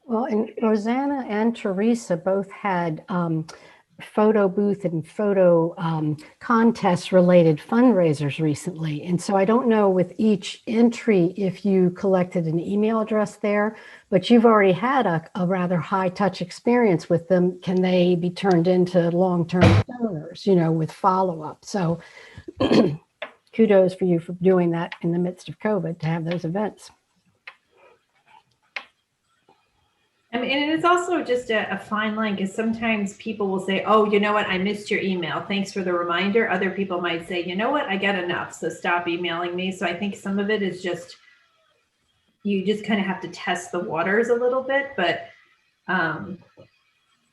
Well, and Rosanna and Teresa both had photo booth and photo contest related fundraisers recently. And so I don't know with each entry if you collected an email address there, but you've already had a rather high touch experience with them. Can they be turned into long-term donors, with follow-up? So kudos for you for doing that in the midst of COVID, to have those events. I mean, and it's also just a fine line, because sometimes people will say, oh, you know what, I missed your email. Thanks for the reminder. Other people might say, you know what, I got enough, so stop emailing me. So I think some of it is just, you just kind of have to test the waters a little bit. But I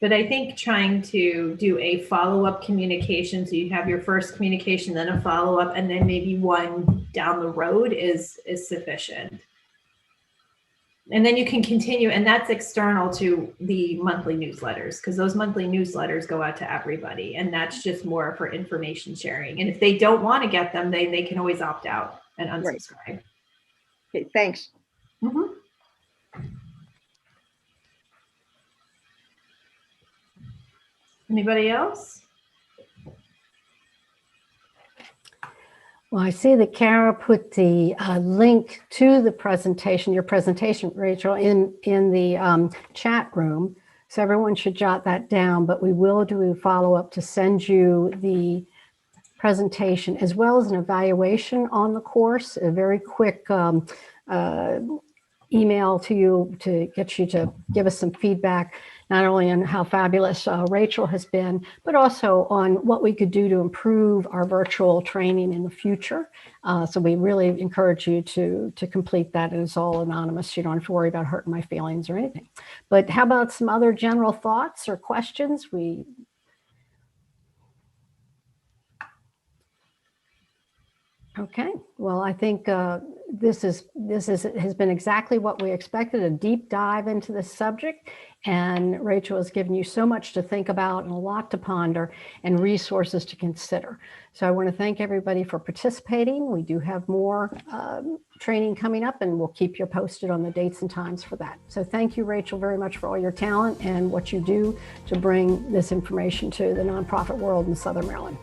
think trying to do a follow-up communication, so you have your first communication, then a follow-up, and then maybe one down the road is sufficient. And then you can continue, and that's external to the monthly newsletters, because those monthly newsletters go out to everybody, and that's just more for information sharing. And if they don't want to get them, they can always opt out and unsubscribe. Right. Okay, thanks. Mm-hmm. Anybody else? Well, I see that Kara put the link to the presentation, your presentation, Rachel, in the chat room. So everyone should jot that down, but we will do a follow-up to send you the presentation as well as an evaluation on the course, a very quick email to you to get you to give us some feedback, not only on how fabulous Rachel has been, but also on what we could do to improve our virtual training in the future. So we really encourage you to complete that. It is all anonymous. You don't have to worry about hurting my feelings or anything. But how about some other general thoughts or questions? Okay, well, I think this has been exactly what we expected, a deep dive into this subject. And Rachel has given you so much to think about and a lot to ponder and resources to consider. So I want to thank everybody for participating. We do have more training coming up, and we'll keep you posted on the dates and times for that. So thank you, Rachel, very much for all your talent and what you do to bring this information to the nonprofit world in Southern Maryland.